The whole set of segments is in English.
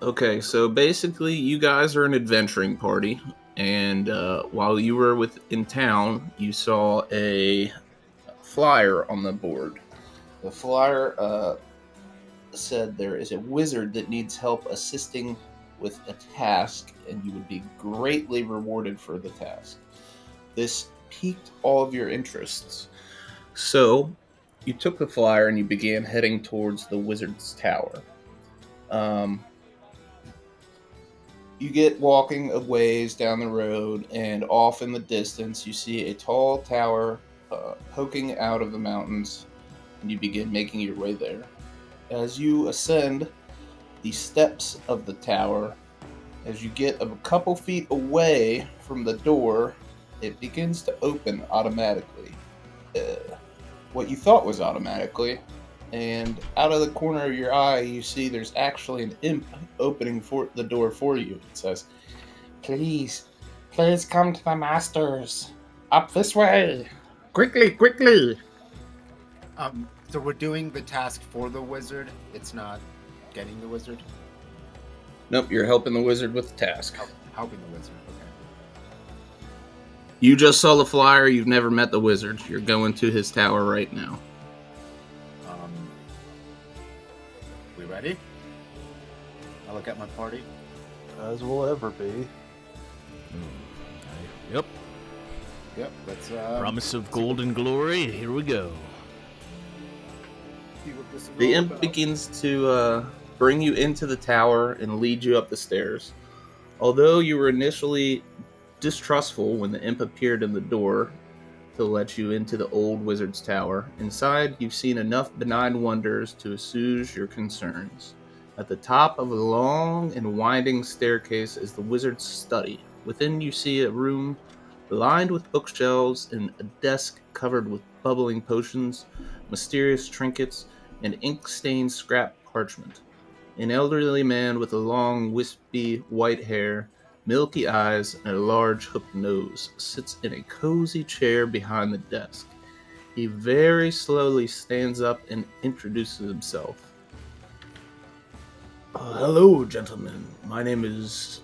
Okay, so basically, you guys are an adventuring party, and while you were in town, you saw a flyer on the board. The flyer said there is a wizard that needs help assisting with a task, and you would be greatly rewarded for the task. This piqued all of your interests. So, you took the flyer and you began heading towards the wizard's tower. Um, you get walking a ways down the road, and off in the distance, you see a tall tower poking out of the mountains, and you begin making your way there. As you ascend the steps of the tower, as you get a couple feet away from the door, it begins to open automatically. What you thought was automatically, and out of the corner of your eye, you see there's actually an imp opening for the door for you. It says, "Please, please come to the masters. Up this way. Quickly, quickly." So we're doing the task for the wizard. It's not getting the wizard. Nope, you're helping the wizard with the task. Helping the wizard. Okay. You just saw the flyer. You've never met the wizard. You're going to his tower right now. We ready? I look at my party. As we'll ever be. Yep. Let's. Promise of gold and glory. Here we go. See what this is The all imp about. begins to bring you into the tower and lead you up the stairs. Although you were initially distrustful when the imp appeared in the door to let you into the old wizard's tower, inside you've seen enough benign wonders to assuage your concerns. At the top of a long and winding staircase is the wizard's study. Within you see a room lined with bookshelves and a desk covered with bubbling potions, mysterious trinkets, and ink-stained scrap parchment. An elderly man with a long, wispy white hair, milky eyes, and a large hooked nose sits in a cozy chair behind the desk. He very slowly stands up and introduces himself. Hello, gentlemen. My name is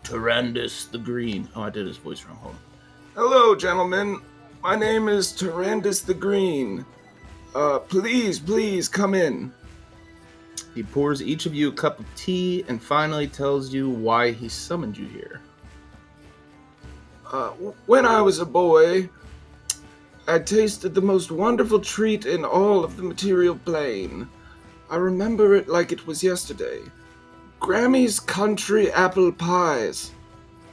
Tyrandus the Green. Oh, I did his voice wrong. Hold on. Hello, gentlemen. My name is Tyrandus the Green. Please come in. He pours each of you a cup of tea and finally tells you why he summoned you here. When I was a boy, I tasted the most wonderful treat in all of the material plane. I remember it like it was yesterday. Grammy's country apple pies.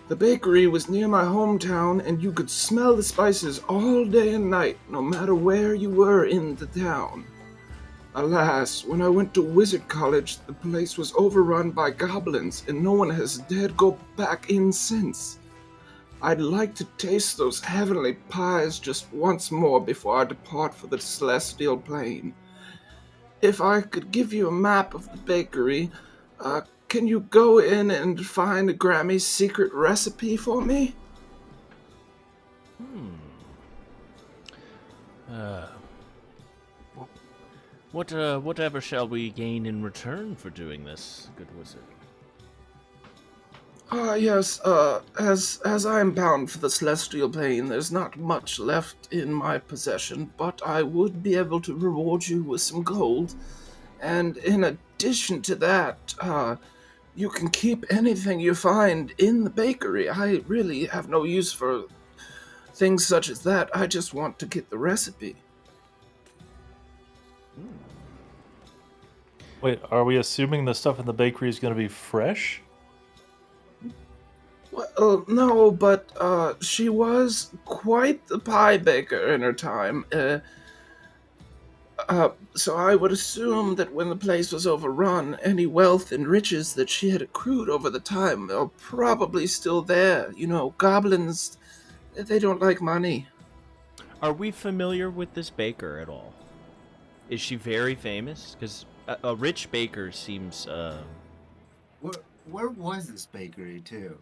The bakery was near my hometown, and you could smell the spices all day and night, no matter where you were in the town. Alas, when I went to Wizard College, the place was overrun by goblins, and no one has dared go back in since. I'd like to taste those heavenly pies just once more before I depart for the celestial plane. If I could give you a map of the bakery, can you go in and find Grammy's secret recipe for me? Whatever shall we gain in return for doing this, good wizard? Yes, as I am bound for the celestial plane, there's not much left in my possession, but I would be able to reward you with some gold. And in addition to that, you can keep anything you find in the bakery. I really have no use for things such as that. I just want to get the recipe. Wait, are we assuming the stuff in the bakery is going to be fresh? Well, no, but she was quite the pie baker in her time. So I would assume that when the place was overrun, any wealth and riches that she had accrued over the time are probably still there. You know, goblins, they don't like money. Are we familiar with this baker at all? Is she very famous? Because a rich baker seems. Where was this bakery too?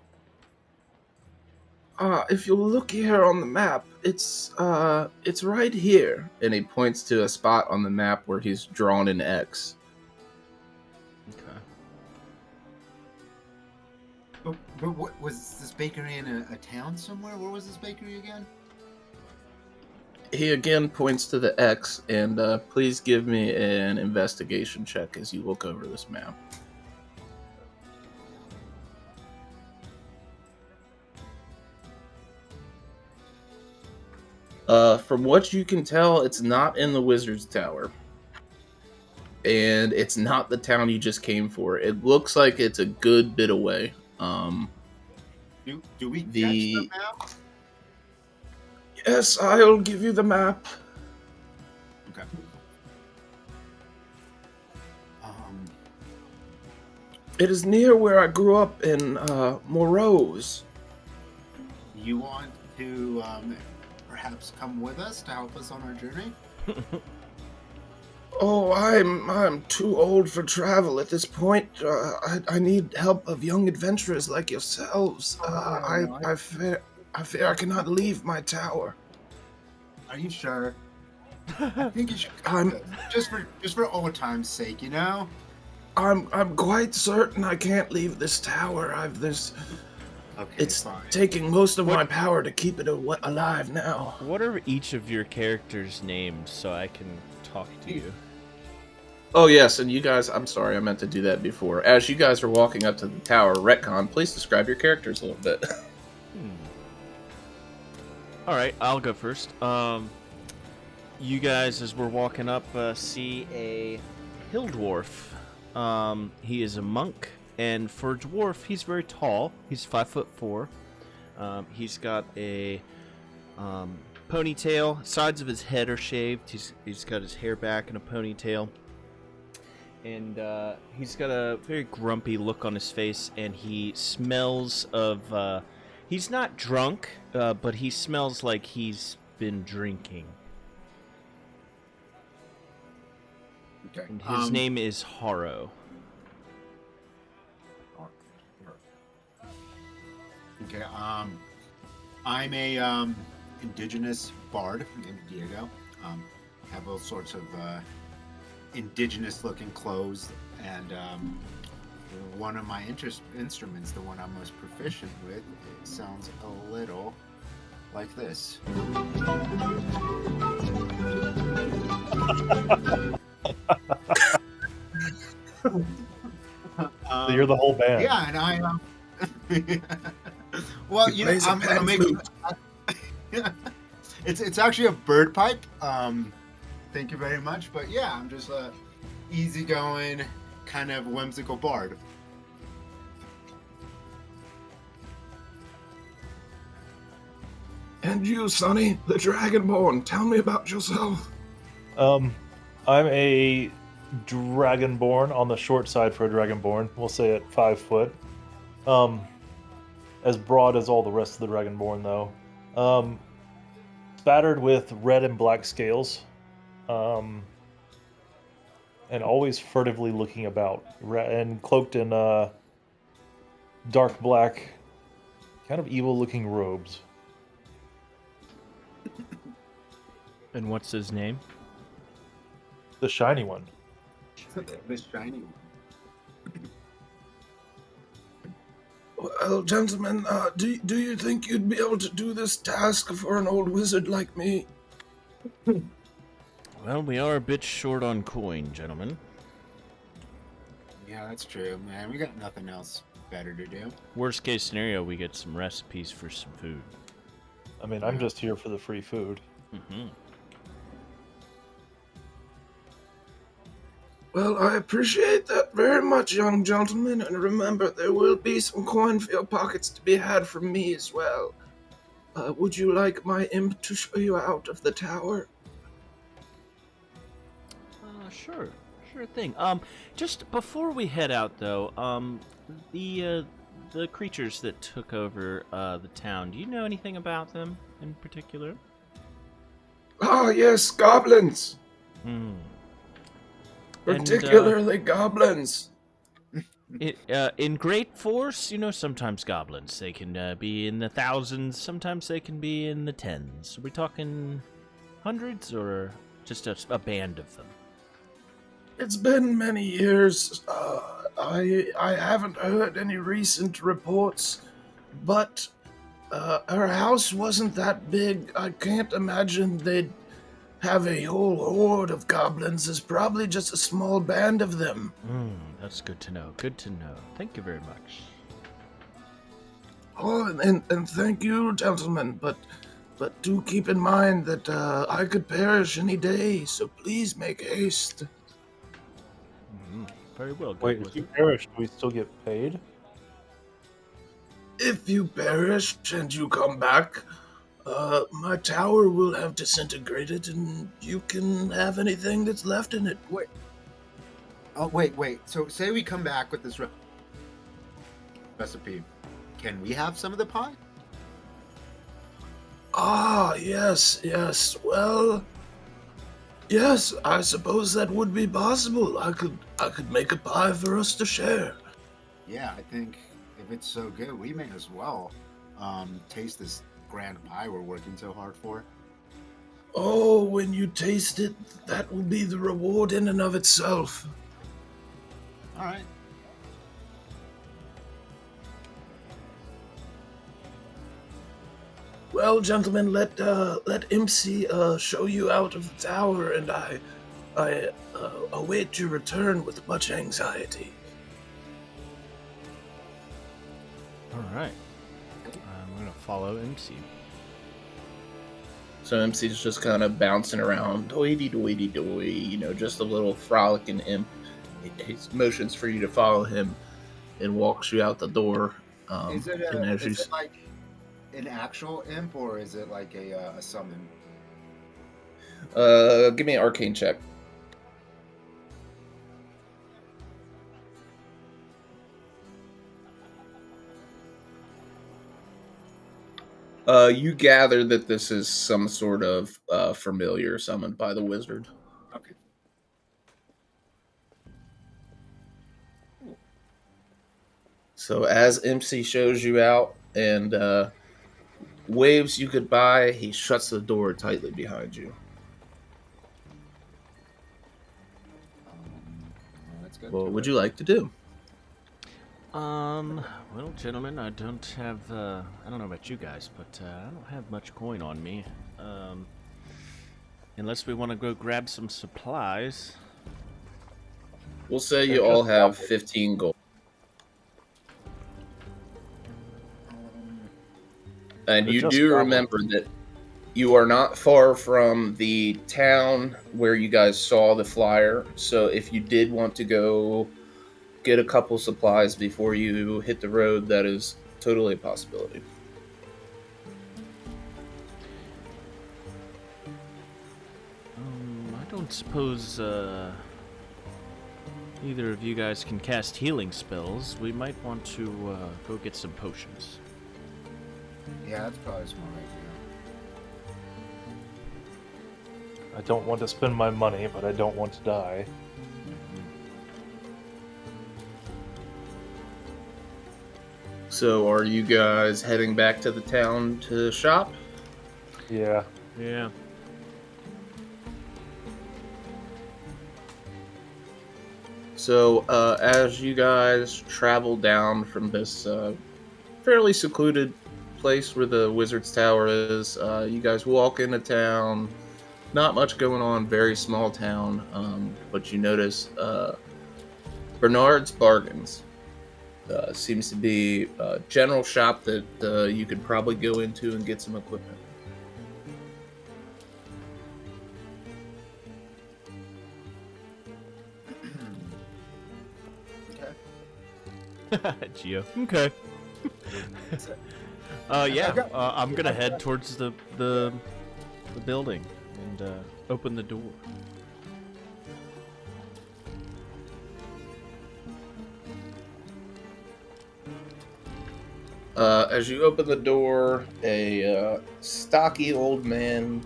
If you look here on the map, it's right here. And he points to a spot on the map where he's drawn an X. Okay. But what was this bakery in a town somewhere? Where was this bakery again? He again points to the X, and please give me an investigation check as you look over this map. From what you can tell, it's not in the Wizard's Tower. And it's not the town you just came for. It looks like it's a good bit away. Do we catch the map? Yes, I'll give you the map. Okay. It is near where I grew up in Morose. You want to perhaps come with us to help us on our journey? Oh, I'm too old for travel at this point. I need help of young adventurers like yourselves. I fear I cannot leave my tower. Are you sure? I think you should come with us. Just for old time's sake, you know? I'm quite certain I can't leave this tower. It's fine. taking most of my power to keep it alive now. What are each of your characters' names so I can talk to you? Oh, yes, and you guys, I'm sorry, I meant to do that before. As you guys are walking up to the tower, Retcon, please describe your characters a little bit. Alright, I'll go first. You guys, as we're walking up, see a hill dwarf. He is a monk, and for a dwarf, he's very tall. He's 5'4". He's got a ponytail. Sides of his head are shaved. He's got his hair back in a ponytail. And he's got a very grumpy look on his face, and he smells of... he's not drunk, but he smells like he's been drinking. Okay. And his name is Harrow. Okay. I'm a indigenous bard named Diego. Have all sorts of indigenous-looking clothes, and one of my instruments, the one I'm most proficient with, it sounds a little like this. So you're the whole band. Yeah, and I well, you know, I'm gonna make it's actually a bird pipe. Thank you very much, but yeah, I'm just a easygoing, kind of whimsical bard. And you, Sonny, the Dragonborn, tell me about yourself. I'm a Dragonborn on the short side for a Dragonborn. We'll say at 5 foot. As broad as all the rest of the Dragonborn, though. Spattered with red and black scales. And always furtively looking about. And cloaked in dark black, kind of evil-looking robes. And what's his name? The shiny one. The shiny one. Well, gentlemen, do you think you'd be able to do this task for an old wizard like me? Well, we are a bit short on coin, gentlemen. Yeah, that's true, man. We got nothing else better to do. Worst case scenario, we get some recipes for some food. I mean, I'm just here for the free food. Mm-hmm. Well, I appreciate that very much, young gentlemen, and remember, there will be some coin for your pockets to be had from me as well. Would you like my imp to show you out of the tower? Sure thing. Just before we head out, though, the creatures that took over the town, do you know anything about them in particular? Ah, yes, goblins. Hmm. Particularly goblins. In great force, you know, sometimes goblins, they can be in the thousands, sometimes they can be in the tens. Are we talking hundreds or just a band of them? It's been many years. I haven't heard any recent reports, but her house wasn't that big. I can't imagine they'd have a whole horde of goblins. There's probably just a small band of them. That's good to know. Good to know. Thank you very much. Oh, and thank you, gentlemen, but do keep in mind that I could perish any day, so please make haste. Very well. Wait, if you perish, do we still get paid? If you perish and you come back, my tower will have disintegrated and you can have anything that's left in it. Wait. Oh, wait. So say we come back with this recipe. Can we have some of the pie? Ah, yes. Well, yes, I suppose that would be possible. I could make a pie for us to share. Yeah, I think if it's so good, we may as well taste this grand pie we're working so hard for. Oh, when you taste it, that will be the reward in and of itself. All right. Well, gentlemen, let MC show you out of the tower, and I await your return with much anxiety. All right. I'm going to follow MC. So MC's just kind of bouncing around, doity, just a little frolicking imp. He motions for you to follow him and walks you out the door. Is it like an actual imp, or is it like a summon? Give me an arcane check. You gather that this is some sort of familiar summoned by the wizard. Okay. So as MC shows you out and waves you goodbye, he shuts the door tightly behind you. That's good. What would you like to do? Well, gentlemen, I don't have, I don't know about you guys, but I don't have much coin on me. Unless we want to go grab some supplies. We'll say you all have 15 gold. And you do remember that you are not far from the town where you guys saw the flyer. So if you did want to go get a couple supplies before you hit the road, that is totally a possibility. I don't suppose either of you guys can cast healing spells. We might want to go get some potions. Yeah, that's probably a smart idea. I don't want to spend my money, but I don't want to die. So are you guys heading back to the town to shop? Yeah. Yeah. So as you guys travel down from this fairly secluded place where the Wizard's Tower is, you guys walk into town. Not much going on, very small town, but you notice Bernard's Bargains. Seems to be a general shop that you could probably go into and get some equipment. Okay. Geo. Okay. Yeah. I'm gonna head towards the building and open the door. As you open the door, a stocky old man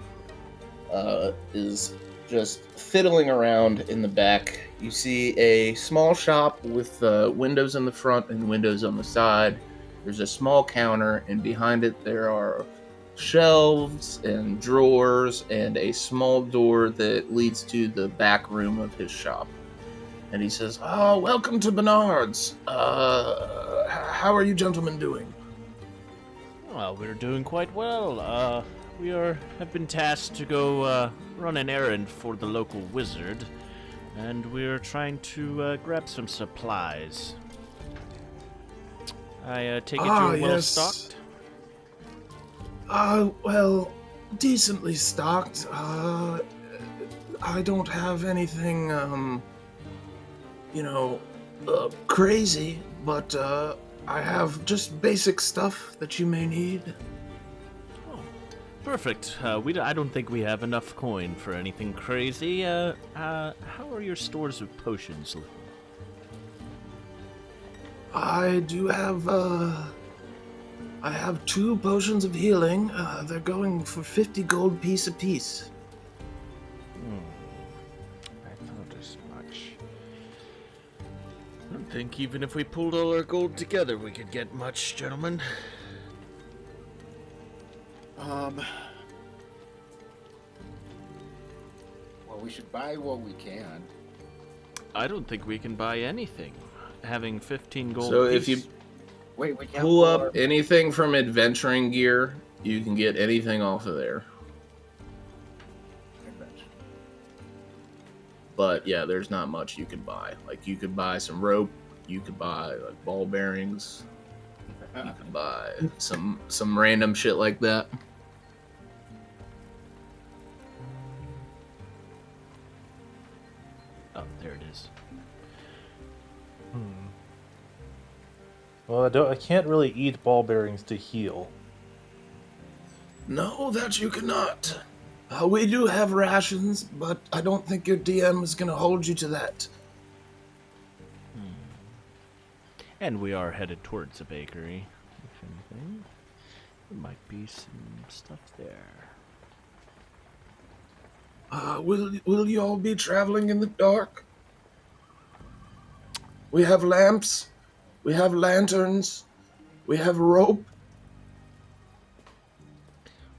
is just fiddling around in the back. You see a small shop with windows in the front and windows on the side. There's a small counter, and behind it there are shelves and drawers and a small door that leads to the back room of his shop. And he says, "Oh, welcome to Bernard's. How are you gentlemen doing?" Well, we're doing quite well. We have been tasked to go run an errand for the local wizard, and we're trying to grab some supplies. I take it you're well yes. stocked? Well, decently stocked. I don't have anything, crazy, but I have just basic stuff that you may need. Oh, perfect. I don't think we have enough coin for anything crazy. How are your stores of potions looking? I do have, I have 2 potions of healing. They're going for 50 gold piece apiece. I thought as much. I don't think even if we pulled all our gold together, we could get much, gentlemen. Well, we should buy what we can. I don't think we can buy anything. Having 15 gold So apiece. if you Wait, we can't pull up our- anything from adventuring gear, you can get anything off of there. But yeah, there's not much you can buy. Like, you could buy some rope, you could buy like ball bearings, you could buy some random shit like that. Oh, there it is. Well, I can't really eat ball bearings to heal. No, that you cannot. We do have rations, but I don't think your DM is going to hold you to that. And we are headed towards a bakery. If anything, there might be some stuff there. Will you all be traveling in the dark? We have lamps, we have lanterns, we have rope.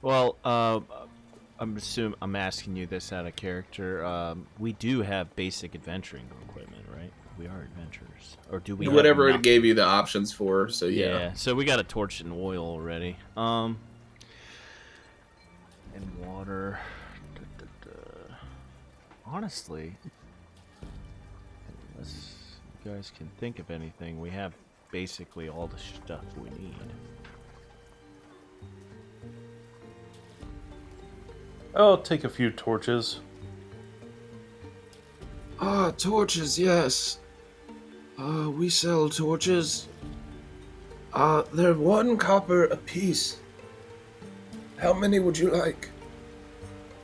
Well, I'm asking you this out of character. We do have basic adventuring equipment, right? We are adventurers, or do we? have Whatever it enough? gave you the options for, so yeah. Yeah. So we got a torch and oil already. And water. Honestly, unless you guys can think of anything, we have basically all the stuff we need. I'll take a few torches. Torches, yes. We sell torches. They're 1 copper apiece. How many would you like?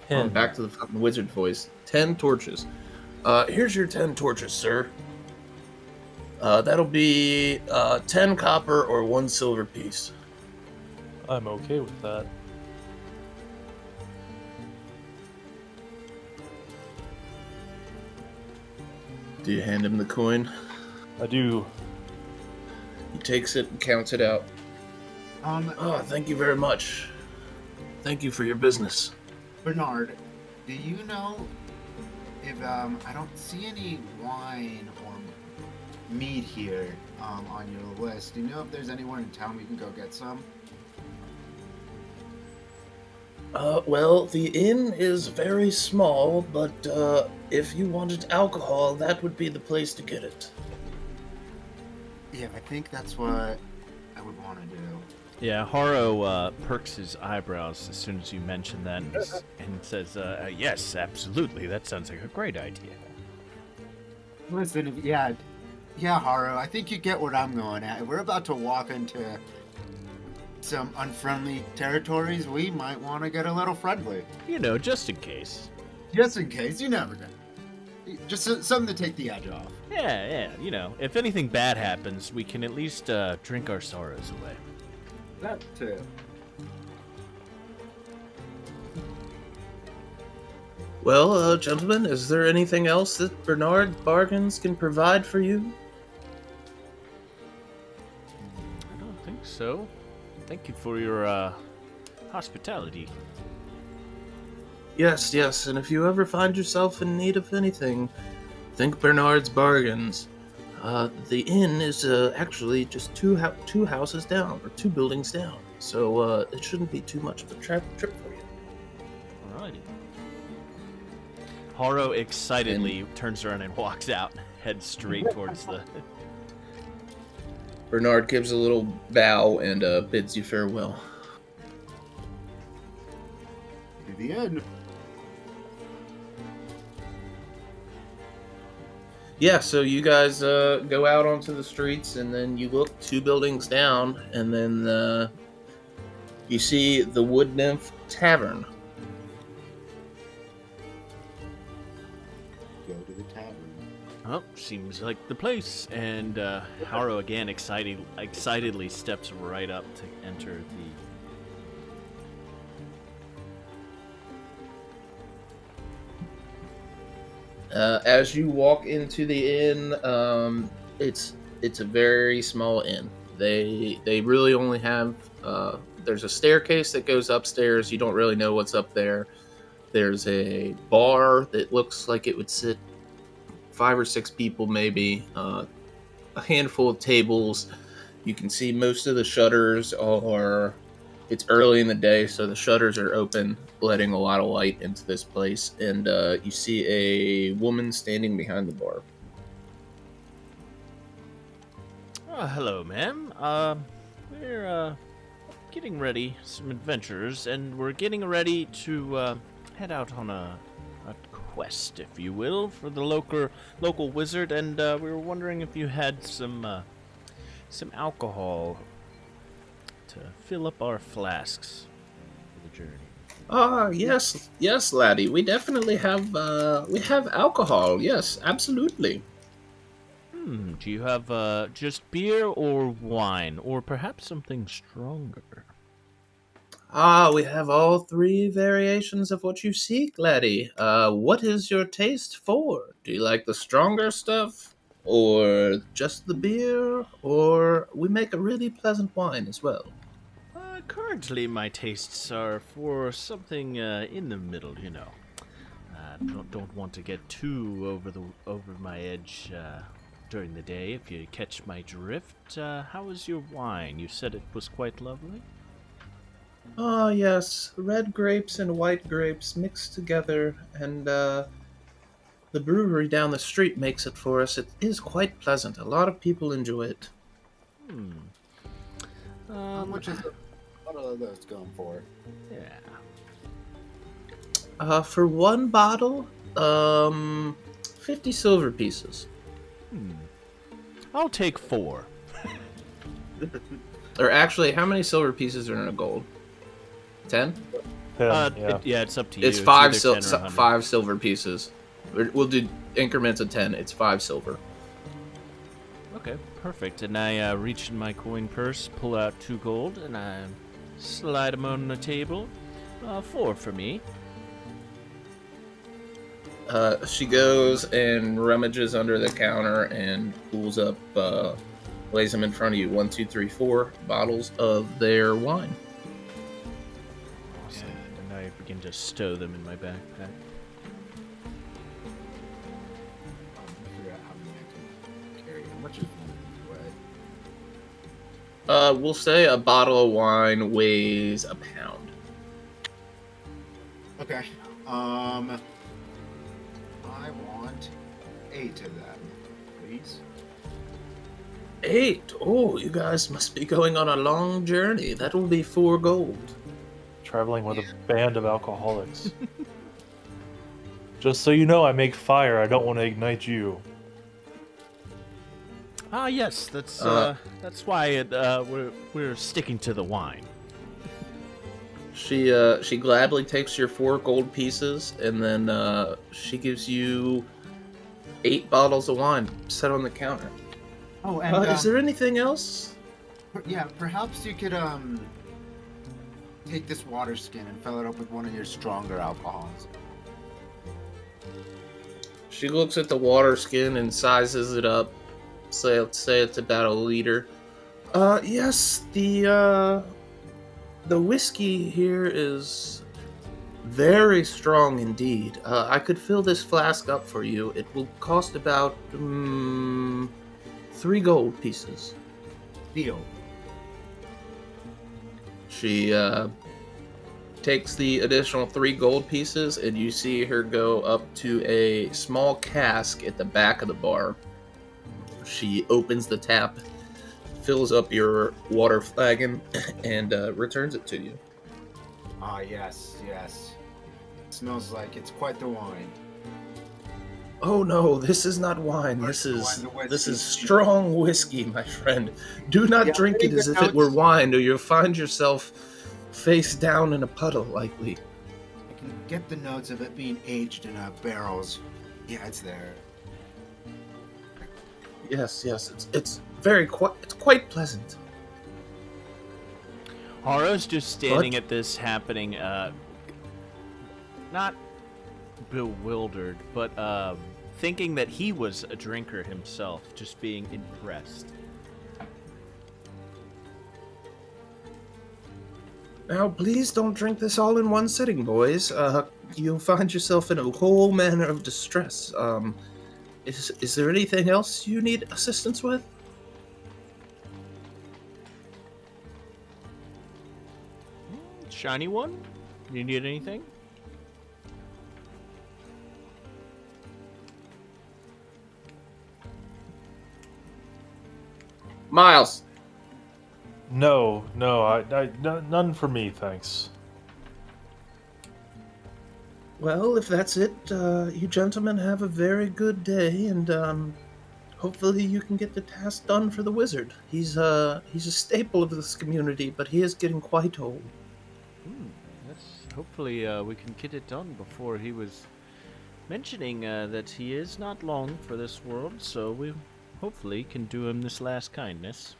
10. Back to the fucking wizard voice. 10 torches. Here's your 10 torches, sir. That'll be 10 copper or 1 silver piece. I'm okay with that. Do you hand him the coin? I do. He takes it and counts it out. Oh, thank you very much. Thank you for your business. Bernard, do you know if I don't see any wine or meat here on your list? Do you know if there's anyone in town we can go get some? Well, the inn is very small, but if you wanted alcohol, that would be the place to get it. Yeah, I think that's what I would want to do. Yeah, Harrow perks his eyebrows as soon as you mention that and says, yes, absolutely, that sounds like a great idea. Listen, yeah, Harrow, I think you get what I'm going at. We're about to walk into some unfriendly territories. We might want to get a little friendly. You know, just in case. Just in case, you never know. Just something to take the edge off. Yeah, you know, if anything bad happens, we can at least drink our sorrows away. That too. Well, gentlemen, is there anything else that Bernard Bargains can provide for you? I don't think so. Thank you for your hospitality. Yes, and if you ever find yourself in need of anything, Think Bernard's Bargains. The inn is actually just two houses down, or 2 buildings down. So it shouldn't be too much of a trip for you. Alrighty. Harrow excitedly turns around and walks out, heads straight towards the... Bernard gives a little bow and bids you farewell. To the end. Yeah, so you guys go out onto the streets, and then you look 2 buildings down, and then you see the Wood Nymph Tavern. Go to the tavern. Oh, seems like the place. And Harrow again excitedly steps right up to enter the... As you walk into the inn, it's a very small inn. They really only have there's a staircase that goes upstairs. You don't really know what's up there. There's a bar that looks like it would sit 5 or 6 people maybe. A handful of tables. You can see most of the shutters are... It's early in the day, so the shutters are open, letting a lot of light into this place. And you see a woman standing behind the bar. Oh, hello, ma'am. We're getting ready, some adventures, and we're getting ready to head out on a quest, if you will, for the local wizard. And we were wondering if you had some alcohol to fill up our flasks for the journey. Yes, laddie. We definitely have alcohol. Yes, absolutely. Do you have just beer or wine, or perhaps something stronger? We have all 3 variations of what you seek, laddie. What is your taste for? Do you like the stronger stuff, or just the beer, or we make a really pleasant wine as well? Currently, my tastes are for something in the middle. You know, don't want to get too over my edge during the day. If you catch my drift, how is your wine? You said it was quite lovely. Ah, yes, red grapes and white grapes mixed together, and the brewery down the street makes it for us. It is quite pleasant. A lot of people enjoy it. How much is what are those going for? Yeah. For 1 bottle, 50 silver pieces. I'll take 4. Or actually, how many silver pieces are in a gold? 10? 10, yeah. It's up to you. It's 5 either 10 or 100. 5 silver pieces. We'll do increments of 10. It's 5 silver. Okay, perfect. And I reach in my coin purse, pull out 2 gold, and I slide them on the table. 4 for me. She goes and rummages under the counter and pulls up, lays them in front of you. 1, 2, 3, 4 bottles of their wine. Awesome. And I begin to stow them in my backpack. Figure out how many I can carry. How much is one weigh? We'll say a bottle of wine weighs a pound. Okay. I want 8 of them, please. 8? Oh, you guys must be going on a long journey. That will be 4 gold. Traveling with a band of alcoholics. Just so you know, I make fire. I don't want to ignite you. Ah, yes, that's why we're sticking to the wine. She gladly takes your 4 gold pieces, and then she gives you 8 bottles of wine set on the counter. Oh, and Is there anything else? yeah, perhaps you could take this water skin and fill it up with one of your stronger alcohols. She looks at the water skin and sizes it up. Let's say it's about a liter. Yes, the whiskey here is Very strong indeed. I could fill this flask up for you. It will cost about 3 gold pieces. Deal. She takes the additional 3 gold pieces, and you see her go up to a small cask at the back of the bar. She opens the tap, fills up your water flagon, and returns it to you. Ah, yes, yes. Smells like it's quite the wine. Oh no, this is not wine. This is strong whiskey, my friend. Do not drink it as if it were wine, or you'll find yourself face down in a puddle, likely. I can get the notes of it being aged in barrels. Yeah, it's there. Yes, it's quite pleasant. Harrow's just standing at this happening, not bewildered, but thinking that he was a drinker himself, just being impressed. Now, please don't drink this all in one sitting, boys. You'll find yourself in a whole manner of distress. Is there anything else you need assistance with? Shiny one? You need anything? Miles. No, none for me, thanks. Well, if that's it, you gentlemen have a very good day, and hopefully you can get the task done for the wizard. He's a staple of this community, but he is getting quite old. Yes. Hopefully we can get it done before he was mentioning that he is not long for this world, so we hopefully can do him this last kindness.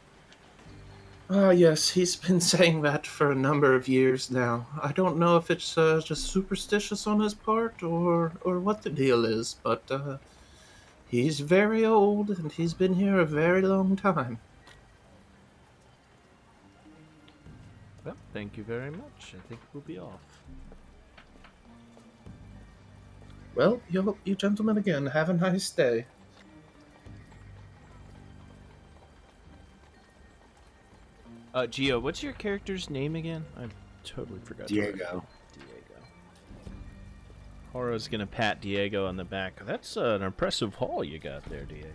Ah, yes, he's been saying that for a number of years now. I don't know if it's just superstitious on his part or what the deal is, but he's very old and he's been here a very long time. Well, thank you very much. I think we'll be off. Well, you gentlemen again, have a nice day. Geo, what's your character's name again? I totally forgot. Diego. Diego. Horo's gonna pat Diego on the back. That's an impressive haul you got there, Diego.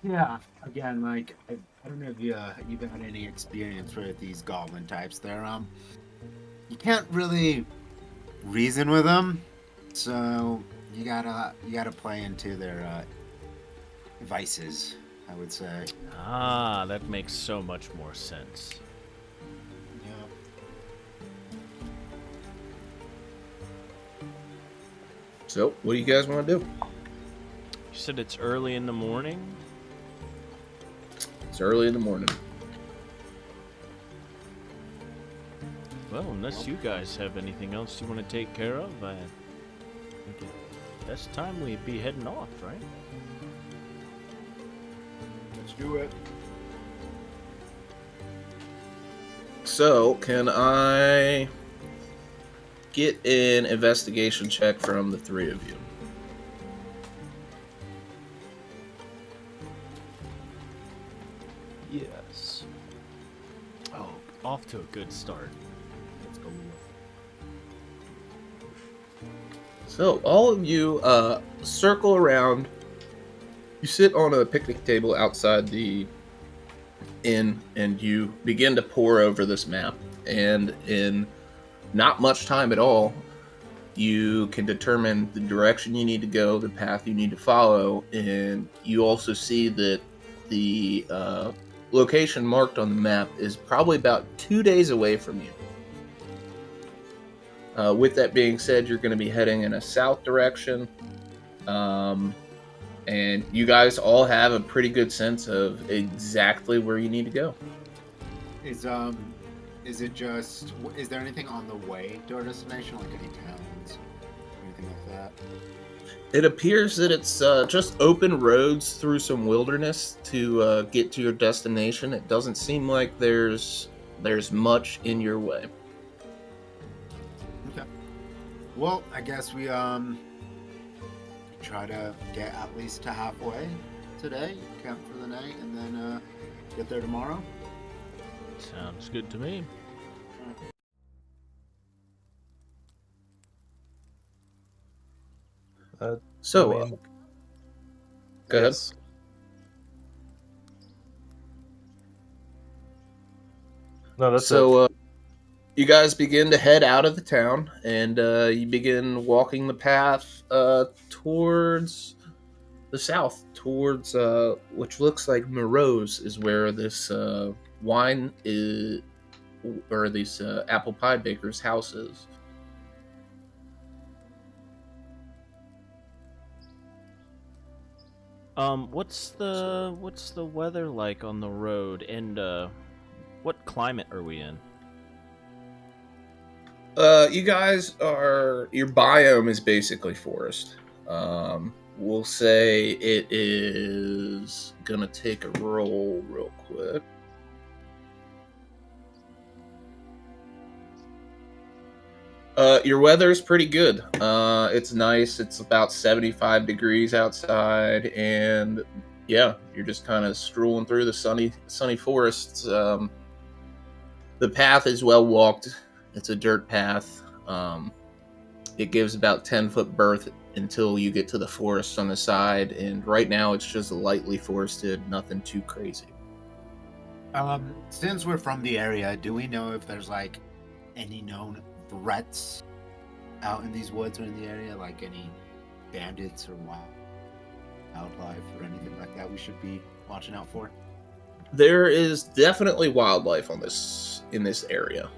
Yeah, again, like, I don't know if you've had any experience with these goblin types. They're, you can't really reason with them, so you gotta play into their vices, I would say. Ah, that makes so much more sense. Yeah. So, what do you guys want to do? You said it's early in the morning? It's early in the morning. Well, unless you guys have anything else you want to take care of, I think it's time we'd be heading off, right? Let's do it. So, can I get an investigation check from the three of you? Yes. Oh, off to a good start. Let's go. So, all of you circle around. You sit on a picnic table outside the inn, and you begin to pore over this map. And in not much time at all, you can determine the direction you need to go, the path you need to follow, and you also see that the location marked on the map is probably about 2 days away from you. With that being said, you're going to be heading in a south direction, and you guys all have a pretty good sense of exactly where you need to go. Is there anything on the way to our destination, like any towns, anything like that? It appears that it's just open roads through some wilderness to get to your destination. It doesn't seem like there's much in your way. Okay. Well, I guess we try to get at least to halfway today, camp for the night, and then get there tomorrow. Sounds good to me. So, I mean, go ahead. yes. No, that's it. So, you guys begin to head out of the town, and you begin walking the path towards the south, towards which looks like Moreau's is where this wine is, or these apple pie baker's house is. What's the weather like on the road, and what climate are we in? You guys are, your biome is basically forest. We'll say it is gonna take a roll real quick. Your weather's pretty good. It's nice. It's about 75 degrees outside, and yeah, you're just kind of strolling through the sunny forests. The path is well walked. It's a dirt path. It gives about 10-foot berth until you get to the forest on the side, and right now it's just lightly forested, nothing too crazy. Since we're from the area, do we know if there's like any known threats out in these woods or in the area, like any bandits or wildlife or anything like that we should be watching out for? There is definitely wildlife in this area.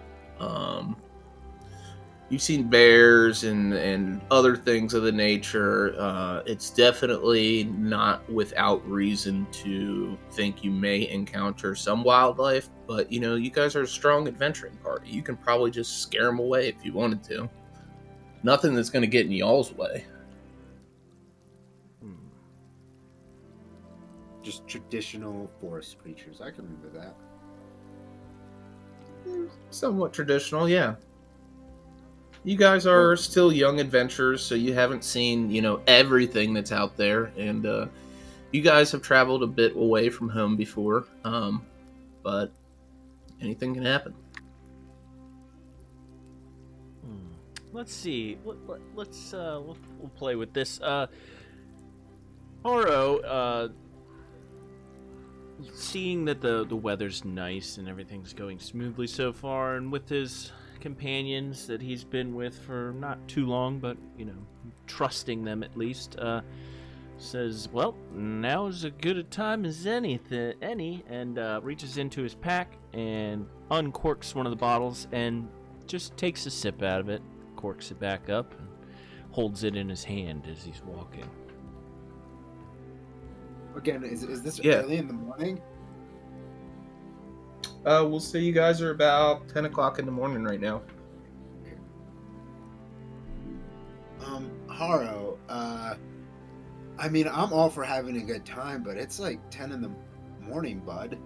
You've seen bears and other things of the nature. It's definitely not without reason to think you may encounter some wildlife, but you guys are a strong adventuring party. You can probably just scare them away if you wanted to. Nothing that's going to get in y'all's way. Just traditional forest creatures. I can remember that. Somewhat traditional, yeah. You guys are still young adventurers, so you haven't seen, everything that's out there, and you guys have traveled a bit away from home before, but anything can happen. Let's see. We'll play with this. Harrow, seeing that the weather's nice and everything's going smoothly so far, and with his companions that he's been with for not too long, but trusting them at least, says, well, now is as good a time as any, and reaches into his pack and uncorks one of the bottles and just takes a sip out of it, corks it back up, and holds it in his hand as he's walking. Again, is this Yeah. early in the morning? We'll say you guys are about 10 o'clock in the morning right now. Harrow, I mean, I'm all for having a good time, but it's like 10 in the morning, bud.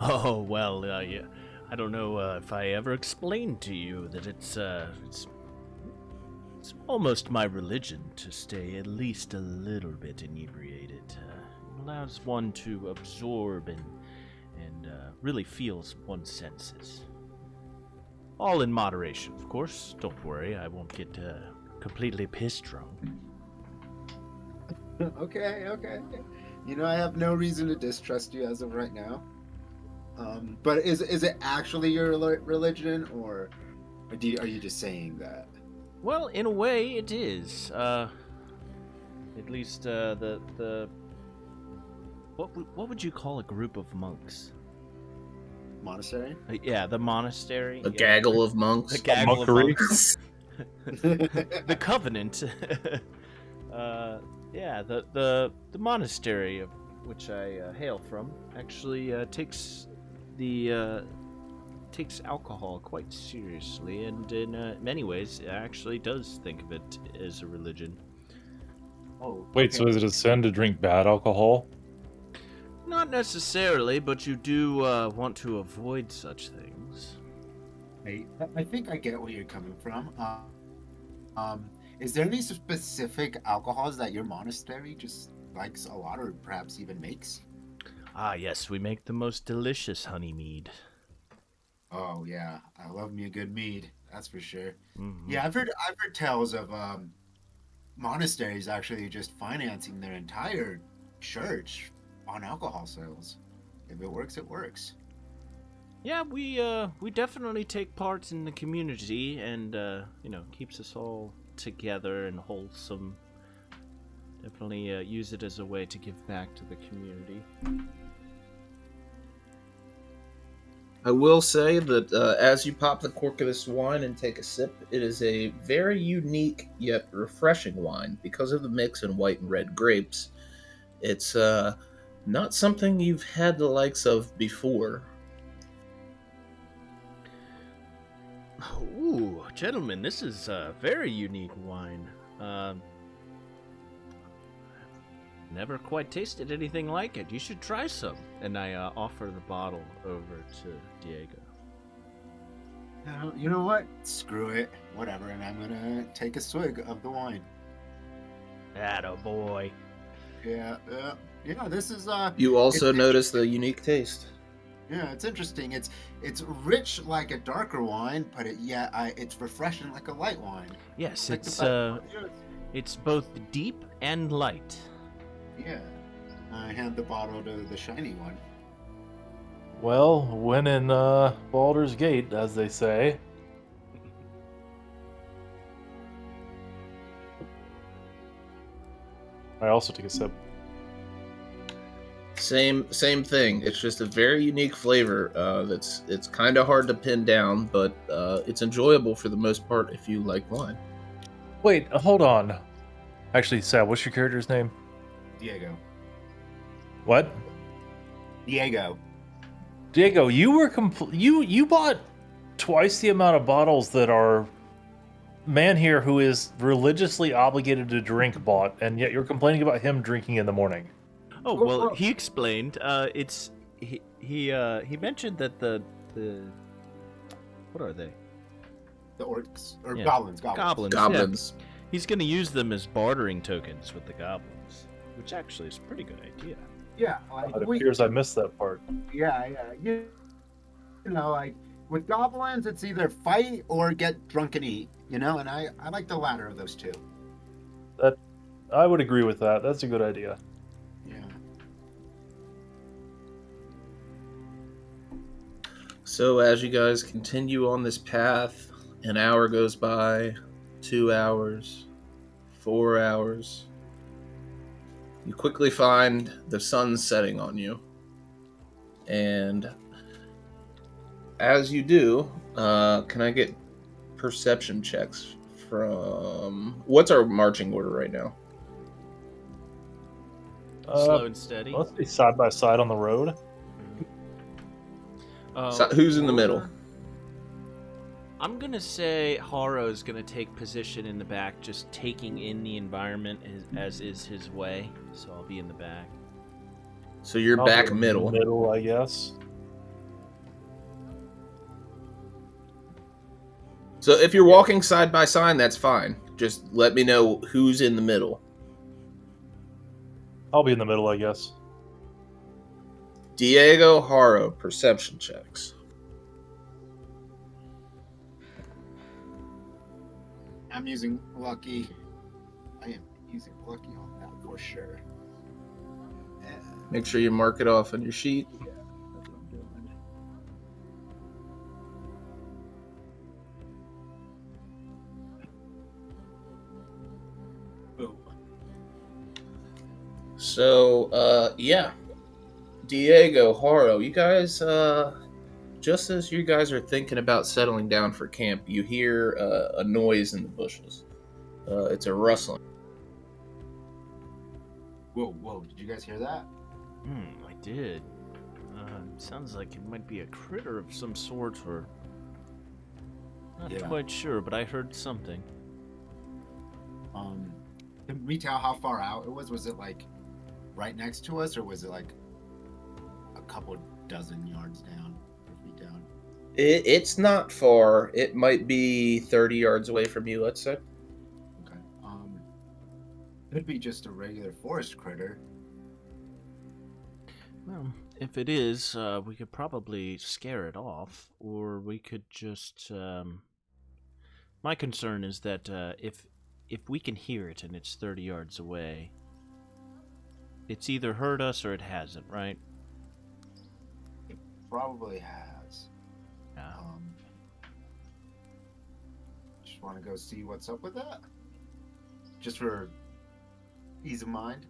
Oh, well, yeah. I don't know if I ever explained to you that it's almost my religion to stay at least a little bit inebriated. It allows one to absorb and really feels one's senses. All in moderation, of course. Don't worry, I won't get completely pissed drunk. Okay. I have no reason to distrust you as of right now. But is it actually your religion, or are you just saying that? Well, in a way, it is. At least what would you call a group of monks? Monastery? Yeah, the monastery. A gaggle of monks. The gaggle of monkery. monks. The covenant. Yeah, the monastery of which I hail from actually takes alcohol quite seriously, and in many ways actually does think of it as a religion. Oh, Wait, so is it a sin to drink bad alcohol? Not necessarily, but you do want to avoid such things. I think I get where you're coming from. Is there any specific alcohols that your monastery just likes a lot, or perhaps even makes? Ah, yes, we make the most delicious honey mead. Oh yeah, I love me a good mead. That's for sure. Hmm. Yeah, I've heard tales of monasteries actually just financing their entire church on alcohol sales. If it works, it works. Yeah, we definitely take part in the community, and keeps us all together and wholesome. Definitely use it as a way to give back to the community. I will say that as you pop the cork of this wine and take a sip, it is a very unique yet refreshing wine because of the mix in white and red grapes. It's not something you've had the likes of before. Ooh, gentlemen, this is a very unique wine. Never quite tasted anything like it. You should try some. And I offer the bottle over to Diego. You know what? Screw it. Whatever, and I'm gonna take a swig of the wine. Attaboy. Yeah. This is You also it's notice the unique taste. yeah, it's interesting. It's rich like a darker wine, but it's refreshing like a light wine. Yes, Like the it's both deep and light. Yeah. I hand the bottle to the shiny one. Well, when in Baldur's Gate, as they say. I also take a sip. Same thing. It's just a very unique flavor. It's kind of hard to pin down, but it's enjoyable for the most part if you like wine. Wait, hold on. Actually, Sal, what's your character's name? Diego. What? Diego. Diego, you were you bought twice the amount of bottles that our man here, who is religiously obligated to drink, bought, and yet you're complaining about him drinking in the morning. Oh well, he explained. He mentioned that the what are they? The orcs or Yeah. goblins. Goblins. Yeah. He's going to use them as bartering tokens with the goblins, which actually is a pretty good idea. Yeah, It appears I missed that part. yeah. You know, like with goblins, it's either fight or get drunk and eat. And I like the latter of those two. I would agree with that. That's a good idea. Yeah. So as you guys continue on this path, an hour goes by, 2 hours, 4 hours. You quickly find the sun setting on you. And as you do, can I get perception checks from... What's our marching order right now? Slow and steady. Let's be side by side on the road. So who's in the middle? I'm gonna say Harrow's gonna take position in the back, just taking in the environment as is his way. So I'll be in the back. So you're I'll back be in the middle. Middle, I guess. So if you're walking side by side, that's fine. Just let me know who's in the middle. I'll be in the middle, I guess. Diego, Harrow, perception checks. I'm using lucky. I am using lucky on that for sure. Yeah, Make sure you mark it off on your sheet. that's what I'm doing. Boom. So, yeah. Diego, Harrow, you guys, just as you guys are thinking about settling down for camp, you hear a noise in the bushes. It's a rustling. Whoa! Did you guys hear that? I did. Sounds like it might be a critter of some sort, or not Yeah. quite sure, but I heard something. Can we tell how far out it was? Was it like right next to us, or was it like a couple dozen yards down, or feet down? It's not far. It might be 30 yards away from you, let's say. Could be just a regular forest critter. Well, if it is, we could probably scare it off, or we could just. My concern is that if we can hear it and it's 30 yards away, it's either heard us or it hasn't, right? It probably has. Yeah. Just want to go see what's up with that. Just for ease of mind.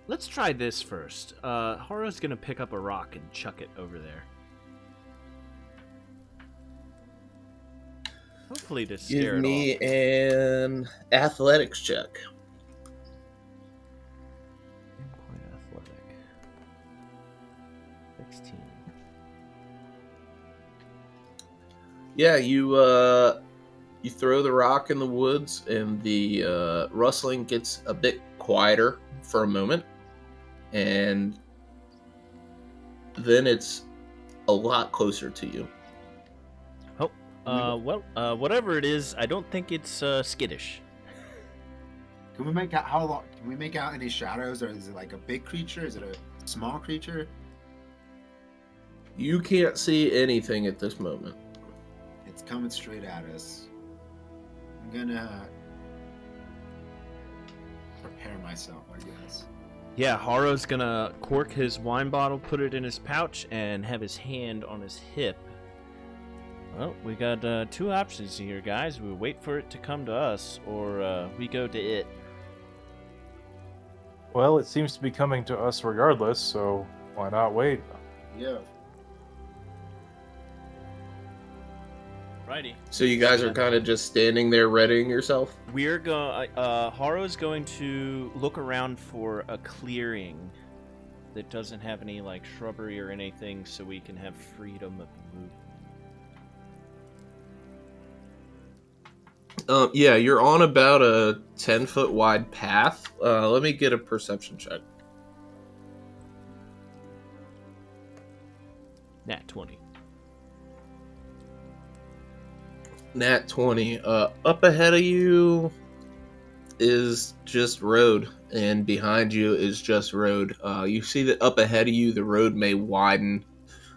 Let's try this first. Harrow's gonna pick up a rock and chuck it over there. Hopefully to scare Give me it off. an athletics check. I'm quite athletic. 16. Yeah, you throw the rock in the woods, and the rustling gets a bit quieter for a moment, and then it's a lot closer to you. Whatever it is, I don't think it's skittish. Can we make out how long? Can we make out any shadows, or is it like a big creature? Is it a small creature? You can't see anything at this moment. It's coming straight at us. I'm gonna prepare myself, I guess. Yeah, Harrow's gonna cork his wine bottle, put it in his pouch, and have his hand on his hip. Well, we got two options here, guys. We wait for it to come to us, or we go to it. Well, it seems to be coming to us regardless, so why not wait? Yeah. Righty. So you guys are kind of just standing there readying yourself? We're going. Harrow's going to look around for a clearing that doesn't have any like shrubbery or anything, so we can have freedom of movement. Yeah, you're on about a 10-foot wide path. Let me get a perception check. Nat 20. Nat 20. Up ahead of you is just road, and behind you is just road. You see that up ahead of you, the road may widen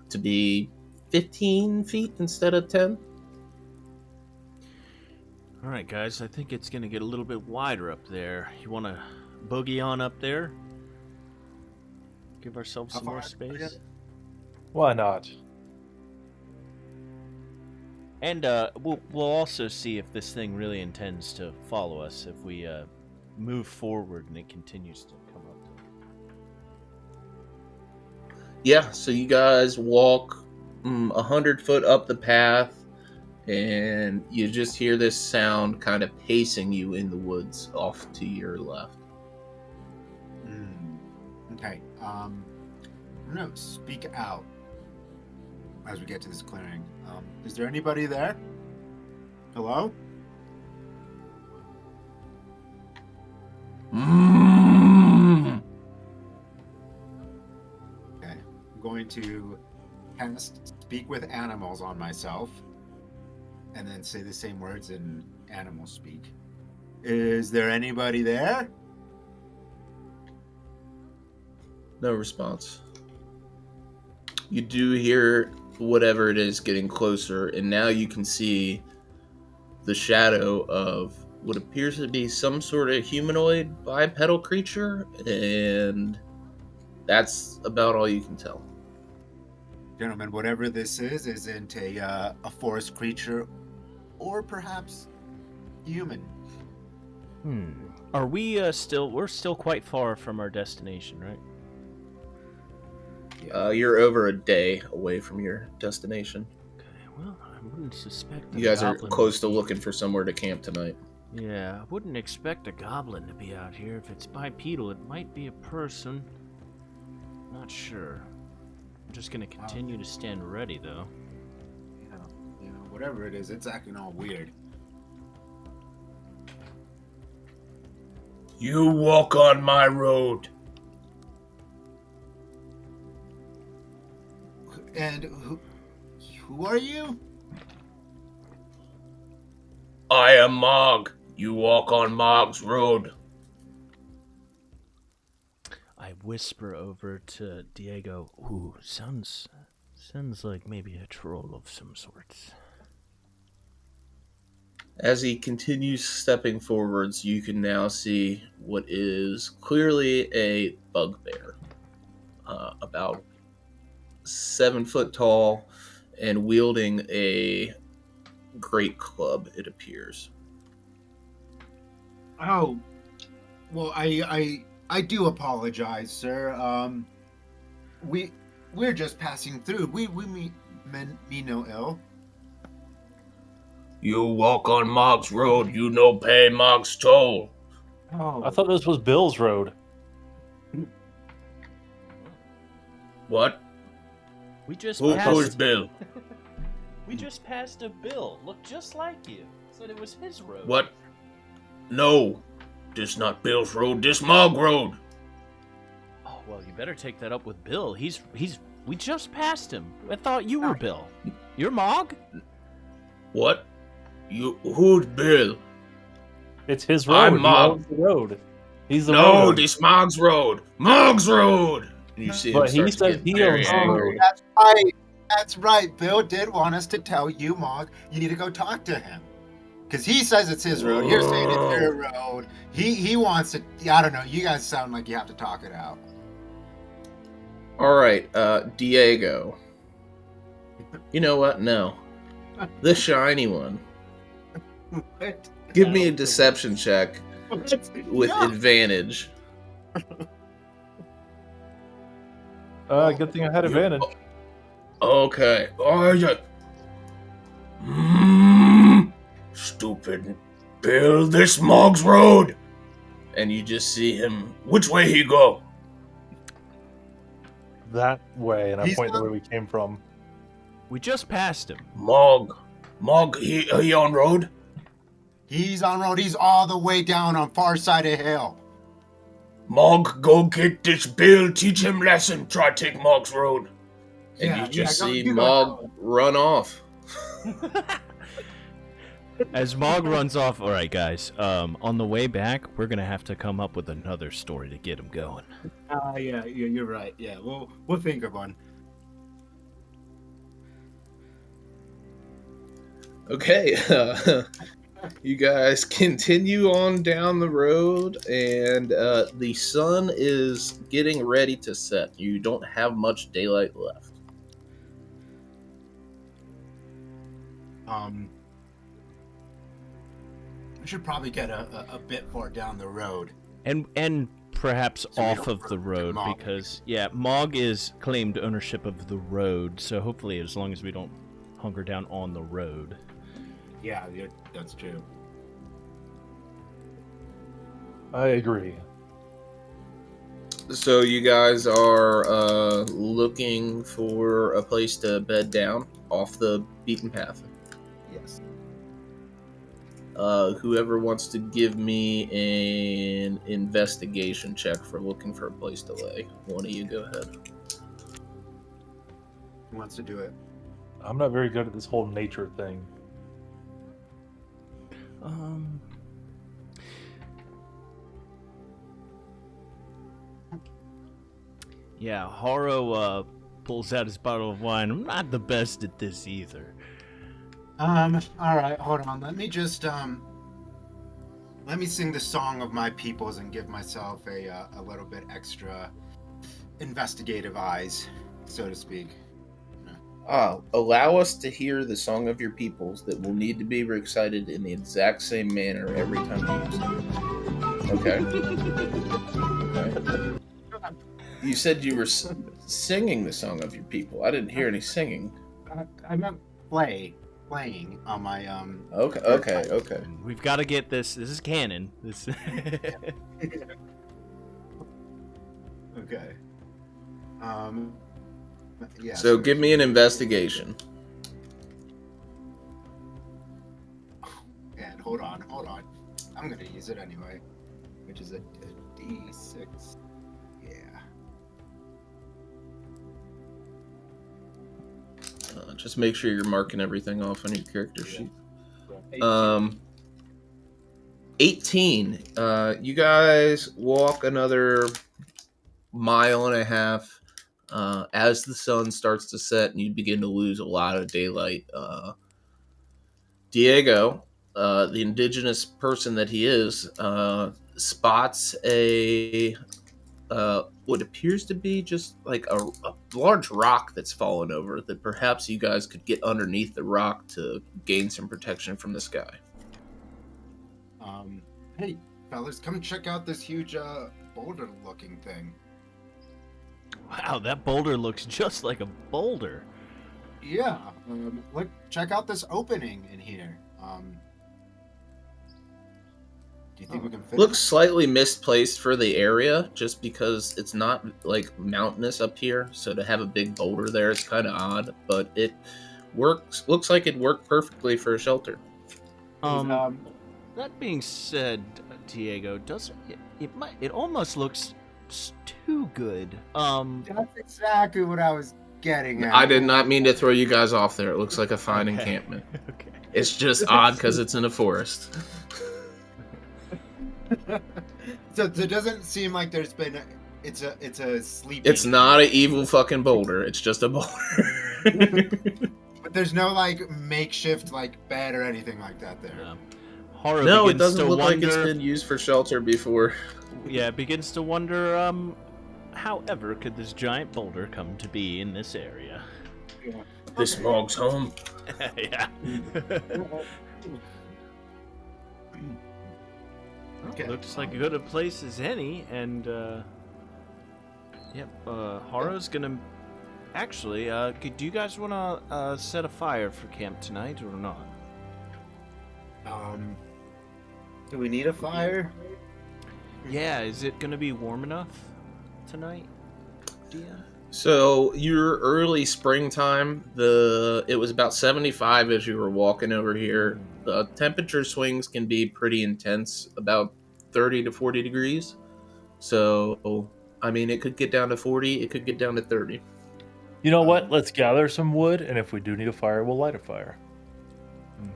to be 15 feet instead of 10. All right, guys. I think it's gonna get a little bit wider up there. You want to boogie on up there? Give ourselves How some more far? space. Why not? And we'll also see if this thing really intends to follow us if we move forward and it continues to come up. Yeah, so you guys walk 100 foot up the path, and you just hear this sound kind of pacing you in the woods off to your left. Okay. I'm gonna speak out as we get to this clearing. Is there anybody there? Hello? Okay. I'm going to cast Speak with Animals on myself, and then say the same words in animal speak. Is there anybody there? No response. You do hear whatever it is getting closer, and now you can see the shadow of what appears to be some sort of humanoid bipedal creature, and that's about all you can tell. Gentlemen, whatever this is, isn't a forest creature, or perhaps human. Are we still? We're still quite far from our destination, right? You're over a day away from your destination. Okay. Well, I wouldn't suspect. That You guys a are goblin close to would be- looking for somewhere to camp tonight. Yeah, I wouldn't expect a goblin to be out here. If it's bipedal, it might be a person. Not sure. I'm just gonna continue to stand ready, though. Whatever it is, it's acting all weird. You walk on my road. And who are you? I am Mog. You walk on Mog's road. I whisper over to Diego. Ooh, sounds like maybe a troll of some sorts. As he continues stepping forwards, you can now see what is clearly a bugbear, about 7 foot tall and wielding a great club, it appears. Oh, well, I do apologize, sir. We're just passing through. We mean no ill. You walk on Mog's road, you no pay Mog's toll. Oh, I thought this was Bill's road. What? We just Who's passed. Bill? We just passed a bill. Looked just like you. Said it was his road. What? No, this not Bill's road, this Mog road. Oh well, you better take that up with Bill. He's. We just passed him. I thought you were Bill. You're Mog? What? Who's Bill? It's his road. I'm He Mog. owns the road. He's the No, road. this Mog's road. Mog's road. And you see him But he start to says get he very owns the angry. road. that's right. That's right. Bill did want us to tell you, Mog, you need to go talk to him. Because he says it's his road. You're saying it's your road. He wants to. I don't know. You guys sound like you have to talk it out. All right, Diego. You know what? No, the shiny one. Give me a deception check with advantage. Good thing I had advantage. Okay. Oh yeah. Stupid Bill, this Mog's road. And you just see him. Which way he go? That way, and I He's point the not- way we came from. We just passed him. Mog, he on road? He's on road. He's all the way down on far side of hill. Mog, go get this Bill, teach him lesson, try take Mog's road. And Yeah, you just yeah, go- see you go Mog down. run off. As Mog runs off, all right, guys. On the way back, we're gonna have to come up with another story to get him going. Yeah, you're right. Yeah, we'll think of one. Okay, you guys continue on down the road, and the sun is getting ready to set. You don't have much daylight left. We should probably get a bit far down the road. And perhaps So we off don't of the hurt road Mog. because Mog is claimed ownership of the road. So hopefully, as long as we don't hunker down on the road. Yeah, that's true. I agree. So you guys are looking for a place to bed down off the beaten path. Yes. Whoever wants to give me an investigation check for looking for a place to lay. One of you go ahead. Who wants to do it? I'm not very good at this whole nature thing. Yeah, Harrow pulls out his bottle of wine. I'm not the best at this either. All right, hold on. Let me just let me sing the song of my peoples and give myself a little bit extra investigative eyes, so to speak. Allow us to hear the song of your peoples that will need to be recited in the exact same manner every time you use it. Okay? Okay. You said you were singing the song of your people. I didn't hear any singing. I meant playing on my Okay. We've got to get this. This is canon. This. Okay. Yeah. So give me an investigation. And hold on. I'm gonna use it anyway, which is a D6. Yeah. Just make sure you're marking everything off on your character sheet. 18. You guys walk another mile and a half as the sun starts to set and you begin to lose a lot of daylight. Diego, the indigenous person that he is, spots a what appears to be just like a large rock that's fallen over that perhaps you guys could get underneath the rock to gain some protection from the sky. Hey, fellas, come check out this huge boulder-looking thing. Wow, that boulder looks just like a boulder. Yeah, look, check out this opening in here. Do you think we can fit? Looks slightly misplaced for the area just because it's not like mountainous up here, so to have a big boulder there is kind of odd, but it looks like it worked perfectly for a shelter. That being said, Diego, it almost looks too good. That's exactly what I was getting at. I did not mean to throw you guys off there. It looks like a fine Okay. encampment. Okay. It's just odd because it's in a forest. So it doesn't seem like there's been. It's a sleeping. It's not an evil fucking boulder. It's just a boulder. But there's no like makeshift like bed or anything like that there. Yeah. Horror No, it begins doesn't to look like wonder, it's been used for shelter before. Yeah, begins to wonder, however could this giant boulder come to be in this area? Yeah. This mog's home. Yeah. Okay. Looks like as good a place as any, and Harrow's gonna. Actually, do you guys want to set a fire for camp tonight or not? Do we need a fire? Yeah, is it gonna be warm enough tonight, Dia? So your early springtime, it was about 75 as you were walking over here. The temperature swings can be pretty intense, about 30 to 40 degrees. So, I mean, it could get down to 40, it could get down to 30. You know what? Let's gather some wood, and if we do need a fire, we'll light a fire.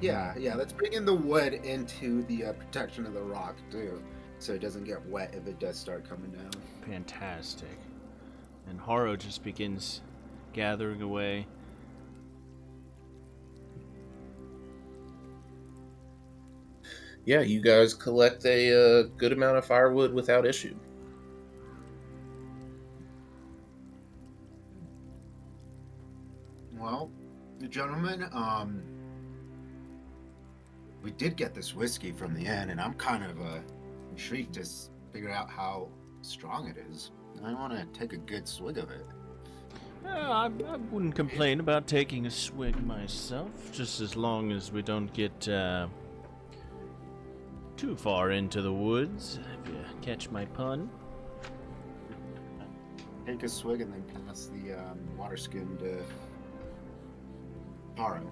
Yeah. Let's bring in the wood into the protection of the rock too, so it doesn't get wet if it does start coming down. Fantastic. And Harrow just begins gathering away. Yeah, you guys collect a good amount of firewood without issue. Well, gentlemen, we did get this whiskey from the inn, and I'm kind of intrigued to figure out how strong it is. I want to take a good swig of it. I wouldn't complain about taking a swig myself, just as long as we don't get too far into the woods, if you catch my pun. Take a swig and then pass the water skin to Harrow.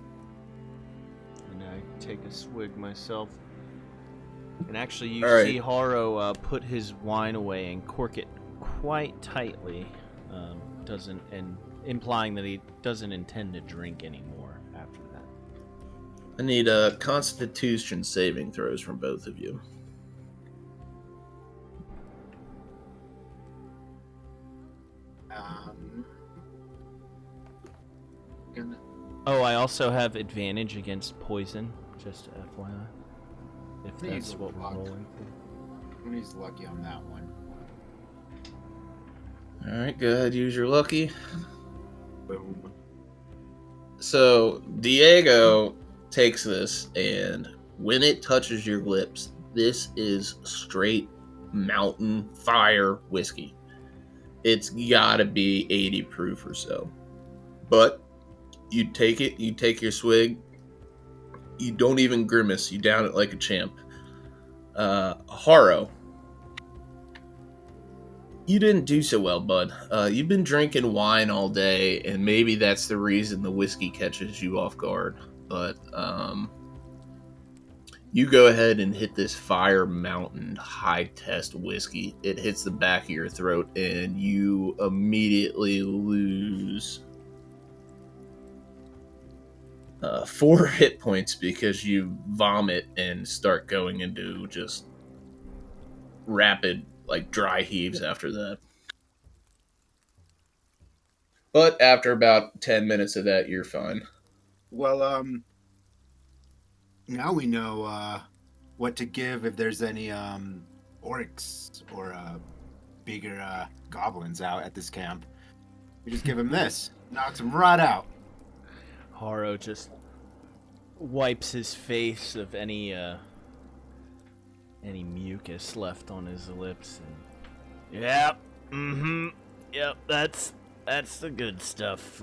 And I take a swig myself. And actually, you All right. see Harrow put his wine away and cork it quite tightly, implying that he doesn't intend to drink anymore after that. I need Constitution saving throws from both of you. Oh, I also have advantage against poison, just FYI. If Please, that's what we're luck. rolling for. He's lucky on that one. All right, go ahead, use your lucky. Boom. So Diego takes this, and when it touches your lips, this is straight mountain fire whiskey. It's gotta be 80 proof or so. But you take it, you take your swig, you don't even grimace, you down it like a champ. Harrow, you didn't do so well, bud. You've been drinking wine all day, and maybe that's the reason the whiskey catches you off guard. But you go ahead and hit this Fire Mountain high test whiskey. It hits the back of your throat, and you immediately lose 4 hit points because you vomit and start going into just rapid, like, dry heaves after that. But after about 10 minutes of that, you're fine. Well, now we know what to give if there's any orcs or bigger goblins out at this camp. We just give him this, knocks him right out. Harrow just wipes his face of any mucus left on his lips. And, yep. Mm-hmm. Yep. That's the good stuff.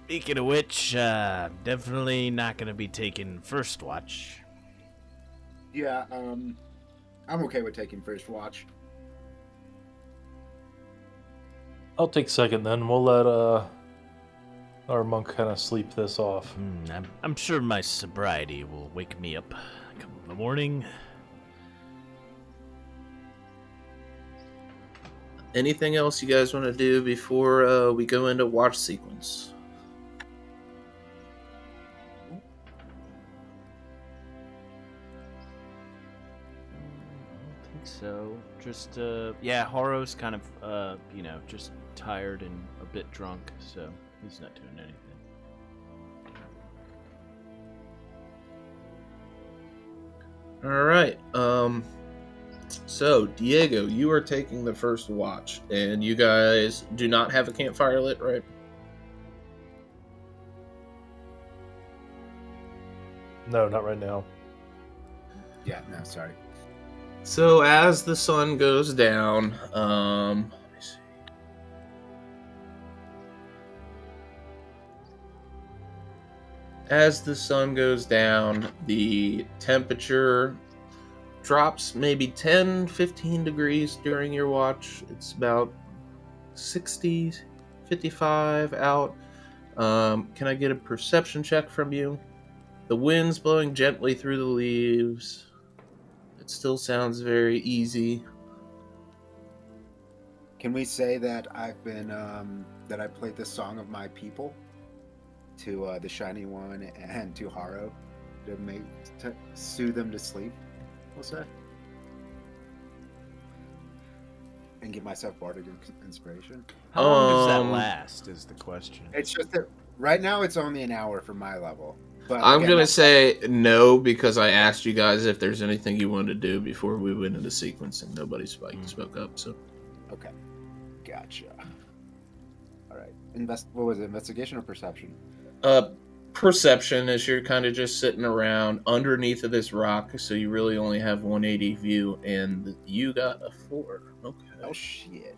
Speaking of which, definitely not gonna be taking first watch. Yeah, I'm okay with taking first watch. I'll take second then. We'll let our monk kind of sleep this off. I'm sure my sobriety will wake me up come in the morning. Anything else you guys want to do before we go into watch sequence? I don't think so. Just Harrow's kind of just tired and a bit drunk, so he's not doing anything. All right. So Diego, you are taking the first watch, and you guys do not have a campfire lit, right? No, not right now. Yeah, no, sorry. So as the sun goes down, let me see. As the sun goes down, the temperature drops maybe 10, 15 degrees during your watch. It's about 60, 55 out. Can I get a perception check from you? The wind's blowing gently through the leaves. It still sounds very easy. Can we say that I've been that I played the Song of My People to the Shiny One and to Harrow to soothe them to sleep? We'll say, and give myself bardic inspiration. How long does that last? Is the question. It's just that right now it's only an hour for my level. But I'm again, going to say no because I asked you guys if there's anything you wanted to do before we went into sequencing. Nobody spoke up, so. Okay. Gotcha. All right. What was it? Investigation or perception? Perception, as you're kind of just sitting around underneath of this rock, so you really only have 180 view, and you got a 4. Okay. Oh, shit.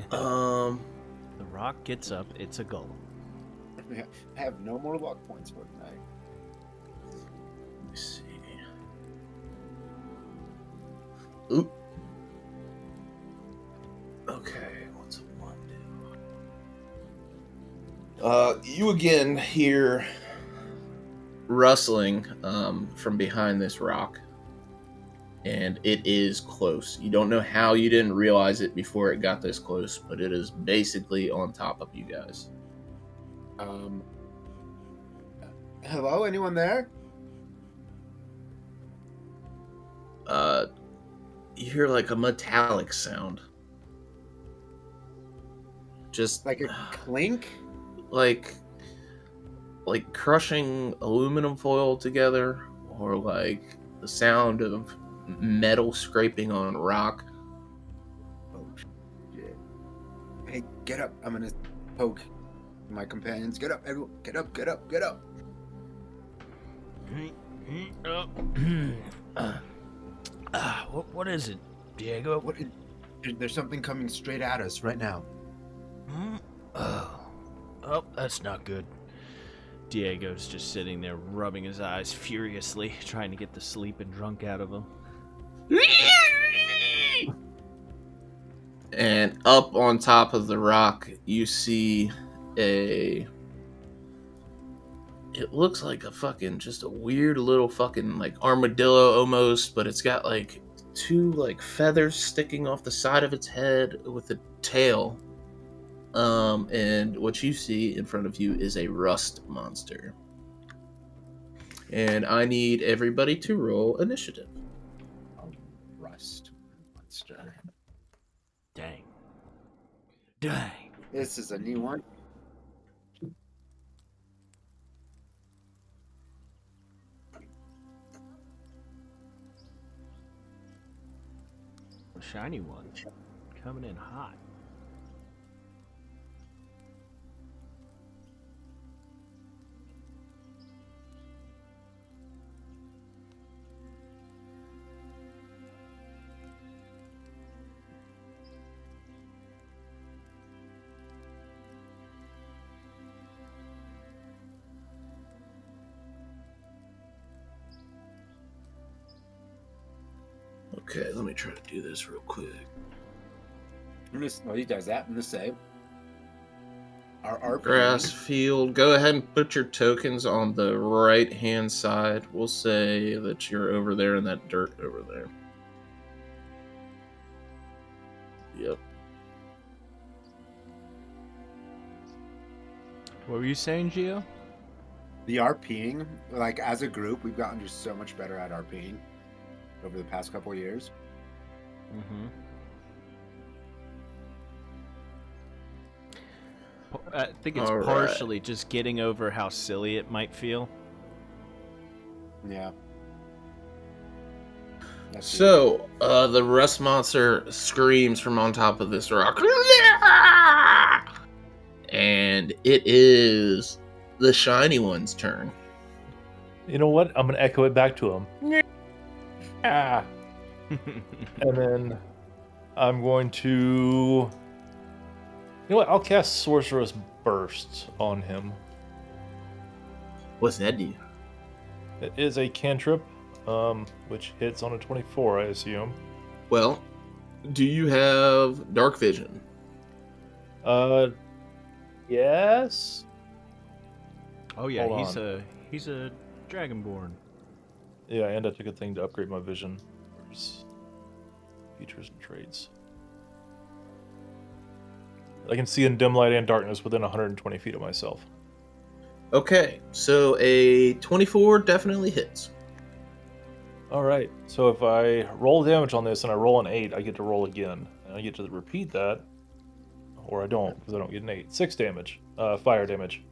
The rock gets up. It's a golem. I have no more luck points for tonight. Let me see. Oop. Okay, what's a 1 do? You again hear rustling from behind this rock, and it is close. You don't know how you didn't realize it before it got this close, but it is basically on top of you guys. Hello, anyone there? You hear like a metallic sound. Just Like a clink? like crushing aluminum foil together, or like the sound of metal scraping on rock. Oh, shit. Hey, get up. I'm gonna poke my companions. Get up, everyone. Get up, get up, get up. What is it, Diego? There's something coming straight at us right now. Oh, that's not good. Diego's just sitting there rubbing his eyes furiously, trying to get the sleep and drunk out of him. And up on top of the rock, you see it looks like just a weird little fucking like armadillo almost, but it's got like 2 like feathers sticking off the side of its head with a tail. And what you see in front of you is a rust monster. And I need everybody to roll initiative. Oh, rust monster. Dang. Dang. This is a new one. Shiny one. Coming in hot. Okay, let me try to do this real quick. While he does that, I'm gonna say our RP. Grass field. Go ahead and put your tokens on the right hand side. We'll say that you're over there in that dirt over there. Yep. What were you saying, Geo? The RPing, like as a group, we've gotten just so much better at RPing over the past couple of years. Mm-hmm. I think it's All right. partially just getting over how silly it might feel. Yeah. So, the rust monster screams from on top of this rock. And it is the shiny one's turn. You know what? I'm gonna echo it back to him. Ah. And then I'm going to. You know what? I'll cast Sorcerous Burst on him. What's that do? It is a cantrip, which hits on a 24, I assume. Well, do you have dark vision? Yes. Oh yeah, Hold he's a dragonborn. Yeah, and I took a thing to upgrade my vision. Where's features and traits? I can see in dim light and darkness within 120 feet of myself. Okay, so a 24 definitely hits. All right. So if I roll damage on this and I roll an 8, I get to roll again, and I get to repeat that, or I don't because I don't get an 8. 6 damage, fire damage.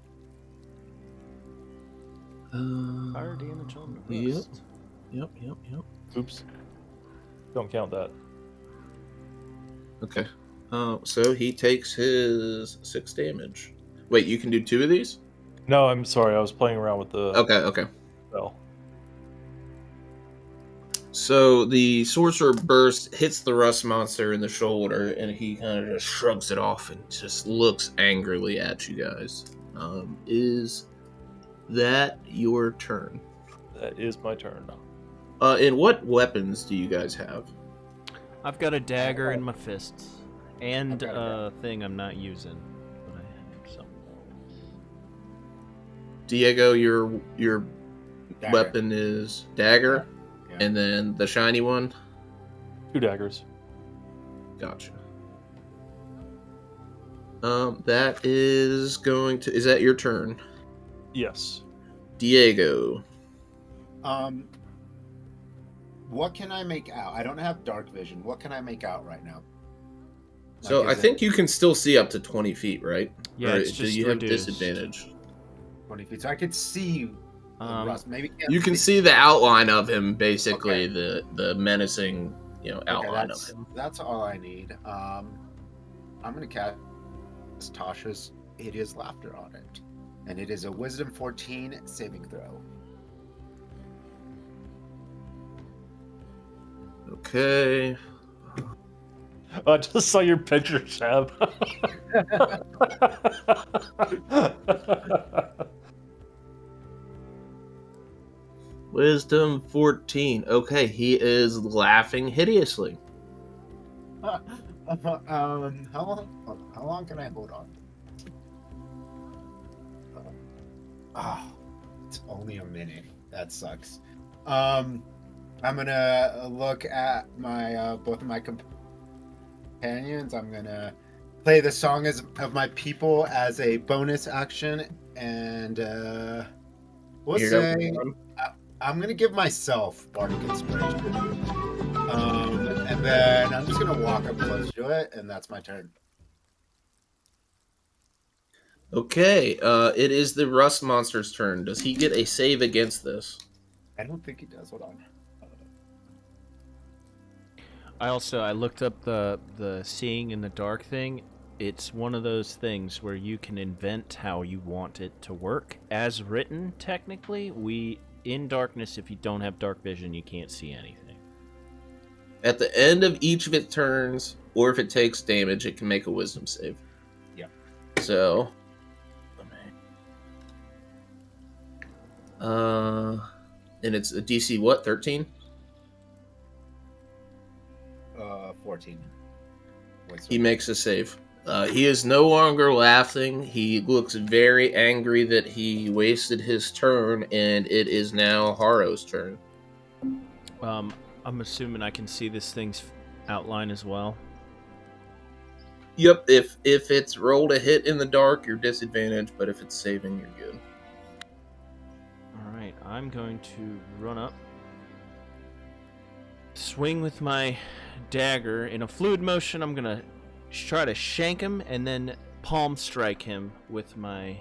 Fire damage on the Yep. rust. Yep. Oops. Don't count that. Okay. So he takes his 6 damage. Wait, you can do 2 of these? No, I'm sorry. I was playing around with the Okay. spell. So the sorcerer burst hits the rust monster in the shoulder, and he kind of just shrugs it off and just looks angrily at you guys. Is that your turn? That is my turn. And what weapons do you guys have? I've got a dagger in my fists and I've got a a thing I'm not using, but I have some. Diego, your Dagger. weapon is dagger, Yeah. and then the shiny one. 2 daggers. Gotcha. That is going to. Is that your turn, Yes. Diego? What can I make out? I don't have dark vision. What can I make out right now? So Like, I is think you can still see up to 20 feet, right? Yeah, Or it's do just you have reduced. disadvantage? 20 feet. So I could see the rust. Maybe You can see the outline of him, basically Okay. the menacing, outline of that's, him. that's all I need. I'm gonna cast Tasha's Hideous Laughter on it, and it is a Wisdom 14 saving throw. Okay. I just saw your picture, Shab. Wisdom 14. Okay, he is laughing hideously. How long can I hold on? It's only a minute. That sucks. I'm gonna look at my both of my companions. I'm gonna play the song of my people as a bonus action, and we'll You're done say with one? I'm gonna give myself bardic inspiration, and then I'm just gonna walk up close to it, and that's my turn. Okay, it is the rust monster's turn. Does he get a save against this? I don't think he does. Hold on. I looked up the seeing in the dark thing. It's one of those things where you can invent how you want it to work. As written, technically, in darkness, if you don't have dark vision, you can't see anything. At the end of each of its turns, or if it takes damage, it can make a wisdom save. Yep. So, and it's a DC what? 13? 14. Wait, He makes a save. He is no longer laughing. He looks very angry that he wasted his turn, and it is now Harrow's turn. I'm assuming I can see this thing's outline as well. Yep, if it's rolled a hit in the dark, you're disadvantaged, but if it's saving, you're good. Alright, I'm going to run up, swing with my dagger. In a fluid motion, I'm going to try to shank him, and then palm strike him with my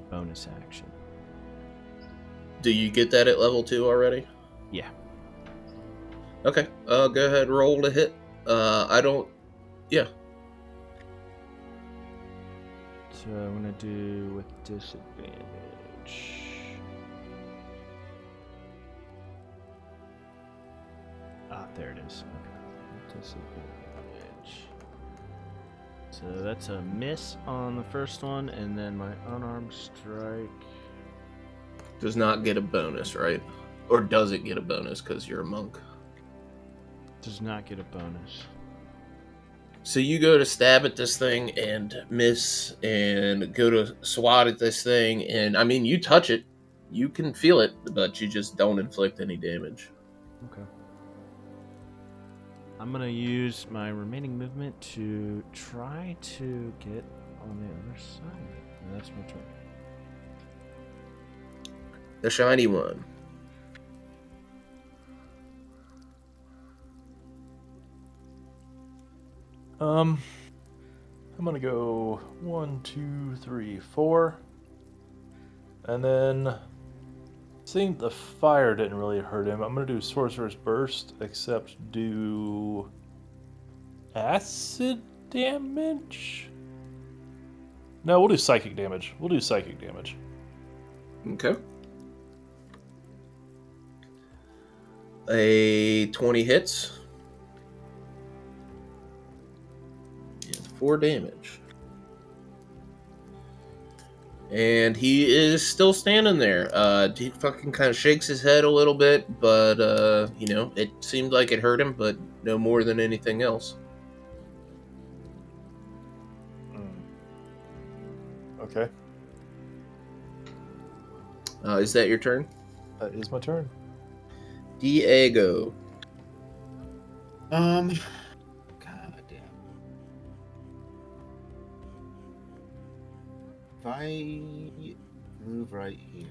bonus action. Do you get that at level 2 already? Yeah. Okay, go ahead, roll to hit. Yeah. So I'm going to do with disadvantage. There it is. Okay. Disadvantage. So that's a miss on the first one, and then my unarmed strike. Does not get a bonus, right? Or does it get a bonus because you're a monk? Does not get a bonus. So you go to stab at this thing and miss, and go to swat at this thing, and I mean, you touch it, you can feel it, but you just don't inflict any damage. Okay. I'm gonna use my remaining movement to try to get on the other side. And that's my turn. The shiny one. I'm gonna go 1, 2, 3, 4, and then seeing the fire didn't really hurt him, I'm gonna do Sorcerer's Burst, except do acid damage. No, we'll do psychic damage. We'll do psychic damage. Okay. A 20 hits. 4 damage. And he is still standing there. He fucking kind of shakes his head a little bit, but, it seemed like it hurt him, but no more than anything else. Okay. Is that your turn? That is my turn. Diego. God damn. If I move right here.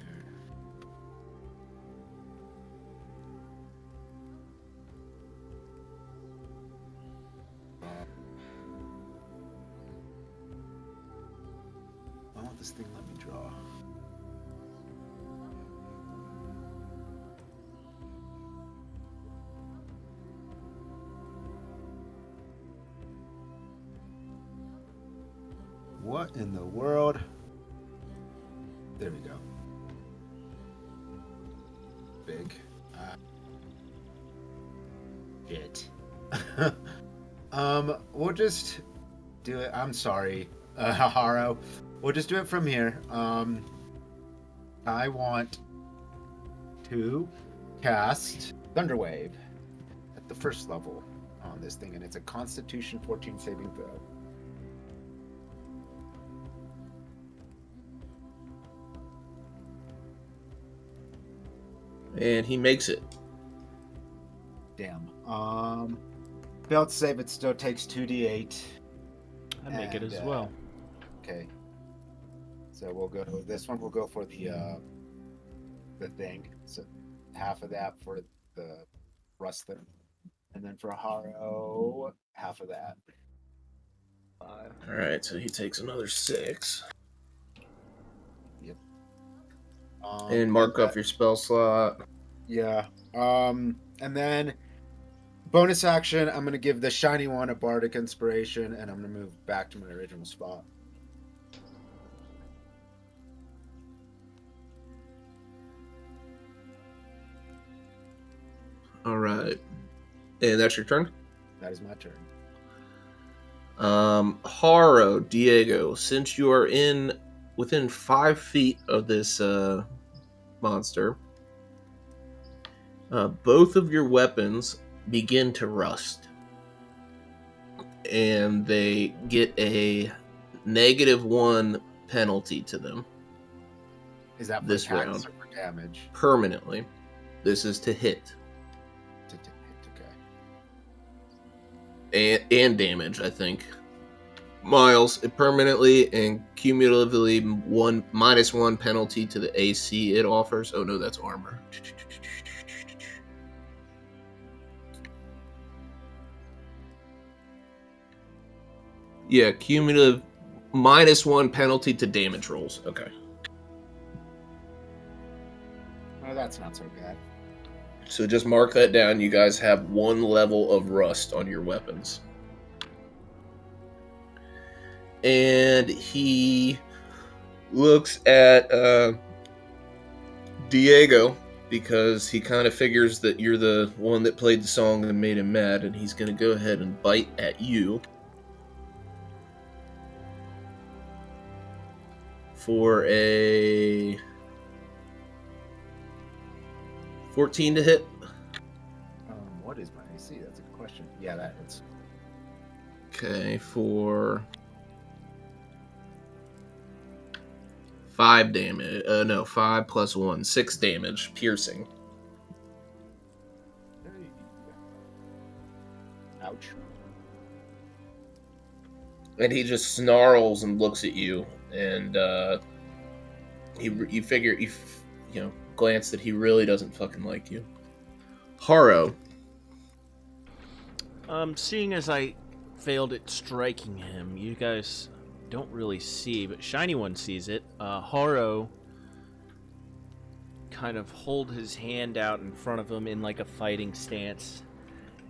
Why won't this thing let me draw? What in the world? There we go. Big. Shit. We'll just do it. I'm sorry, Harrow. We'll just do it from here. I want to cast Thunderwave at the first level on this thing, and it's a Constitution 14 saving throw. And he makes it. damn. Failed to save, it still takes 2d8. I make it And, as well. Okay. So we'll go. This one will go for the thing. So half of that for the rustler, and then for Harrow, half of that. 5. All right, so he takes another 6. Yep. And mark off your spell slot. Yeah. And then bonus action, I'm gonna give the shiny one a bardic inspiration, and I'm gonna move back to my original spot. All right, and that's your turn. That is my turn. Harrow, Diego, since you are within 5 feet of this monster, both of your weapons begin to rust, and they get a -1 penalty to them. Is that for This attacks round. or for damage? Permanently. This is to hit Okay. and damage, I think. Miles, it permanently and cumulatively -1 penalty to the AC it offers. Oh no, that's armor. Yeah, cumulative -1 penalty to damage rolls. Okay. Oh, that's not so bad. So just mark that down. You guys have 1 level of rust on your weapons. And he looks at Diego because he kind of figures that you're the one that played the song and made him mad, and he's going to go ahead and bite at you for a 14 to hit. What is my AC? That's a good question. Yeah, that hits. Okay, for 5 damage. No, 5 plus 1. 6 damage, piercing. Ouch. And he just snarls and looks at you, and you figure, glance that he really doesn't fucking like you. Harrow. Seeing as I failed at striking him, you guys don't really see, but Shiny One sees it. Harrow kind of hold his hand out in front of him in like a fighting stance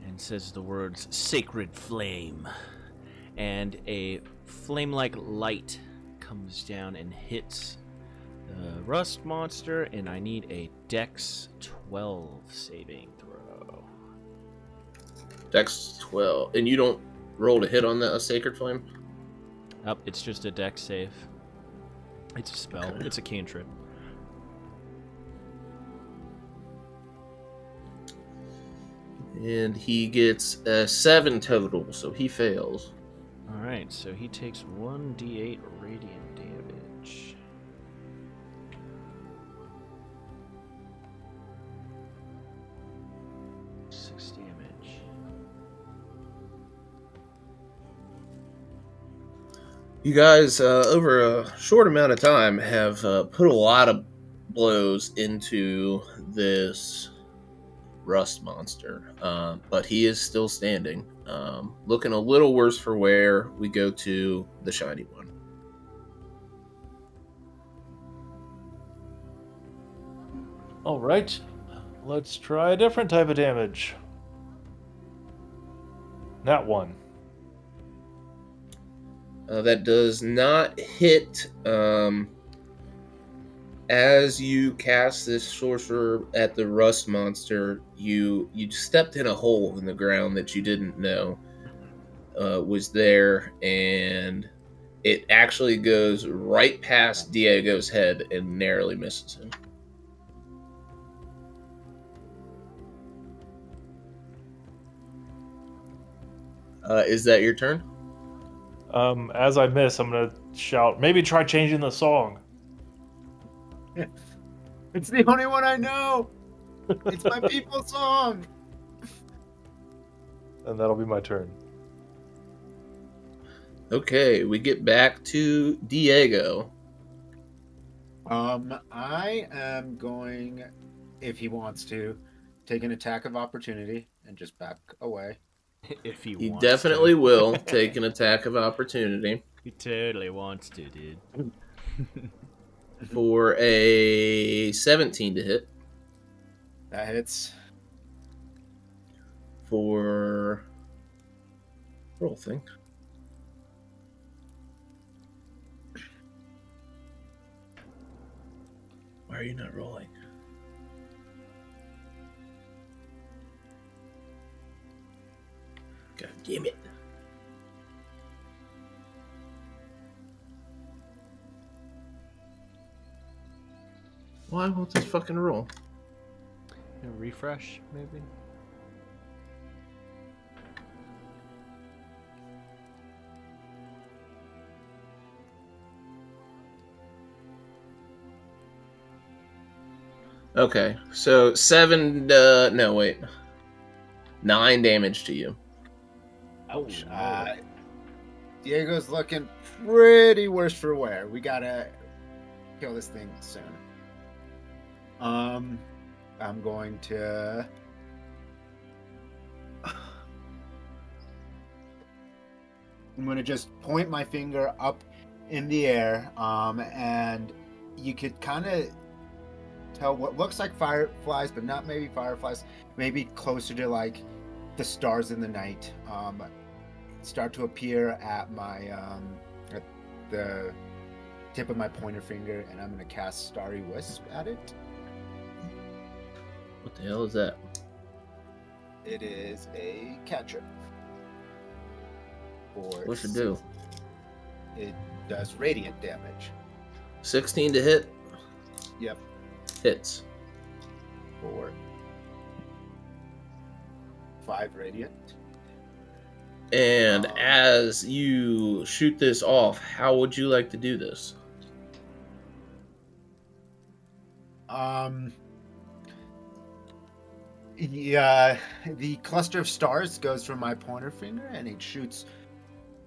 and says the words "Sacred Flame," and a flame-like light comes down and hits the rust monster, and I need a Dex 12 saving throw. Dex 12. And you don't roll to hit on a Sacred Flame? It's just a Dex save. It's a spell. Okay. It's a cantrip. And he gets a 7 total, so he fails. Alright, so he takes 1d8 radiant damage. Six damage. You guys, over a short amount of time, have put a lot of blows into this rust monster, but he is still standing, looking a little worse for wear. We go to the shiny one. All right, let's try a different type of damage. That one. That does not hit. As you cast this sorcerer at the rust monster, you stepped in a hole in the ground that you didn't know was there, and it actually goes right past Diego's head and narrowly misses him. Is that your turn? As I miss, I'm gonna shout. Maybe try changing the song. It's the only one I know. It's my people's song. And that'll be my turn. Okay, we get back to Diego. I am going, if he wants to, take an attack of opportunity and just back away. If he He wants definitely to. will take an attack of opportunity He totally wants to, dude. for a 17 to hit. That hits. For roll thing. Why are you not rolling? God damn it. Why won't this fucking roll? Refresh, maybe? Okay, so 9 damage to you. Ouch. Diego's looking pretty worse for wear. We gotta kill this thing soon. I'm going to. I'm gonna just point my finger up in the air, and you could kind of tell what looks like fireflies, but not maybe fireflies. Maybe closer to like the stars in the night. Start to appear at my at the tip of my pointer finger, and I'm gonna cast Starry Wisp at it. What the hell is that? It is a cantrip. What's it do? It does radiant damage. 16 to hit? Yep. Hits. For 5 radiant. And as you shoot this off, how would you like to do this? Yeah, the cluster of stars goes from my pointer finger, and it shoots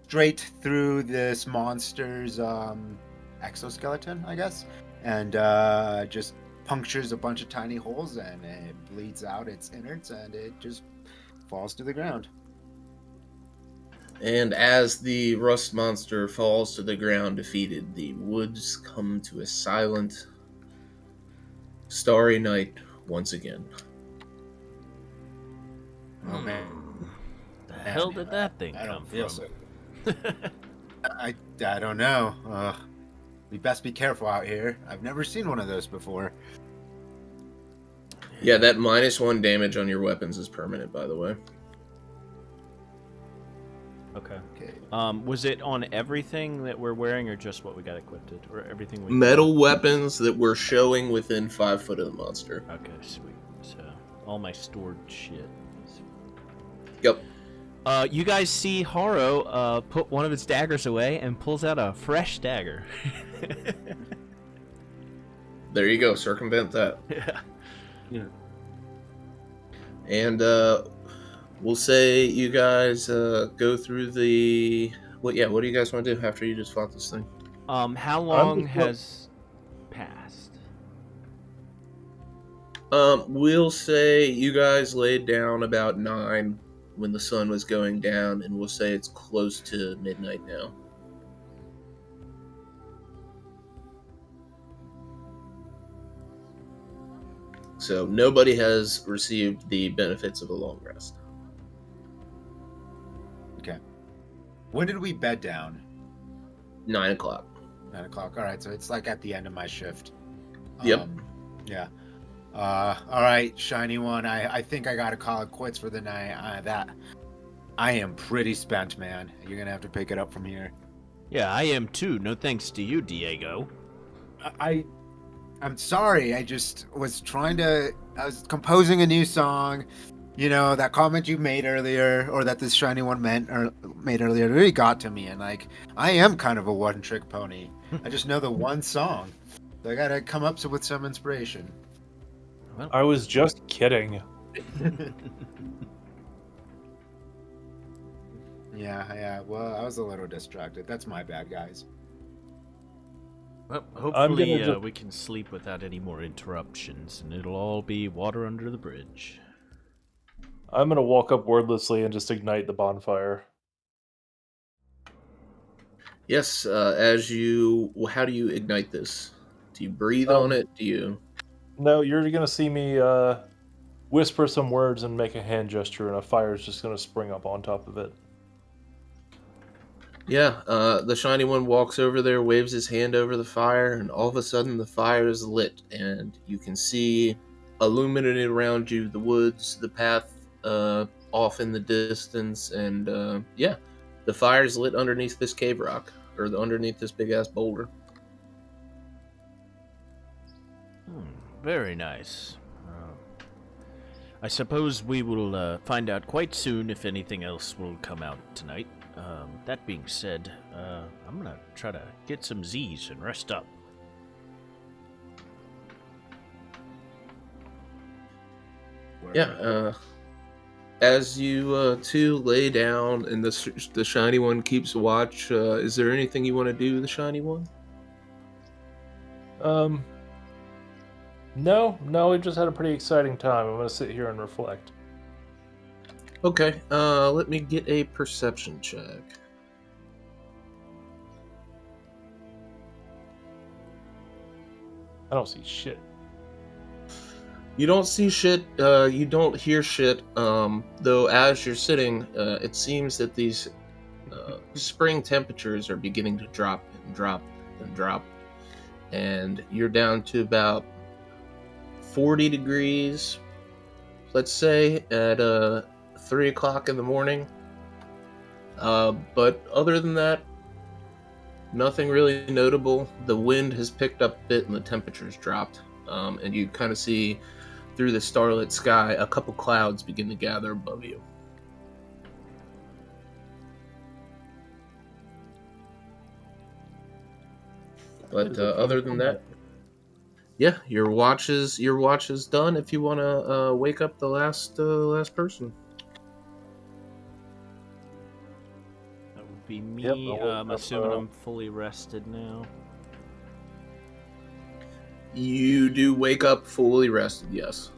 straight through this monster's exoskeleton, I guess, and just punctures a bunch of tiny holes, and it bleeds out its innards, and it just falls to the ground. And as the rust monster falls to the ground defeated, the woods come to a silent, starry night once again. Oh man, The hell did that thing I come don't feel from? so. I don't know. We best be careful out here. I've never seen one of those before. Yeah, that -1 damage on your weapons is permanent, by the way. Okay. Okay. Was it on everything that we're wearing, or just what we got equipped, or everything we Metal weapons that were showing within 5 foot of the monster. Okay, sweet. So all my stored shit. Yep. You guys see Harrow put one of his daggers away and pulls out a fresh dagger. There you go. Circumvent that. Yeah. And we'll say you guys go through the... What do you guys want to do after you just fought this thing? How long has passed? We'll say you guys laid down about 9 when the sun was going down, and we'll say it's close to midnight now. So nobody has received the benefits of a long rest. Okay. When did we bed down? 9 o'clock. 9 o'clock. All right, so it's like at the end of my shift. Yep. Yeah. All right, shiny one. I think I gotta call it quits for the night. I am pretty spent, man. You're gonna have to pick it up from here. Yeah, I am too. No thanks to you, Diego. I'm sorry. I just was I was composing a new song. You know, that comment you made earlier, or that this shiny one made earlier, really got to me. And like, I am kind of a one-trick pony. I just know the one song. So I gotta come up with some inspiration. I was just kidding. Yeah. Well, I was a little distracted. That's my bad, guys. Well, I'm gonna hopefully just we can sleep without any more interruptions, and it'll all be water under the bridge. I'm gonna walk up wordlessly and just ignite the bonfire. Yes, how do you ignite this? Do you breathe on Um, it? Do you? no, you're gonna see me whisper some words and make a hand gesture, and a fire is just gonna spring up on top of it. Yeah, the shiny one walks over there, waves his hand over the fire, and all of a sudden the fire is lit, and you can see illuminated around you the woods, the path off in the distance, and yeah, the fire is lit underneath this cave rock, or underneath this big ass boulder. Very nice. I suppose we will find out quite soon if anything else will come out tonight. That being said, I'm gonna try to get some Z's and rest up. Yeah, as you two lay down and the shiny one keeps watch, is there anything you want to do, the shiny one? Um, no, we just had a pretty exciting time. I'm gonna sit here and reflect. Okay, let me get a perception check. I don't see shit. You don't see shit, you don't hear shit, though as you're sitting, it seems that these spring temperatures are beginning to drop and drop and drop, and you're down to about 40 degrees, let's say, at 3 o'clock in the morning. But other than that, nothing really notable. The wind has picked up a bit and the temperature's dropped, and you kind of see through the starlit sky a couple clouds begin to gather above you. But other than that, yeah, your watch is done. If you want to wake up the last person. That would be me. Yep, I'll I'm wake up, assuming I'm fully rested now. You do wake up fully rested, yes.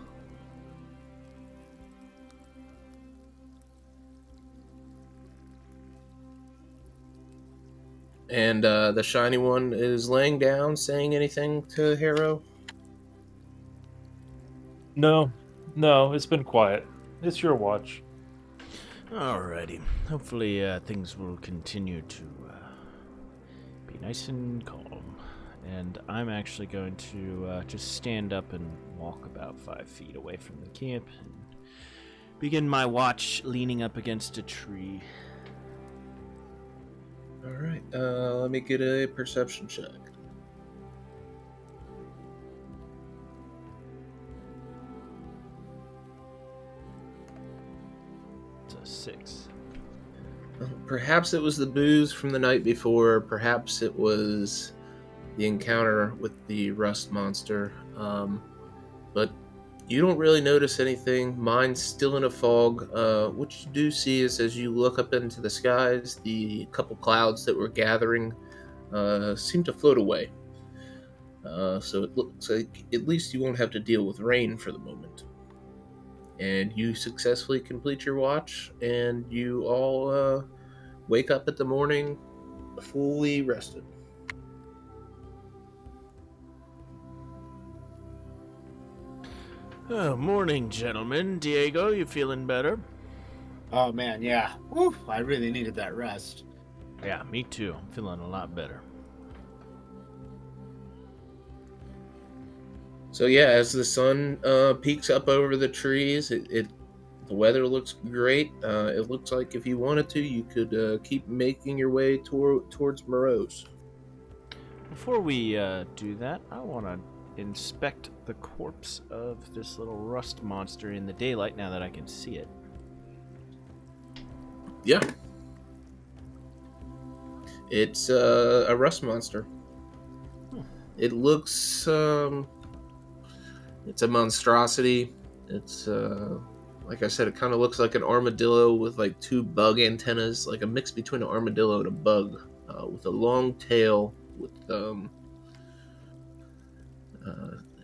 And the shiny one is laying down, saying anything to Harrow? No, it's been quiet. It's your watch. Alrighty. Hopefully things will continue to be nice and calm. And I'm actually going to just stand up and walk about 5 feet away from the camp and begin my watch leaning up against a tree. All right, let me get a perception check. It's a 6. Perhaps it was the booze from the night before. Perhaps it was the encounter with the rust monster. But you don't really notice anything. Mine's still in a fog. What you do see is as you look up into the skies, the couple clouds that were gathering seem to float away. So it looks like at least you won't have to deal with rain for the moment. And you successfully complete your watch, and you all wake up at the morning fully rested. Oh, morning, gentlemen. Diego, you feeling better? Oh man, yeah. Woo, I really needed that rest. Yeah, me too. I'm feeling a lot better. So yeah, as the sun peeks up over the trees, the weather looks great. It looks like if you wanted to, you could keep making your way towards Morose. Before we do that, I want to inspect the corpse of this little rust monster in the daylight now that I can see it. Yeah, it's a rust monster. It looks it's a monstrosity. It's Like I said, it kind of looks like an armadillo with like two bug antennas, like a mix between an armadillo and a bug, with a long tail, with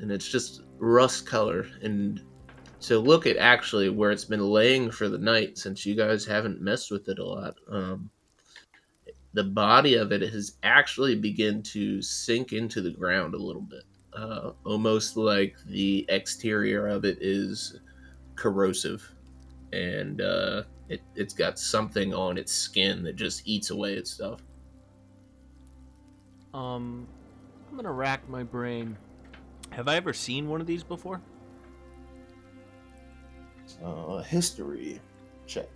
and it's just rust color. And to look at actually where it's been laying for the night, since you guys haven't messed with it a lot, the body of it has actually begun to sink into the ground a little bit, almost like the exterior of it is corrosive, and it's got something on its skin that just eats away at stuff. I'm gonna rack my brain. Have I ever seen one of these before? History check.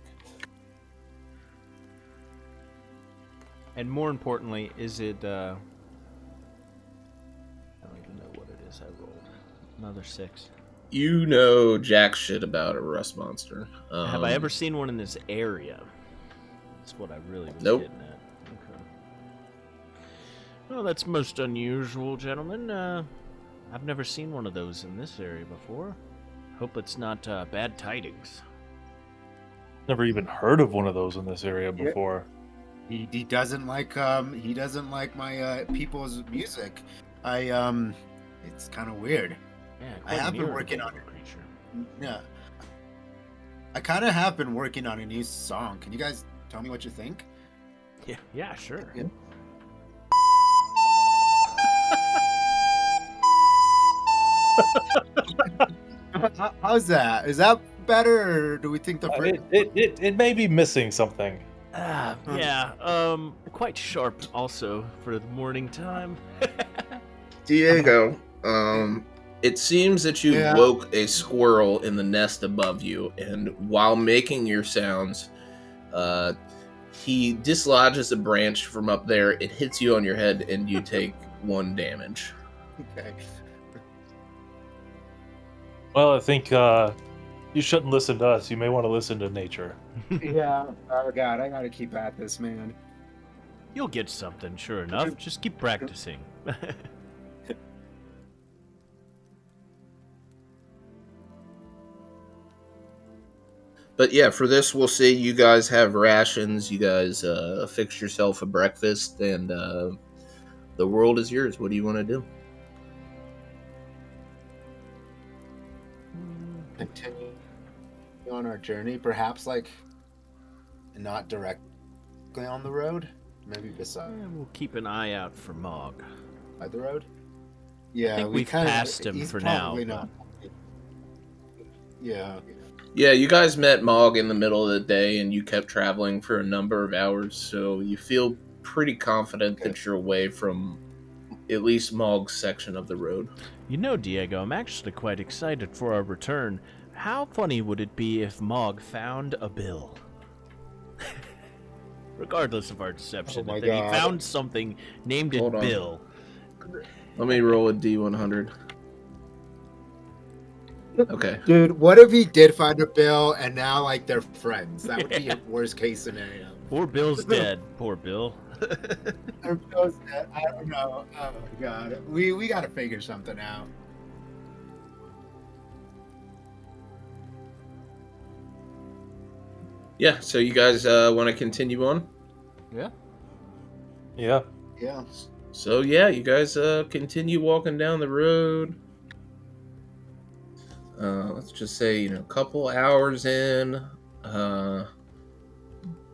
And more importantly, is it, I don't even know what it is I rolled. Another 6. You know jack shit about a rust monster. Have I ever seen one in this area? That's what I really was Nope. getting at. Okay. Well, that's most unusual, gentlemen. I've never seen one of those in this area before. Hope it's not bad tidings. Never even heard of one of those in this area before. He doesn't like my people's music. It's kind of weird. Yeah, I have been working on it. Yeah, I kind of have been working on a new song. Can you guys tell me what you think? Yeah, sure. Yeah. How's that? Is that better, or do we think the It may be missing something. Yeah, quite sharp also for the morning time. Diego, it seems that you Yeah. woke a squirrel in the nest above you, and while making your sounds, he dislodges a branch from up there. It hits you on your head, and you take 1 damage. Okay. Well, I think you shouldn't listen to us. You may want to listen to nature. Yeah. Oh God, I gotta keep at this, man. You'll get something, sure enough. Just keep practicing. But yeah, for this, we'll see. You guys have rations. You guys fix yourself a breakfast, and the world is yours. What do you want to do? Continue on our journey, perhaps like not directly on the road, maybe beside We'll keep an eye out for Mog. the road. Yeah, think we've passed him he's for now, probably but- not. Yeah. Yeah, you guys met Mog in the middle of the day, and you kept traveling for a number of hours, so you feel pretty confident that you're away from at least Mog's section of the road. You know, Diego, I'm actually quite excited for our return. How funny would it be if Mog found a bill? Regardless of our deception, Oh my that he God. found something named it Hold on. Bill. Let me roll a D100. Okay. Dude, what if he did find a bill and now like they're friends? That would be a worst case scenario. Poor Bill's dead. Poor Bill. Or Bill's dead. I don't know. Oh my God, we gotta figure something out. Yeah, so you guys want to continue on? Yeah. Yeah. Yeah. So yeah, you guys continue walking down the road. Let's just say, a couple hours in,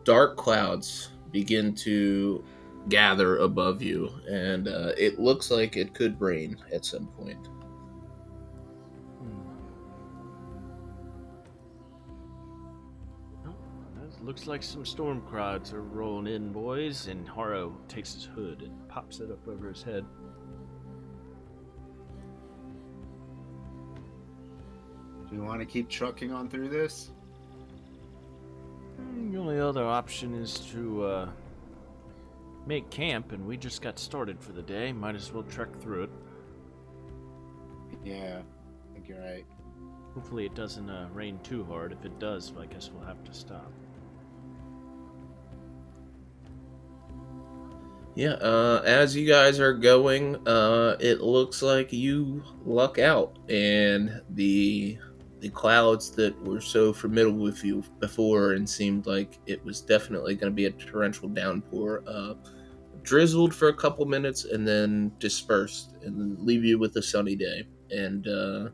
dark clouds begin to gather above you, and it looks like it could rain at some point. Looks like some storm clouds are rolling in, boys. And Harrow takes his hood and pops it up over his head. Do you want to keep trucking on through this? The only other option is to make camp, and we just got started for the day. Might as well trek through it. Yeah, I think you're right. Hopefully it doesn't rain too hard. If it does, I guess we'll have to stop. Yeah, as you guys are going, it looks like you luck out, and the the clouds that were so familiar with you before and seemed like it was definitely going to be a torrential downpour drizzled for a couple minutes and then dispersed and then leave you with a sunny day. And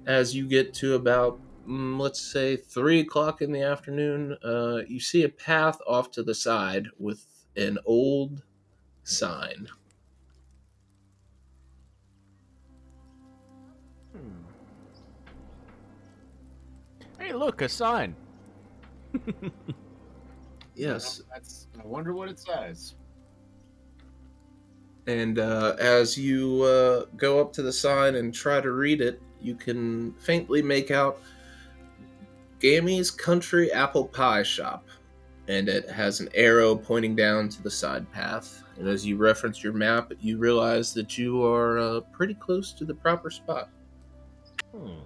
as you get to about, let's say, 3 o'clock in the afternoon, you see a path off to the side with an old sign. Hey, look, a sign. Yes. I wonder what it says. And as you go up to the sign and try to read it, you can faintly make out Gammy's Country Apple Pie Shop. And it has an arrow pointing down to the side path. And as you reference your map, you realize that you are pretty close to the proper spot. All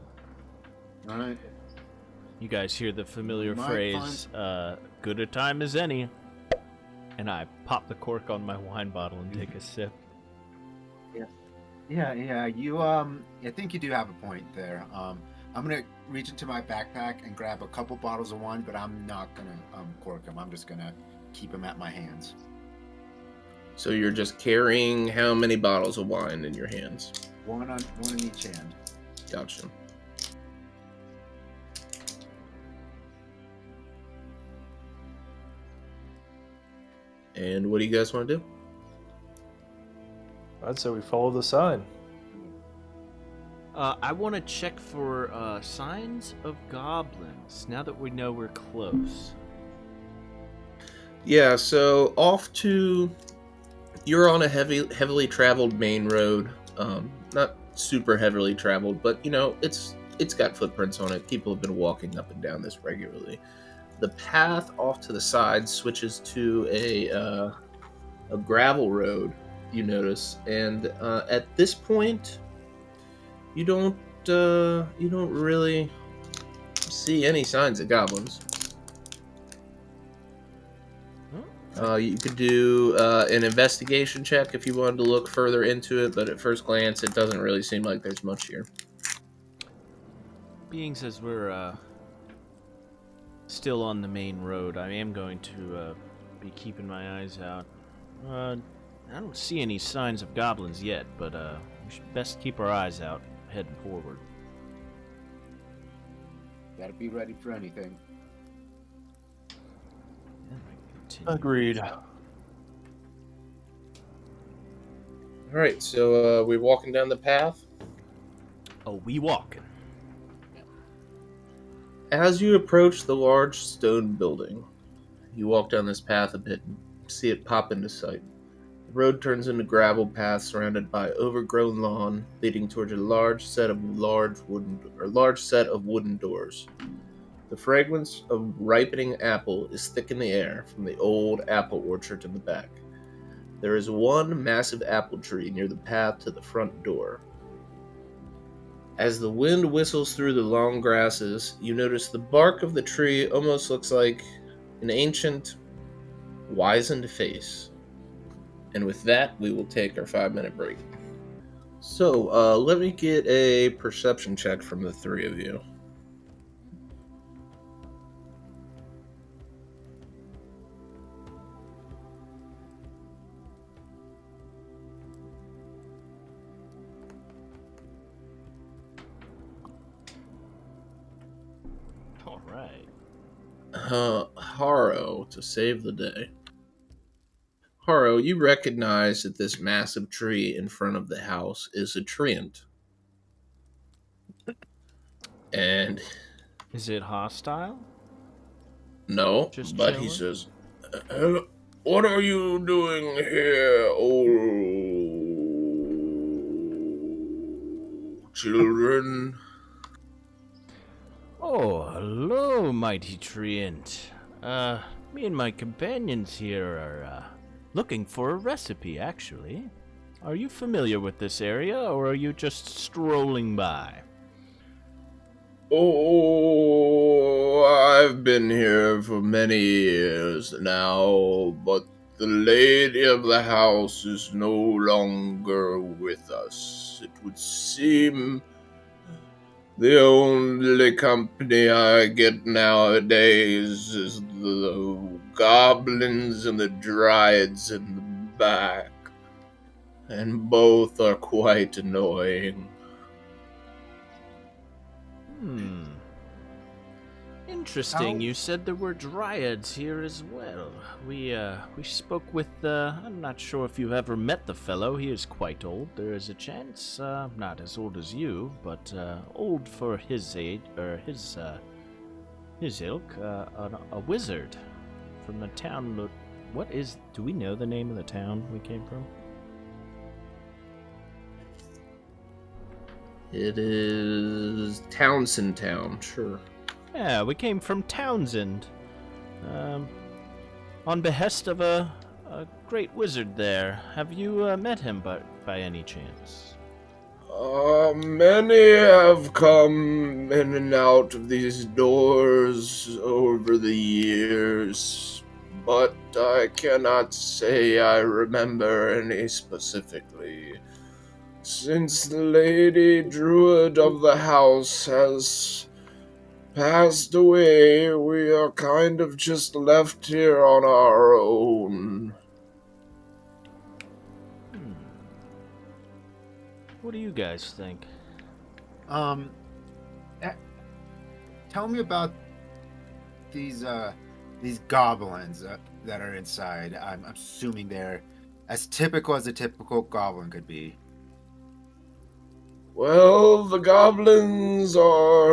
right. You guys hear the familiar Might phrase, good a time as any. And I pop the cork on my wine bottle and take a sip. Yeah. You I think you do have a point there. I'm gonna reach into my backpack and grab a couple bottles of wine, but I'm not gonna cork them. I'm just gonna keep them at my hands. So you're just carrying how many bottles of wine in your hands? One in each hand. Gotcha. And what do you guys want to do? I'd say we follow the sign. I want to check for signs of goblins, now that we know we're close. Yeah, so you're on a heavily traveled main road. Not super heavily traveled, but it's got footprints on it. People have been walking up and down this regularly. The path off to the side switches to a gravel road, you notice, and at this point, you don't really see any signs of goblins. You could do an investigation check if you wanted to look further into it, but at first glance, it doesn't really seem like there's much here. Being as we're still on the main road, I am going to be keeping my eyes out. I don't see any signs of goblins yet, but we should best keep our eyes out heading forward. Gotta be ready for anything. Agreed. All right, so we're walking down the path. Oh, we walking. As you approach the large stone building, you walk down this path a bit and see it pop into sight. The road turns into gravel path surrounded by overgrown lawn, leading towards a large set of wooden doors. The fragrance of ripening apple is thick in the air from the old apple orchard in the back. There is one massive apple tree near the path to the front door. As the wind whistles through the long grasses, you notice the bark of the tree almost looks like an ancient, wizened face. And with that, we will take our 5-minute break. So, let me get a perception check from the three of you. All right. Harrow, to save the day. Harrow, you recognize that this massive tree in front of the house is a treant. And Is it hostile? no, Just but he chilling? says, "What are you doing here, old children?" Oh, hello, mighty treant. Me and my companions here are looking for a recipe, actually. Are you familiar with this area, or are you just strolling by? Oh, I've been here for many years now, but the lady of the house is no longer with us. It would seem The only company I get nowadays is the goblins and the dryads in the back, and both are quite annoying. Hmm. Interesting. How- You said there were dryads here as well. We spoke with. I'm not sure if you've ever met the fellow. He is quite old. There is a chance. Not as old as you, but old for his age or his ilk. A wizard from a town. What is? Do we know the name of the town we came from? It is Townsend Town, sure. Yeah, we came from Townsend. On behest of a great wizard there. Have you met him by any chance? Many have come in and out of these doors over the years, but I cannot say I remember any specifically. Since the Lady Druid of the house has passed away, we are kind of just left here on our own. What do you guys think? eh, tell me about these goblins that are inside. I'm assuming they're as typical as a typical goblin could be. Well, the goblins are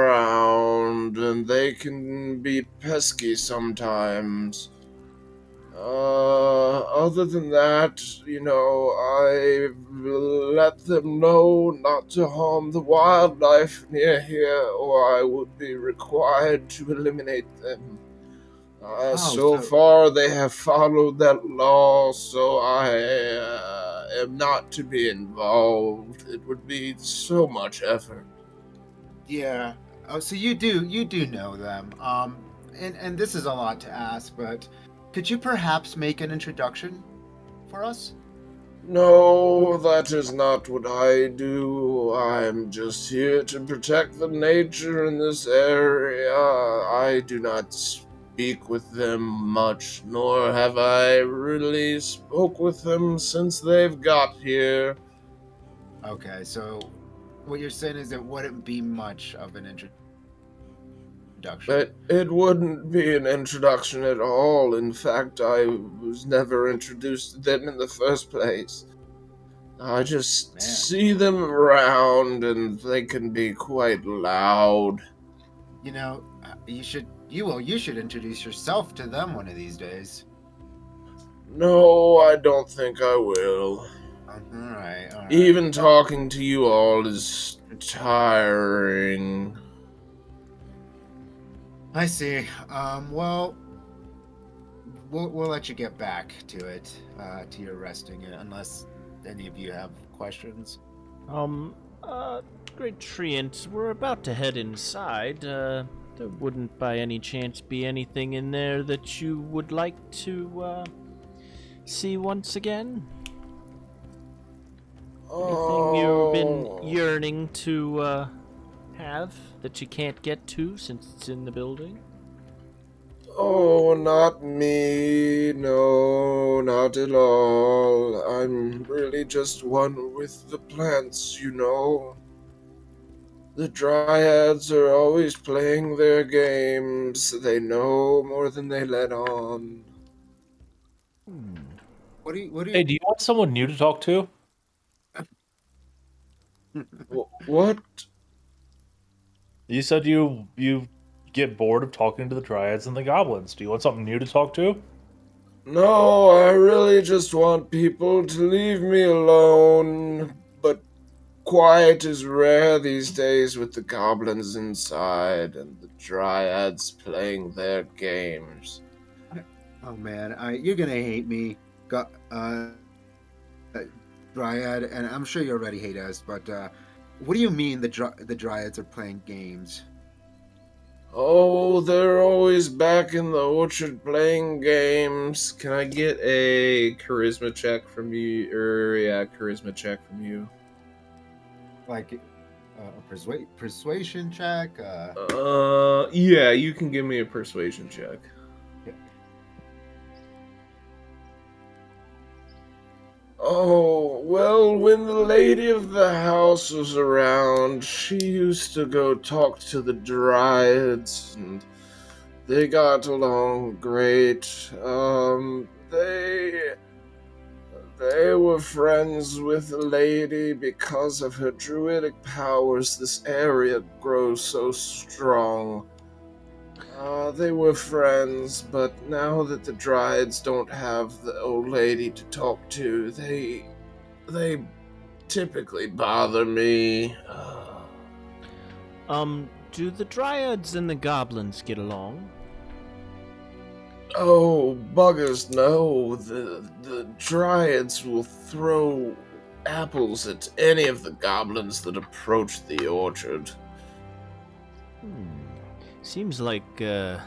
around, and they can be pesky sometimes. Other than that, I've let them know not to harm the wildlife near here, or I would be required to eliminate them. So so far, they have followed that law, so I am not to be involved. It would be so much effort. yeah. Oh, so you do know them. And this is a lot to ask, but could you perhaps make an introduction for us? No, that is not what I do. I'm just here to protect the nature in this area. I do not speak with them much, nor have I really spoke with them since they've got here. Okay, so what you're saying is it wouldn't be much of an introduction. But it wouldn't be an introduction at all. In fact, I was never introduced to them in the first place. I just Man. see them around and they can be quite loud. You know, you should introduce yourself to them one of these days. No, I don't think I will. All right, all right. Even talking to you all is tiring. I see. Well, we'll let you get back to it, to your resting, unless any of you have questions. Great treant. We're about to head inside. There wouldn't by any chance be anything in there that you would like to, see once again? Anything you've been yearning to, have that you can't get to since it's in the building? Oh, not me. No, not at all. I'm really just one with the plants, you know. The dryads are always playing their games. They know more than they let on. What do you? Hey, do you want someone new to talk to? What? You said you get bored of talking to the dryads and the goblins. Do you want something new to talk to? No, I really just want people to leave me alone. But quiet is rare these days with the goblins inside and the dryads playing their games. Oh man, you're gonna hate me, Dryad, and I'm sure you already hate us. But what do you mean the Dryads are playing games? Oh, they're always back in the orchard playing games. Can I get a charisma check from you? Charisma check from you. Like, persuasion check. Yeah, you can give me a persuasion check. Oh, well, when the lady of the house was around, she used to go talk to the dryads, and they got along great. They were friends with the lady because of her druidic powers. This area grows so strong. They were friends, but now that the Dryads don't have the old lady to talk to, they typically bother me. Do the dryads and the goblins get along? Oh, buggers, no. The Dryads will throw apples at any of the goblins that approach the orchard. Seems like the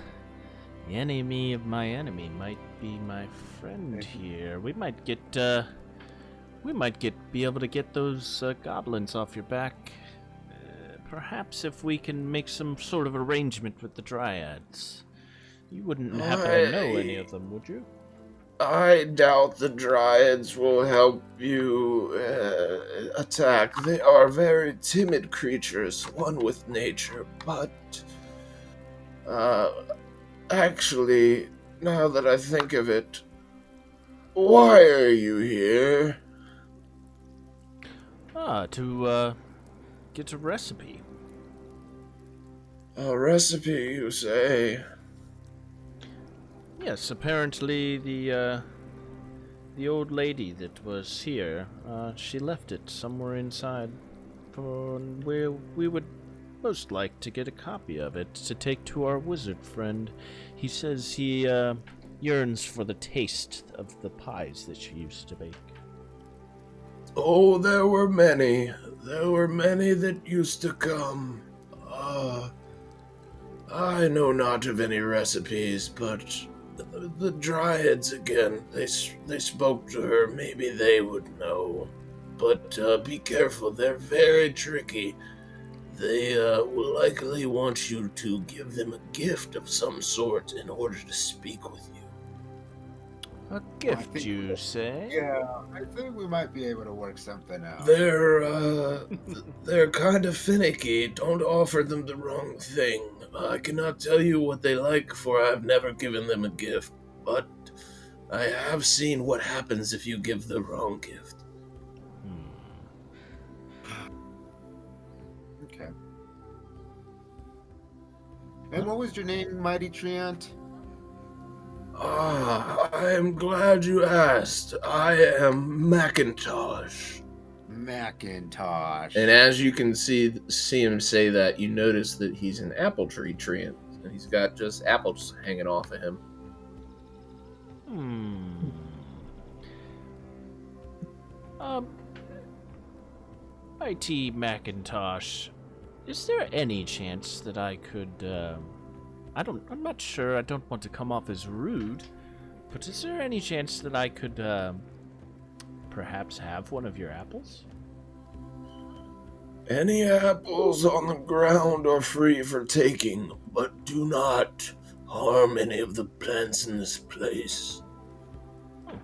enemy of my enemy might be my friend here. We might be able to get those goblins off your back. Perhaps if we can make some sort of arrangement with the dryads. You wouldn't happen to know any of them, would you? I doubt the Dryads will help you attack. They are very timid creatures, one with nature, but actually, now that I think of it, why are you here? To get a recipe. A recipe, you say? Yes, apparently the old lady that was here, she left it somewhere inside for where we would most like to get a copy of it to take to our wizard friend. He says he yearns for the taste of the pies that she used to bake. Oh, there were many. There were many that used to come. I know not of any recipes, but the Dryads again, they spoke to her. Maybe they would know. But be careful, they're very tricky. They will likely want you to give them a gift of some sort in order to speak with you. A gift, you say? Yeah, I think we might be able to work something out. They're kind of finicky. Don't offer them the wrong thing. I cannot tell you what they like, for I've never given them a gift. But I have seen what happens if you give the wrong gift. Okay. And what was your name, Mighty Treant? I am glad you asked. I am Macintosh. Macintosh. And as you can see him say that, you notice that he's an apple tree treant. And he's got just apples hanging off of him. IT Macintosh, is there any chance that I could, I'm not sure, I don't want to come off as rude, but is there any chance that I could, perhaps have one of your apples? Any apples on the ground are free for taking, but do not harm any of the plants in this place.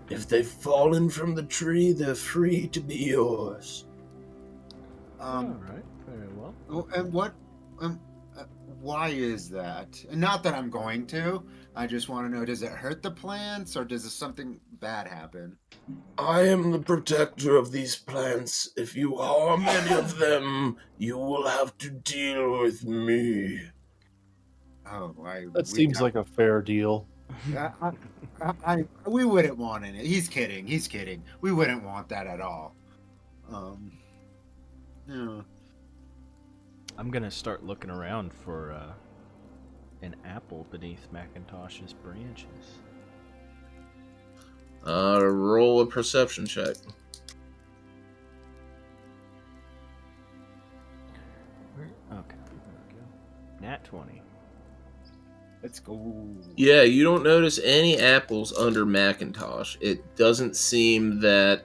If they've fallen from the tree, they're free to be yours. Alright, very well. And what, why is that? And not that I'm going to, I just want to know, does it hurt the plants, or does something bad happen? I am the protector of these plants. If you harm any of them, you will have to deal with me. Oh, That seems like a fair deal. We wouldn't want it. He's kidding. We wouldn't want that at all. Yeah. I'm gonna start looking around for an apple beneath Macintosh's branches. Roll a perception check. Okay, there we go. Nat 20. Let's go. Yeah, you don't notice any apples under Macintosh. It doesn't seem that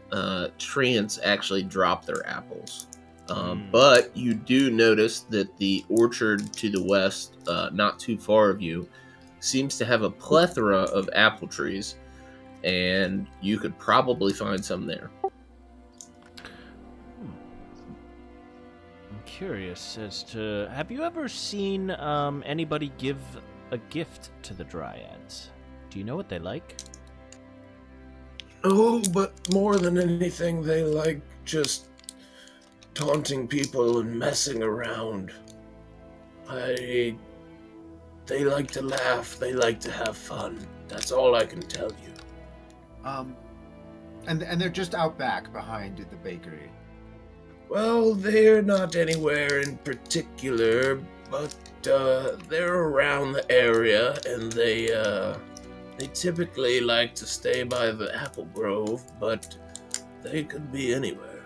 treants actually drop their apples. But you do notice that the orchard to the west, not too far of you, seems to have a plethora of apple trees, and you could probably find some there. I'm curious as to, have you ever seen anybody give a gift to the Dryads? Do you know what they like? Oh, but more than anything, they like just taunting people and messing around. They like to laugh, they like to have fun. That's all I can tell you. And they're just out back behind the bakery. Well, they're not anywhere in particular, but they're around the area, and they typically like to stay by the apple grove, but they could be anywhere.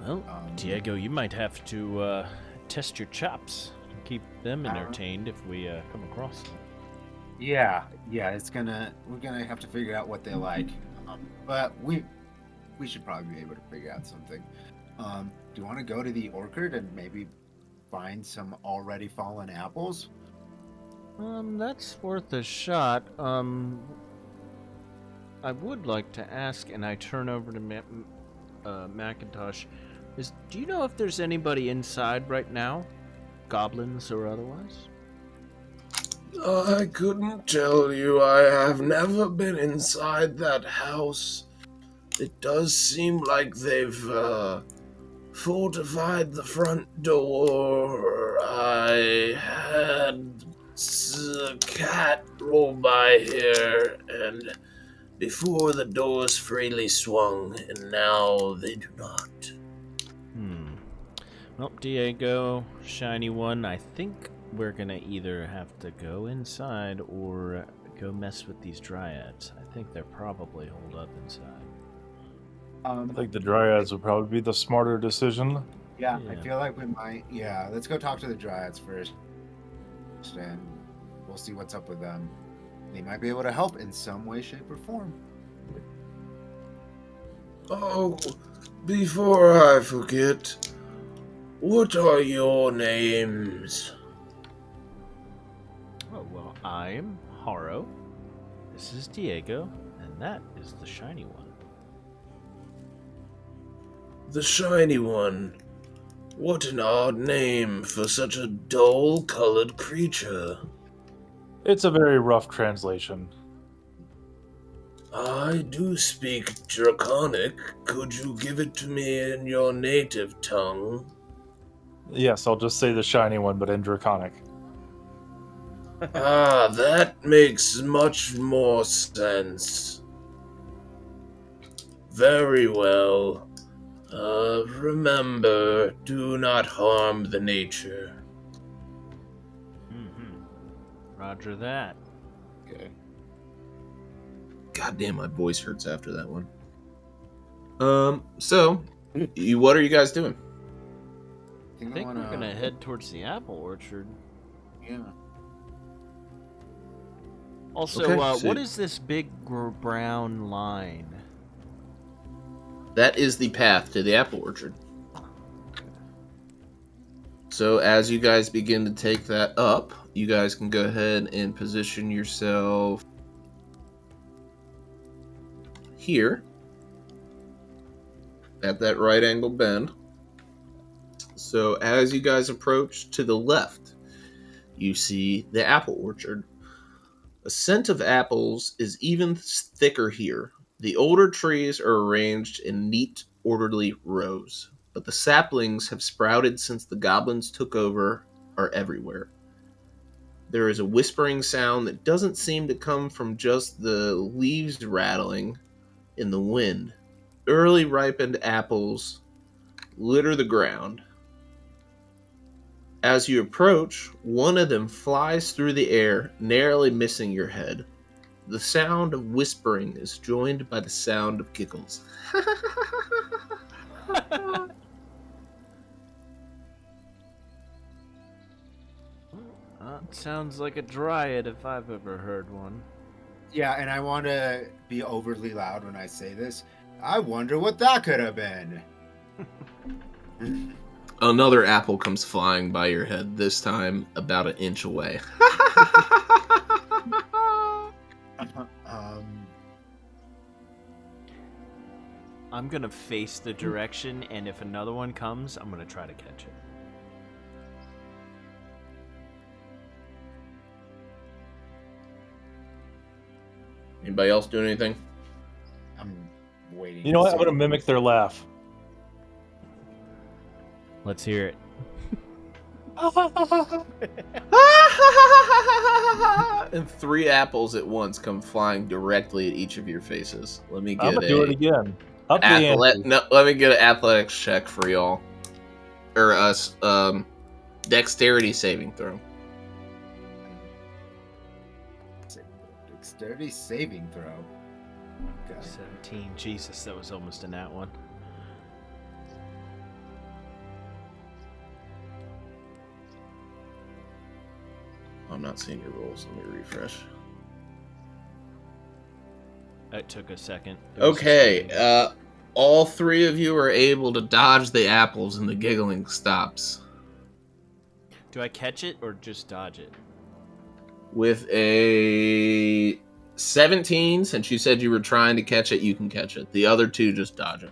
Well, Diego, you might have to test your chops and keep them entertained if we come across them. Yeah, we're gonna have to figure out what they like. But we should probably be able to figure out something. Do you want to go to the orchard and maybe find some already fallen apples? That's worth a shot. I would like to ask, and I turn over to Macintosh. Do you know if there's anybody inside right now? Goblins or otherwise? I couldn't tell you. I have never been inside that house. It does seem like they've fortified the front door. I had a cat roll by here, and before the doors freely swung, and now they do not. Well, Diego, Shiny One, I think we're gonna either have to go inside or go mess with these Dryads. I think they're probably holed up inside. I think the Dryads would probably be the smarter decision. Yeah, I feel like we might. Yeah, let's go talk to the Dryads first, and we'll see what's up with them. They might be able to help in some way, shape, or form. Oh, before I forget, what are your names? Oh, well, I'm Harrow. This is Diego, and that is the Shiny One. The Shiny One. What an odd name for such a dull-colored creature. It's a very rough translation. I do speak Draconic. Could you give it to me in your native tongue? Yes, I'll just say the shiny one, but in Draconic. Ah, that makes much more sense. Very well. Remember, do not harm the nature. Roger that. Okay. Goddamn, my voice hurts after that one. So, what are you guys doing? I think we're gonna head towards the apple orchard. Yeah. Also, Okay, so- what is this big brown line? That is the path to the apple orchard. So as you guys begin to take that up, you guys can go ahead and position yourself here at that right angle bend. So as you guys approach to the left, you see the apple orchard. A scent of apples is even thicker here. The older trees are arranged in neat, orderly rows, but the saplings have sprouted since the goblins took over are everywhere. There is a whispering sound that doesn't seem to come from just the leaves rattling in the wind. Early ripened apples litter the ground. As you approach, one of them flies through the air, narrowly missing your head. The sound of whispering is joined by the sound of giggles. Sounds like a dryad if I've ever heard one. Yeah, and I want to be overly loud when I say this. I wonder what that could have been. Another apple comes flying by your head, this time about an inch away. I'm gonna face the direction, and if another one comes, I'm gonna try to catch it. Anybody else doing anything? I'm waiting. You know what? to I'm gonna see- mimic their laugh. Let's hear it. And 3 apples at once come flying directly at each of your faces. Let me I'm get gonna do it again. Up the ante. let me get an athletics check for y'all. Or us. Dexterity saving throw. Dexterity saving throw. Okay. 17. Jesus, that was almost a nat one. I'm not seeing your rolls. Let me refresh. It took a second. It was Okay, just loading. all 3 of you are able to dodge the apples and the giggling stops. Do I catch it or just dodge it? With a 17, since you said you were trying to catch it, you can catch it. The other 2 just dodge it.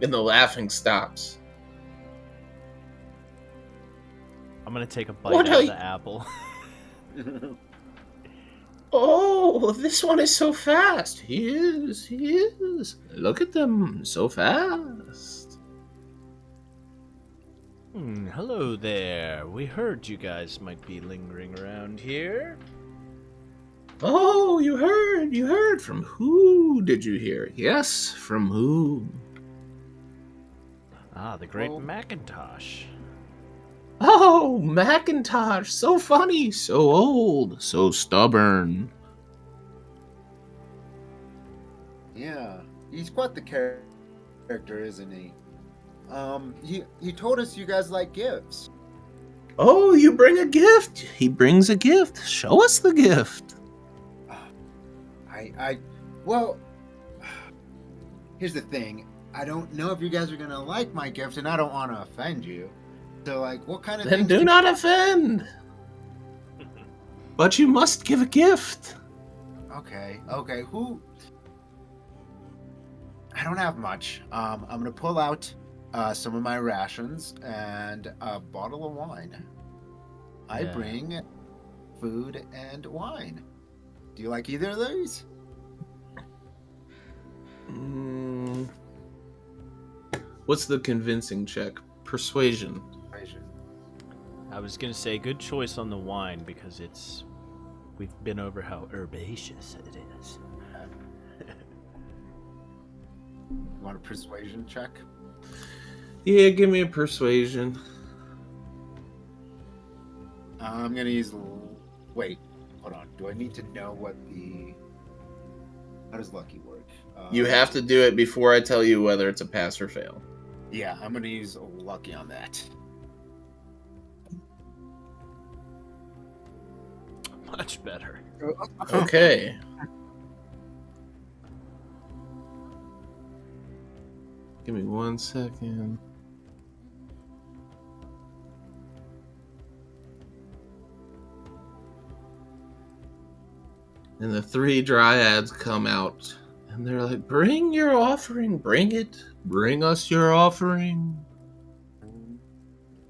And the laughing stops. I'm gonna take a bite What out are of you- the apple. Oh, this one is so fast. He is. Look at them, so fast. Hello there. We heard you guys might be lingering around here. Oh, you heard. From who did you hear? Yes, from who? Ah, the great Oh. Macintosh. Oh, Macintosh, so funny, so old, so stubborn. Yeah, he's quite the character, isn't he? He told us you guys like gifts. Oh, you bring a gift. He brings a gift. Show us the gift. Well, here's the thing. I don't know if you guys are gonna like my gift, and I don't want to offend you. So, like, what kind of Then things do you- not offend. But you must give a gift. Okay. Who? I don't have much. I'm gonna pull out some of my rations and a bottle of wine. I Yeah. bring food and wine. Do you like either of these? What's the convincing check? Persuasion. I was gonna say good choice on the wine because we've been over how herbaceous it is. You want a persuasion check? Yeah, give me a persuasion. I'm gonna use. Wait, hold on. Do I need to know what the? How does lucky work? You have to do it before I tell you whether it's a pass or fail. Yeah, I'm gonna use lucky on that. Much better. Okay. Give me 1 second. And the 3 dryads come out. And they're like, bring your offering. Bring it. Bring us your offering.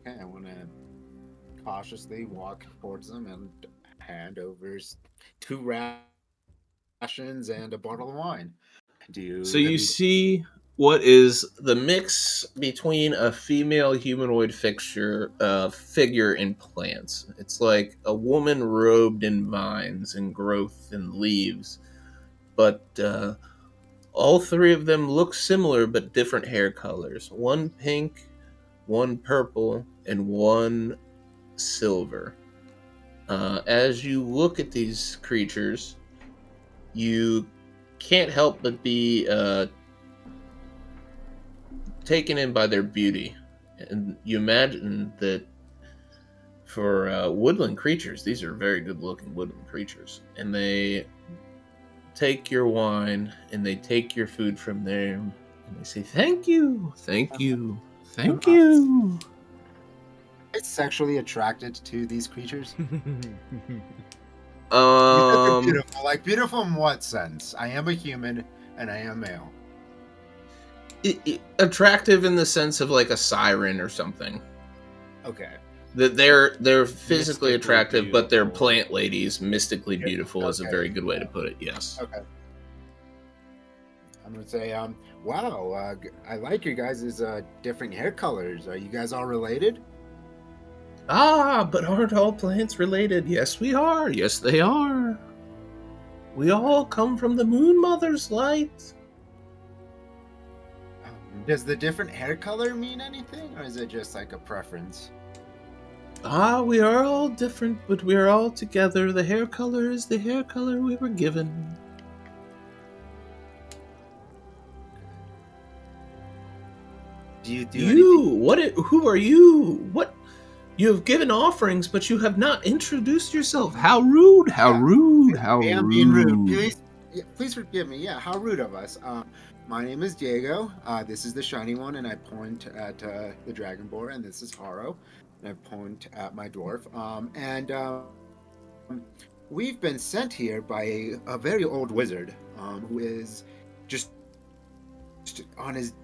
Okay, I want to cautiously walk towards them and hand over 2 rations and a bottle of wine. So you see what is the mix between a female humanoid figure and plants. It's like a woman robed in vines and growth and leaves. But all 3 of them look similar but different hair colors. One pink, one purple, and one silver. As you look at these creatures, you can't help but be taken in by their beauty. And you imagine that for woodland creatures, these are very good looking woodland creatures. And they take your wine and they take your food from there, and they say, "Thank you, thank you, thank you." It's sexually attracted to these creatures. You said they're beautiful. Like, beautiful in what sense? I am a human and I am male. Attractive in the sense of like a siren or something. Okay. That they're physically Mystically attractive, but they're beautiful. plant ladies. Mystically beautiful is a Okay. very good way to put it. Yes. Okay. I'm gonna say, wow, I like your guys' different hair colors. Are you guys all related? Ah, but aren't all plants related? Yes, we are. Yes, they are. We all come from the Moon Mother's light. Does the different hair color mean anything, or is it just like a preference? Ah, we are all different, but we are all together. The hair color is the hair color we were given. Do you do You, who are you? What? You have given offerings, but you have not introduced yourself. How rude! How Yeah. rude! How I am rude! being rude. Please forgive me. Yeah, how rude of us. My name is Diego. This is the shiny one, and I point at the dragonborn, and this is Harrow, and I point at my dwarf. We've been sent here by a very old wizard, who is just on his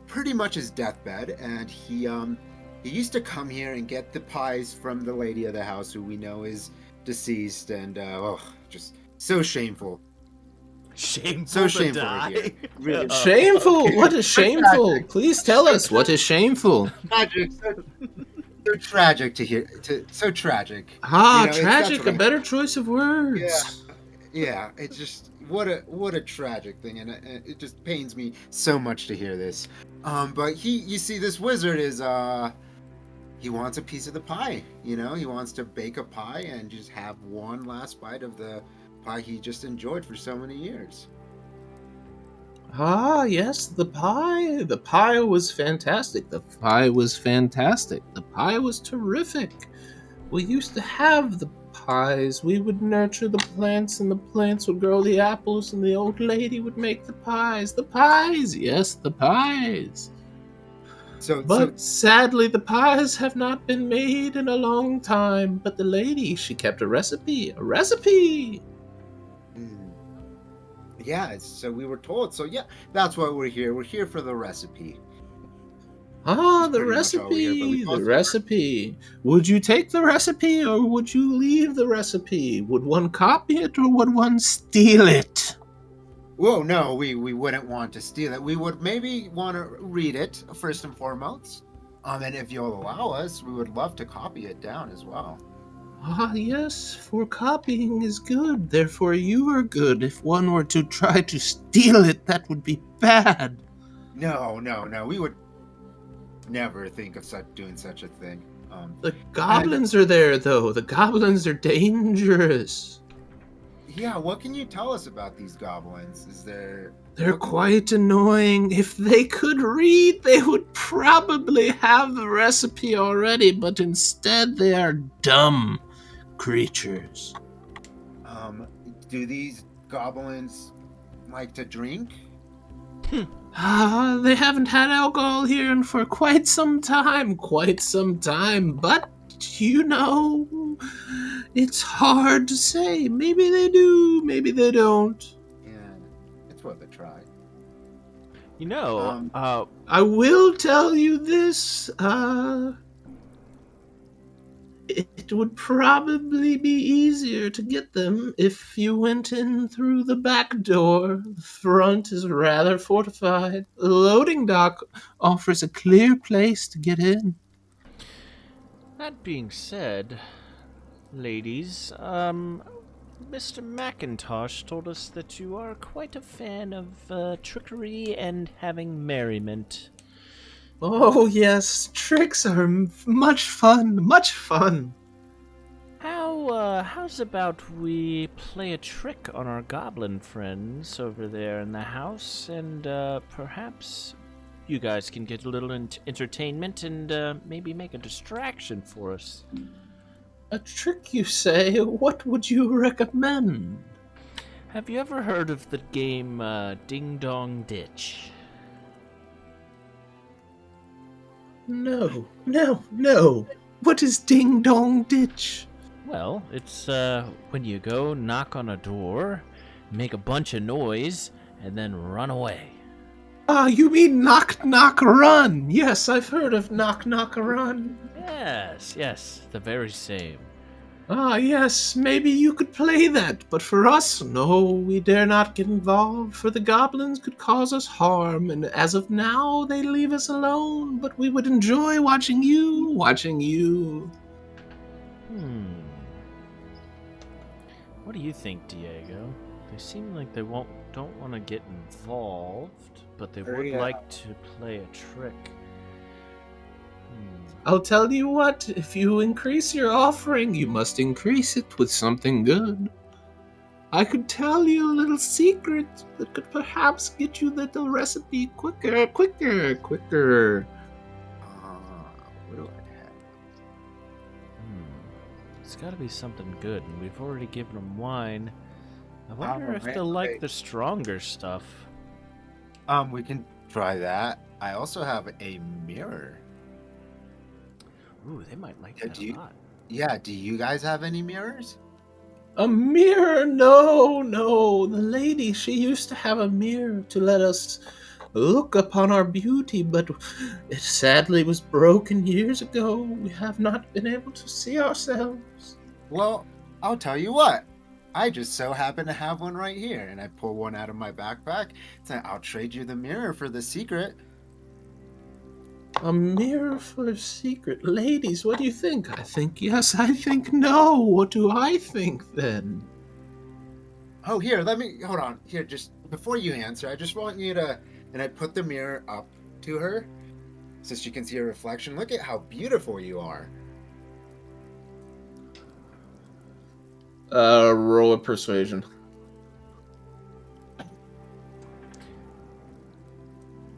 pretty much his deathbed, and he used to come here and get the pies from the lady of the house, who we know is deceased, and just so shameful. Shameful So to shameful to die. hear. Really. Shameful! Okay. What is shameful? Please tell us what is shameful. Tragic, so tragic to hear. So tragic. Ah, You know, that's tragic, what a I- better choice of words. Yeah, it's just what a tragic thing, and it just pains me so much to hear this. But you see, this wizard is he wants a piece of the pie. You know, he wants to bake a pie and just have one last bite of the pie he just enjoyed for so many years. Ah, yes, the pie. The pie was fantastic. The pie was fantastic. The pie was terrific. We used to have the pies. We would nurture the plants, and the plants would grow the apples, and the old lady would make the pies. The pies, yes, the pies. But sadly, the pies have not been made in a long time. But the lady, she kept a recipe. A recipe! Yeah, so we were told. So yeah, that's why we're here. We're here for the recipe. Ah, That's the pretty much all we hear, but recipe, we the also- recipe. Would you take the recipe or would you leave the recipe? Would one copy it or would one steal it? Whoa, no, we wouldn't want to steal it. We would maybe want to read it first and foremost. And if you'll allow us, we would love to copy it down as well. Ah, yes, for copying is good, therefore you are good. If one were to try to steal it, that would be bad. No, we would never think of doing such a thing. The goblins are there, though. The goblins are dangerous. Yeah, what can you tell us about these goblins? They're quite annoying. If they could read, they would probably have the recipe already, but instead they are dumb creatures. Do these goblins like to drink? They haven't had alcohol here for quite some time, but you know, it's hard to say. Maybe they do, maybe they don't. Yeah, it's worth a try. You know, I will tell you this, it would probably be easier to get them if you went in through the back door. The front is rather fortified. The loading dock offers a clear place to get in. that being said, ladies, Mr. McIntosh told us that you are quite a fan of trickery and having merriment. Oh yes, tricks are much fun, much fun. How's about we play a trick on our goblin friends over there in the house, and perhaps you guys can get a little entertainment and maybe make a distraction for us. A trick, you say? What would you recommend? Have you ever heard of the game Ding Dong Ditch? No, no, no. What is Ding Dong Ditch? Well, it's when you go knock on a door, make a bunch of noise, and then run away. Ah, you mean Knock Knock Run? Yes, I've heard of Knock Knock Run. Yes, the very same. Ah, yes, maybe you could play that, but for us, no, we dare not get involved, for the goblins could cause us harm, and as of now, they leave us alone, but we would enjoy watching you. What do you think, Diego? They seem like they don't want to get involved, but they would like to play a trick. I'll tell you what, if you increase your offering, you must increase it with something good. I could tell you a little secret that could perhaps get you the recipe quicker. What do I have? It's got to be something good, and we've already given them wine. I wonder if right, they'll like right. the stronger stuff. We can try that. I also have a mirror. Ooh, they might like Yeah, that a lot. Yeah, do you guys have any mirrors? A mirror? No. The lady, she used to have a mirror to let us look upon our beauty, but it sadly was broken years ago. We have not been able to see ourselves. Well, I'll tell you what. I just so happen to have one right here, and I pull one out of my backpack. So I'll trade you the mirror for the secret. A mirror for a secret. Ladies, what do you think? I think yes, I think no. What do I think then? Oh, here, hold on. Here, just before you answer, I just want you to, and I put the mirror up to her so she can see her reflection. Look at how beautiful you are. Roll a persuasion.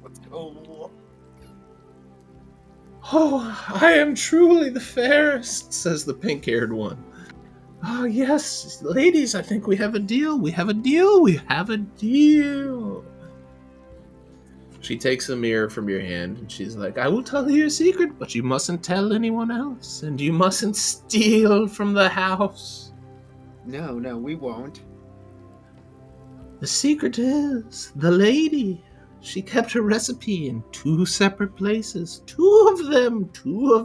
Let's go. Oh, I am truly the fairest, says the pink-haired one. Oh, yes, ladies, I think we have a deal. We have a deal. She takes the mirror from your hand, and she's like, I will tell you a secret, but you mustn't tell anyone else, and you mustn't steal from the house. No, we won't. The secret is, the lady, she kept her recipe in 2 separate places. Two of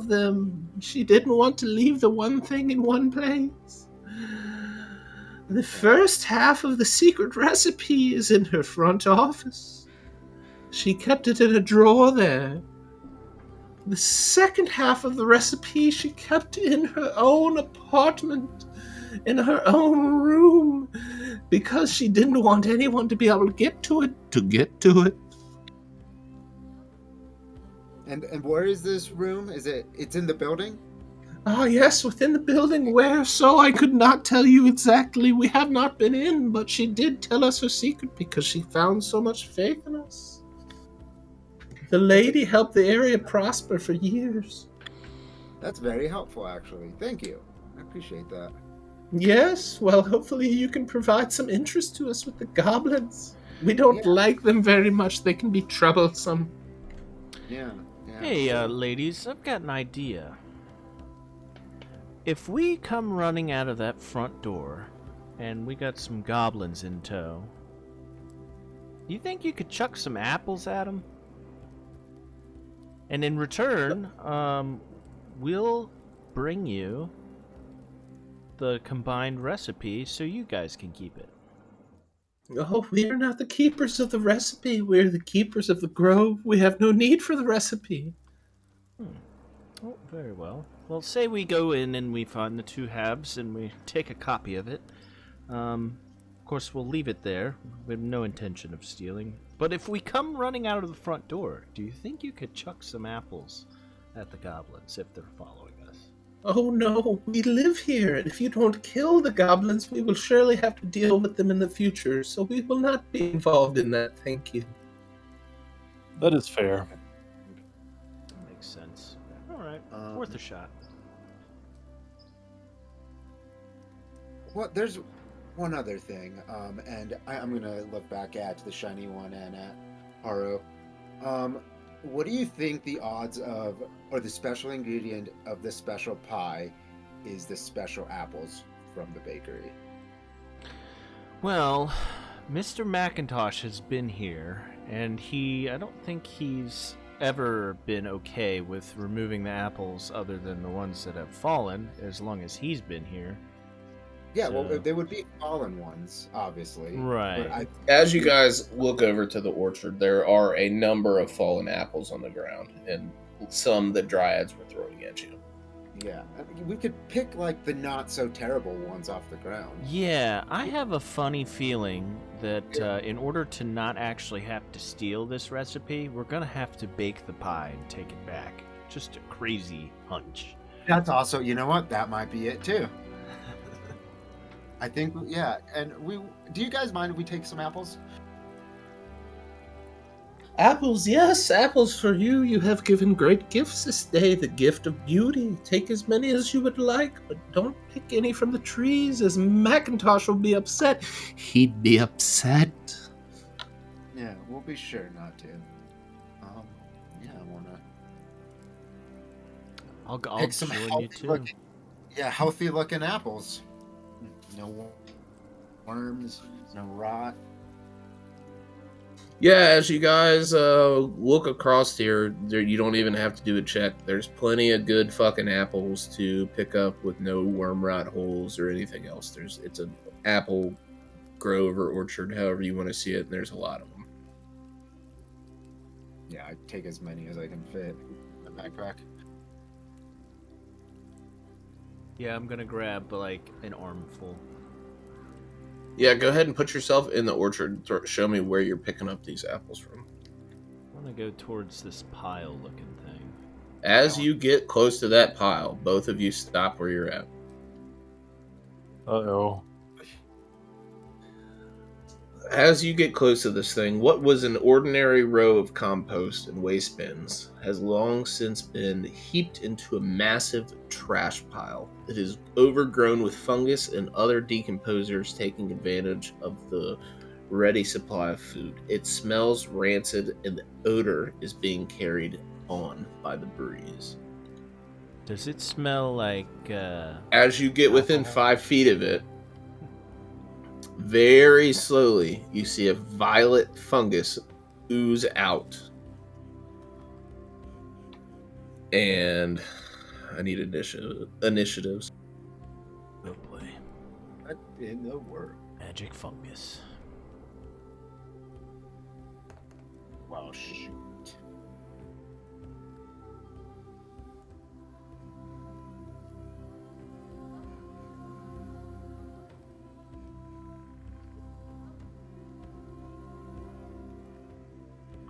them. She didn't want to leave the one thing in one place. The first half of the secret recipe is in her front office. She kept it in a drawer there. The second half of the recipe she kept in her own apartment, in her own room, because she didn't want anyone to be able to get to it. And where is this room? It's in the building? Ah, yes, within the building. Where so I could not tell you exactly. We have not been in, but she did tell us her secret because she found so much faith in us. The lady helped the area prosper for years. That's very helpful, actually. Thank you. I appreciate that. Yes, well, hopefully you can provide some interest to us with the goblins. We don't like them very much. They can be troublesome. Yeah. Hey, ladies, I've got an idea. If we come running out of that front door, and we got some goblins in tow, do you think you could chuck some apples at them? And in return, we'll bring you the combined recipe so you guys can keep it. Oh, we are not the keepers of the recipe. We're the keepers of the grove. We have no need for the recipe. Oh, very well. Well, say we go in and we find the 2 halves and we take a copy of it. Of course, we'll leave it there. We have no intention of stealing. But if we come running out of the front door, do you think you could chuck some apples at the goblins if they're following us? Oh no, we live here, and if you don't kill the goblins, we will surely have to deal with them in the future, so we will not be involved in that, thank you. That is fair. Makes sense. Alright, worth a shot. What? one other thing, and I'm gonna look back at the shiny one and at Harrow. What do you think the odds of, or the special ingredient of the special pie is the special apples from the bakery? Well, Mr. McIntosh has been here, and I don't think he's ever been okay with removing the apples other than the ones that have fallen, as long as he's been here. Yeah, So- well, there would be fallen ones, obviously. Right. But As you guys look over to the orchard, there are a number of fallen apples on the ground, and some that dryads were throwing at you. yeah, we could pick like the not so terrible ones off the ground. Yeah, I have a funny feeling that in order to not actually have to steal this recipe, we're going to have to bake the pie and take it back. Just a crazy hunch. That's also, you know what? That might be it too. I think, yeah. And do you guys mind if we take some apples? Apples, yes, apples for you. You have given great gifts this day, the gift of beauty. Take as many as you would like, but don't pick any from the trees, as Macintosh will be upset. He'd be upset. Yeah, we'll be sure not to. Yeah, I wanna I'll pick some join you healthy too. looking, healthy looking apples. No worms, no rot. Yeah, as you guys look across here, you don't even have to do a check. There's plenty of good fucking apples to pick up with no worm rot holes or anything else. It's an apple grove or orchard, however you want to see it, and there's a lot of them. Yeah, I take as many as I can fit in the backpack. Yeah, I'm going to grab like an armful. Yeah, go ahead and put yourself in the orchard. Show me where you're picking up these apples from. I want to go towards this pile looking thing. As you get close to that pile, both of you stop where you're at. Uh-oh. As you get close to this thing, what was an ordinary row of compost and waste bins has long since been heaped into a massive trash pile. It is overgrown with fungus and other decomposers taking advantage of the ready supply of food. It smells rancid, and the odor is being carried on by the breeze. Does it smell like As you get within alcohol? 5 feet of it, very slowly, you see a violet fungus ooze out. And I need initiatives. Oh boy. What in the world? Magic fungus. Well, shoot.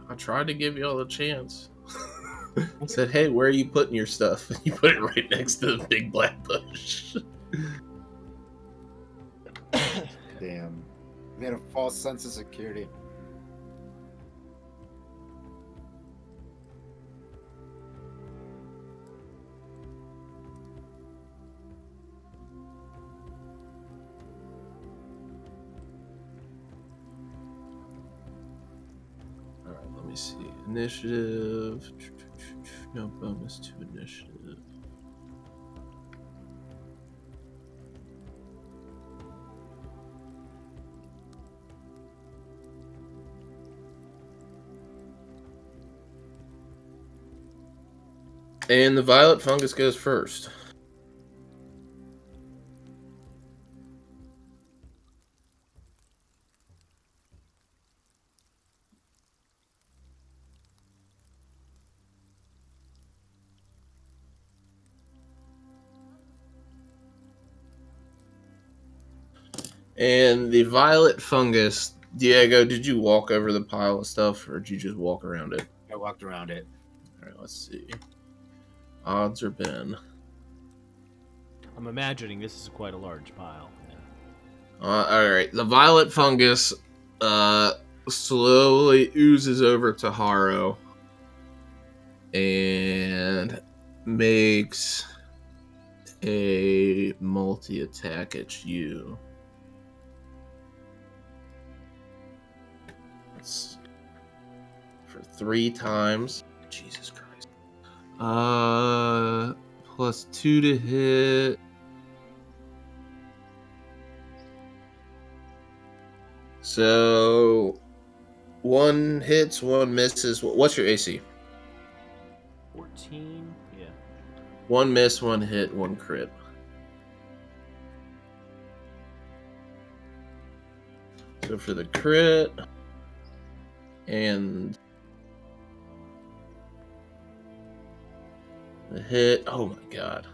I tried to give you all a chance. I said, hey, where are you putting your stuff? And you put it right next to the big black bush. Damn. We had a false sense of security. Alright, let me see. Initiative. No bonus to initiative. And the violet fungus goes first. And the violet fungus, Diego, did you walk over the pile of stuff, or did you just walk around it? I walked around it. All right, let's see. Odds are Ben. I'm imagining this is quite a large pile. Yeah. All right, the violet fungus slowly oozes over to Harrow and makes a multi-attack at you. 3 times. Jesus Christ. Plus 2 to hit. So 1 hits, 1 misses. What's your AC? 14. Yeah. 1 miss, 1 hit, 1 crit. So for the crit and the hit, oh my god.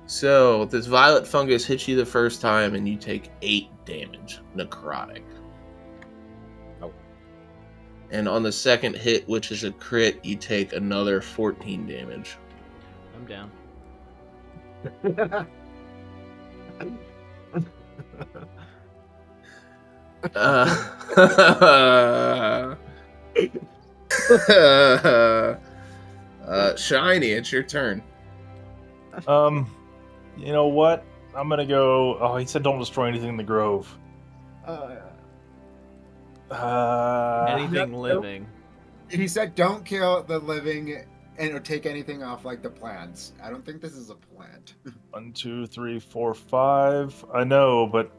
So this violet fungus hits you the first time and you take 8 damage, necrotic. Oh. And on the second hit, which is a crit, you take another 14 damage. I'm down. Shiny, it's your turn. You know what? I'm gonna go. Oh, he said don't destroy anything in the grove. Anything Nope. living. He said don't kill the living and or take anything off like the plants. I don't think this is a plant. 1, 2, 3, 4, 5. I know, but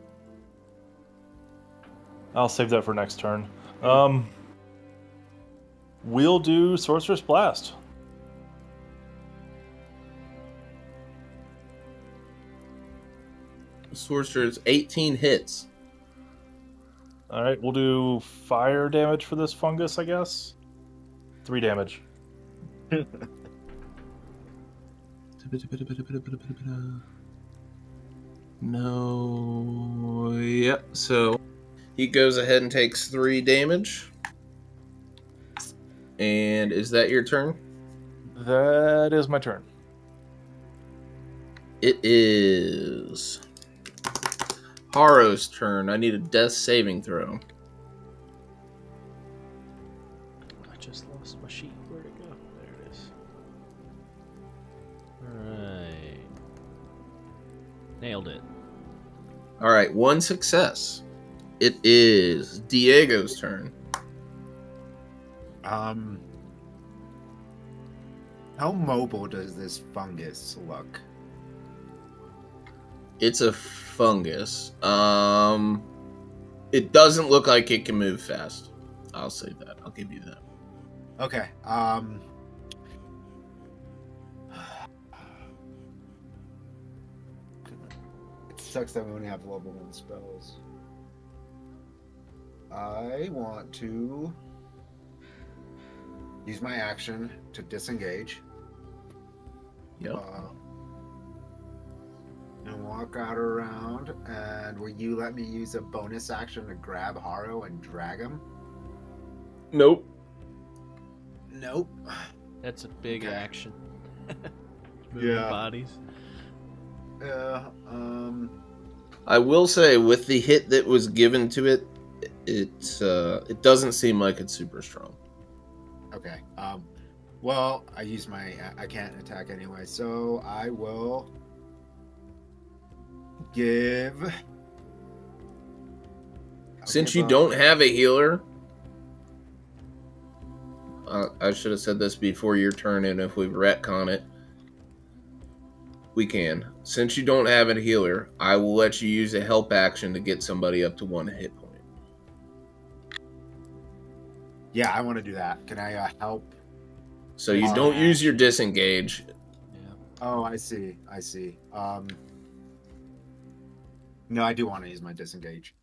I'll save that for next turn. We'll do Sorcerer's Blast. Sorcerer's 18 hits. All right, we'll do fire damage for this fungus, I guess. 3 damage. No. Yep. So he goes ahead and takes 3 damage. And is that your turn? That is my turn. It is Harrow's turn. I need a death saving throw. I just lost my sheet. Where'd it go? There it is. Alright. Nailed it. All right, 1 success. It is Diego's turn. How mobile does this fungus look? It's a fungus. It doesn't look like it can move fast. I'll say that. I'll give you that. Okay. It sucks that we only have level 1 spells. I want to use my action to disengage. Yep. And walk out around. And will you let me use a bonus action to grab Harrow and drag him? Nope. Nope. That's a big Okay. action. Moving Yeah. bodies. I will say, with the hit that was given to it, it doesn't seem like it's super strong. Okay. Well, I use my. I can't attack anyway, so I will give. Since you don't have a healer, I should have said this before your turn, and if we retcon it, we can. Since you don't have a healer, I will let you use a help action to get somebody up to 1 hit point. Yeah, I want to do that. Can I help? So you Alright. don't use your disengage. Yeah. Oh, I see. I see. No, I do want to use my disengage,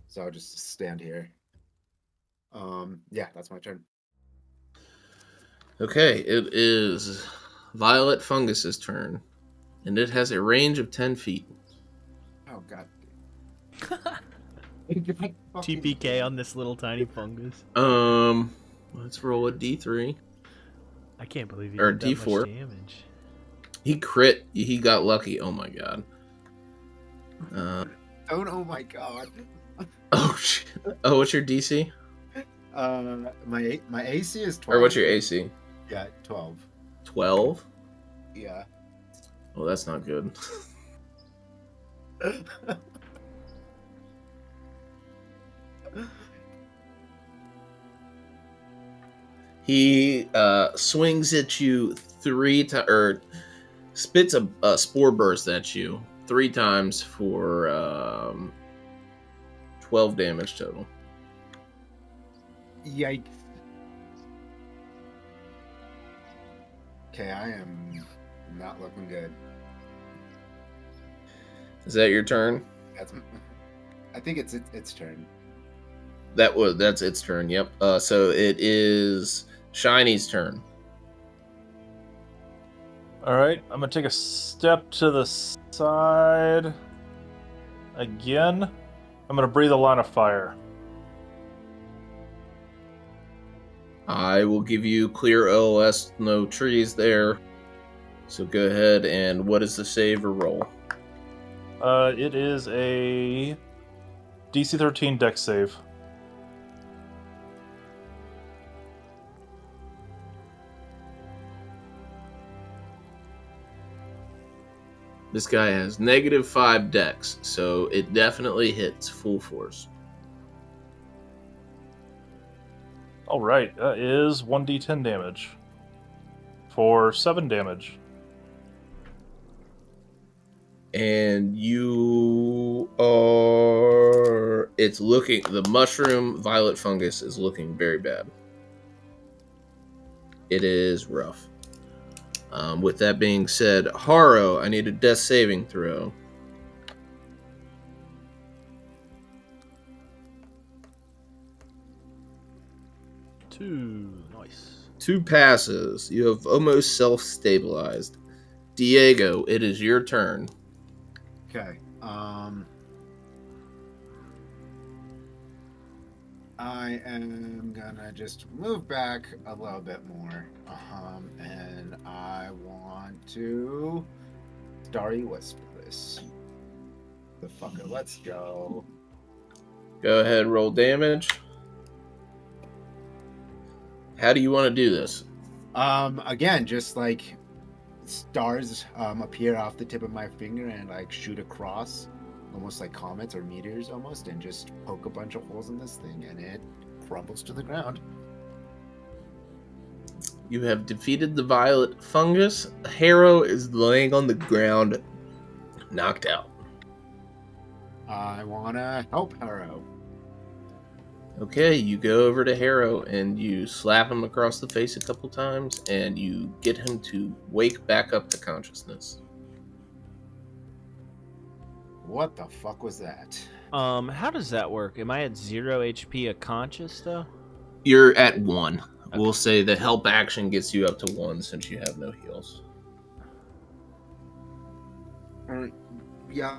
so I'll just stand here. Yeah, that's my turn. Okay, it is Violet Fungus's turn, and it has a range of 10 feet. Oh God. TPK on this little tiny fungus. Let's roll a D3. I can't believe he Or did that D4. much damage. He crit. He got lucky. Oh my god. Oh my God. Oh shit. Oh, what's your DC? My AC is 12. Or what's your AC? Yeah, 12. 12? Yeah. Oh, that's not good. He swings at you 3 times, or spits a spore burst at you 3 times for 12 damage total. Yikes. Okay, I am not looking good. Is that your turn? I think it's its turn. That's its turn. Yep. So it is Shiny's turn. All right, I'm gonna take a step to the side again. I'm gonna breathe a line of fire. I will give you clear OS, no trees there. So go ahead, and what is the save or roll? It is a DC 13 dex save. This guy has -5 dex, so it definitely hits full force. All right, that is 1d10 damage for 7 damage. And you are... It's looking... The mushroom violet fungus is looking very bad. It is rough. With that being said, Harrow, I need a death saving throw. Nice. 2 passes. You have almost self-stabilized. Diego, it is your turn. Okay. I am gonna just move back a little bit more. And I want to Starry Wisp this. The fucker. Let's go. Go ahead, roll damage. How do you want to do this? Again, just like stars appear off the tip of my finger and like shoot across, almost like comets or meteors almost, and just poke a bunch of holes in this thing and it crumbles to the ground. You have defeated the violet fungus. Harrow is laying on the ground, knocked out. I wanna help Harrow. Okay, you go over to Harrow and you slap him across the face a couple times and you get him to wake back up to consciousness. What the fuck was that? How does that work? Am I at 0 HP a conscious though? You're at 1. Okay. We'll say the help action gets you up to 1 since you have no heals. Yeah.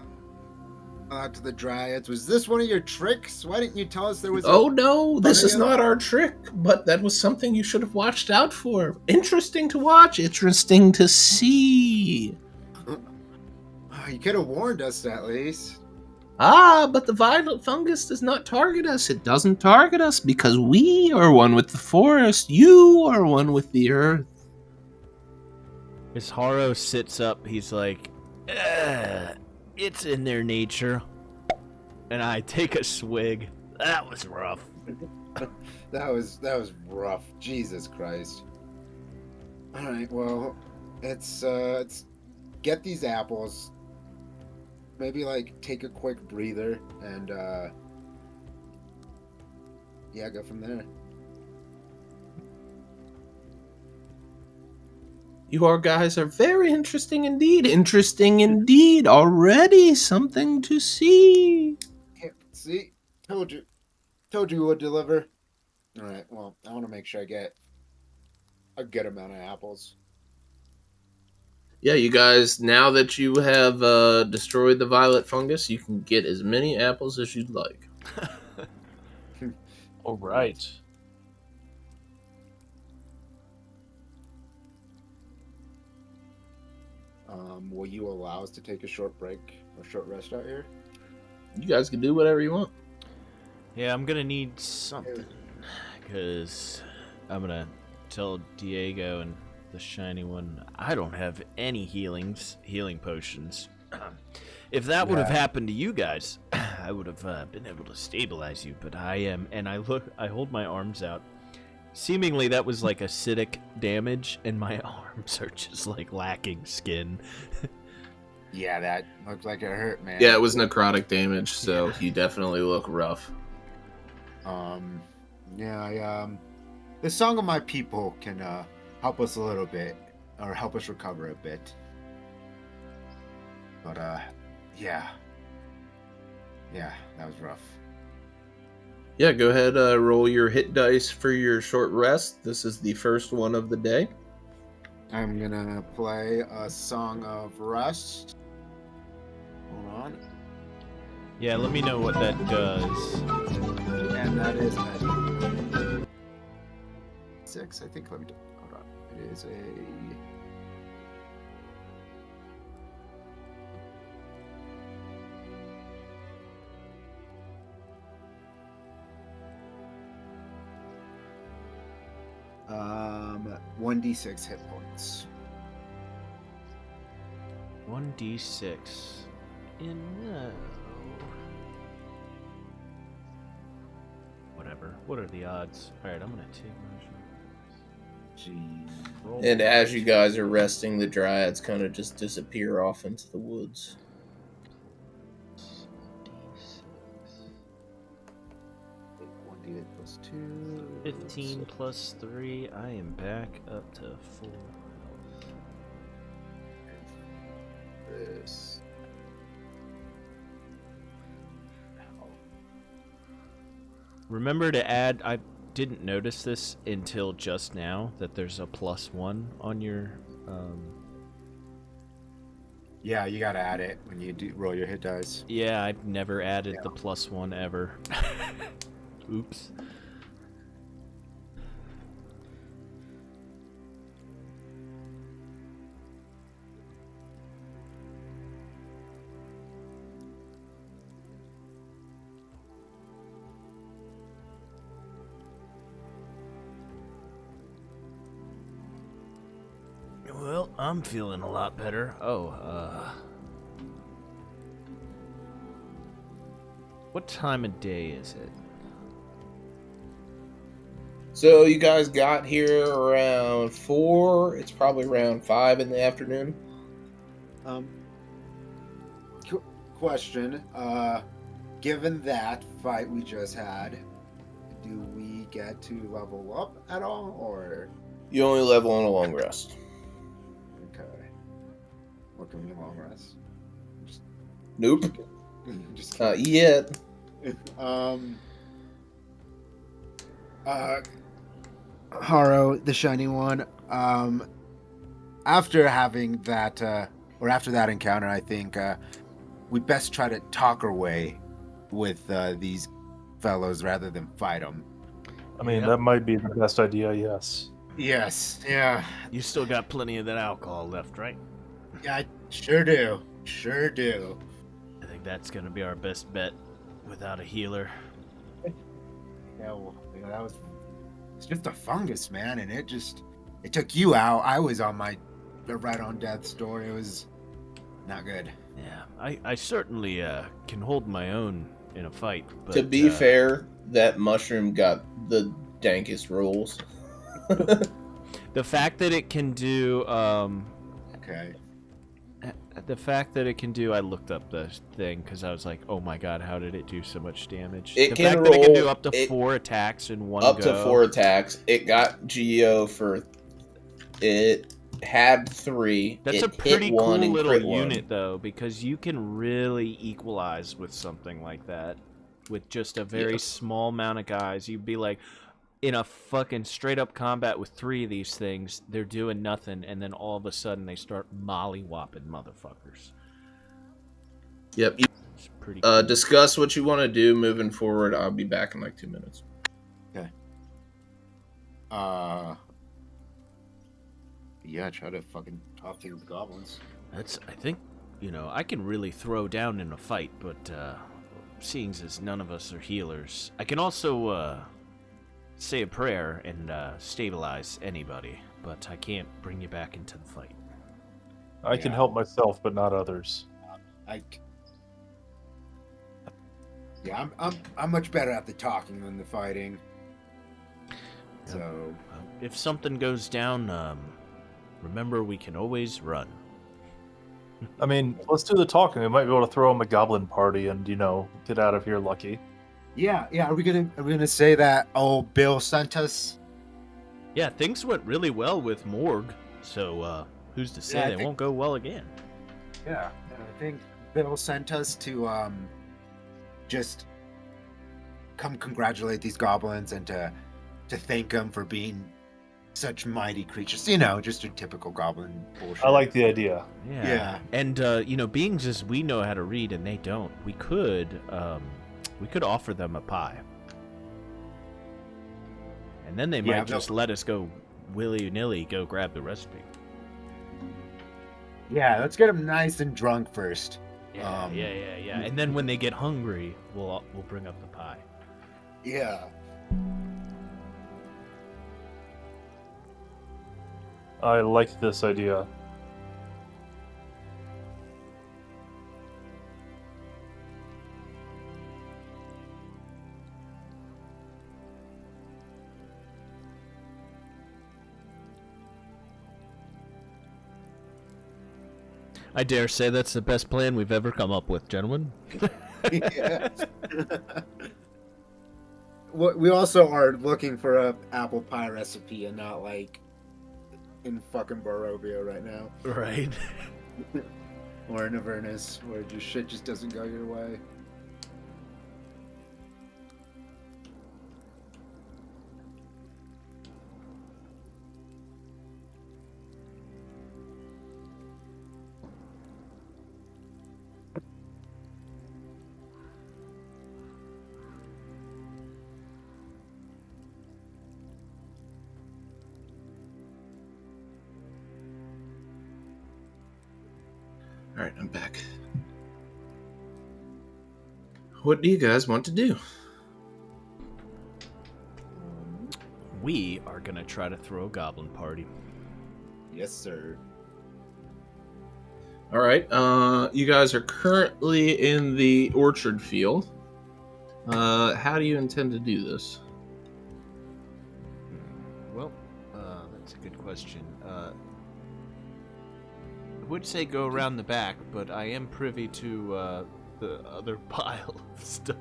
To the Dryads. Was this one of your tricks? Why didn't you tell us there was Oh no, this is bunny- not our trick, but that was something you should have watched out for. Interesting to watch, interesting to see. You could have warned us at least. Ah, but the violet fungus does not target us. It doesn't target us because we are one with the forest. You are one with the earth. As Harrow sits up, he's like, it's in their nature. And I take a swig. That was rough. That was rough. Jesus Christ. Alright, well, it's get these apples. Maybe like take a quick breather and yeah, go from there. You guys are very interesting indeed. Interesting indeed. Already something to see. Yeah, see? Told you we would deliver. Alright, well, I want to make sure I get a good amount of apples. Yeah, you guys, now that you have destroyed the violet fungus, you can get as many apples as you'd like. All right. Will you allow us to take a short break or short rest out here? You guys can do whatever you want. Yeah, I'm gonna need something. Because I'm gonna tell Diego and the shiny one, I don't have any healing potions. If that would have happened to you guys, I would have been able to stabilize you, but I am, and I hold my arms out, Seemingly that was like acidic damage, and my arms are just like lacking skin. Yeah, that looked like it hurt, man. Yeah, it was necrotic damage, so you definitely look rough. The Song of My People can help us a little bit, or help us recover a bit. But yeah, that was rough. Yeah, go ahead, roll your hit dice for your short rest. This is the first one of the day. I'm gonna play a Song of Rest. Hold on. Yeah, let me know what that does. And that is a 6, I think. Hold on. It is a... Um, 1d6 hit points. 1d6. Whatever. What are the odds? Alright, I'm gonna take my And as you guys are resting, the dryads kind of just disappear off into the woods. 1d8 plus 2. 15 plus 3. I am back up to 4. This. Remember to add, I didn't notice this until just now, that there's a +1 on your, Yeah, you gotta add it when you roll your hit dice. Yeah, I've never added the +1 ever. Oops. Well, I'm feeling a lot better. What time of day is it? So you guys got here around 4. It's probably around 5 in the afternoon. Question. Given that fight we just had, do we get to level up at all, or? You only level on a long rest. Okay. What can we long rest? Nope. Just Not yet. Harrow, the shiny one. After having that, or after that encounter, I think we best try to talk our way with these fellows rather than fight them. I mean, that might be the best idea, yes. Yes. Yeah. You still got plenty of that alcohol left, right? Yeah, I sure do. Sure do. I think that's gonna be our best bet without a healer. Yeah, well, it's just a fungus, man, and it took you out. I was on right on death's door. It was not good. Yeah, I certainly can hold my own in a fight. But, To be fair, that mushroom got the dankest rolls. the fact that it can do, Okay. the fact that it can do, I looked up the thing because I was like, oh my god, how did it do so much damage? It the can fact that it can do roll- up to it- 4 attacks in one Up go. to 4 attacks. It got Geo for... It had 3. That's it a pretty hit cool 1 and little crit 1. unit, though, because you can really equalize with something like that. With just a very small amount of guys. You'd be like, in a fucking straight-up combat with 3 of these things, they're doing nothing, and then all of a sudden they start molly-whopping motherfuckers. Yep. It's pretty cool. Discuss what you want to do moving forward. I'll be back in like 2 minutes. Okay. Yeah, try to fucking talk to the goblins. I think, I can really throw down in a fight, but seeing as none of us are healers, I can also say a prayer and stabilize anybody, but I can't bring you back into the fight. I can help myself, but not others. I'm much better at the talking than the fighting. So If something goes down, remember we can always run. I mean, let's do the talking. We might be able to throw him a goblin party and, get out of here lucky. yeah. Are we gonna say that? Oh, Bill sent us. Yeah, things went really well with Morg, so who's to say Yeah, I they think- won't go well again? Yeah, I think Bill sent us to just come congratulate these goblins and to thank them for being such mighty creatures. Just your typical goblin bullshit. I like the idea. Yeah. And being just we know how to read and they don't, we could offer them a pie. And then they might just let us go willy-nilly go grab the recipe. Yeah, let's get them nice and drunk first. Yeah. And then when they get hungry, we'll bring up the pie. Yeah. I like this idea. I dare say that's the best plan we've ever come up with, gentlemen. Yeah. We also are looking for a apple pie recipe and not like in fucking Barovia right now. Right. Or in Avernus, where your shit just doesn't go your way. All right, I'm back. What do you guys want to do? We are gonna try to throw a goblin party. Yes, sir. All right, you guys are currently in the orchard field. How do you intend to do this? Well, that's a good question. I would say go around the back, but I am privy to the other pile of stuff.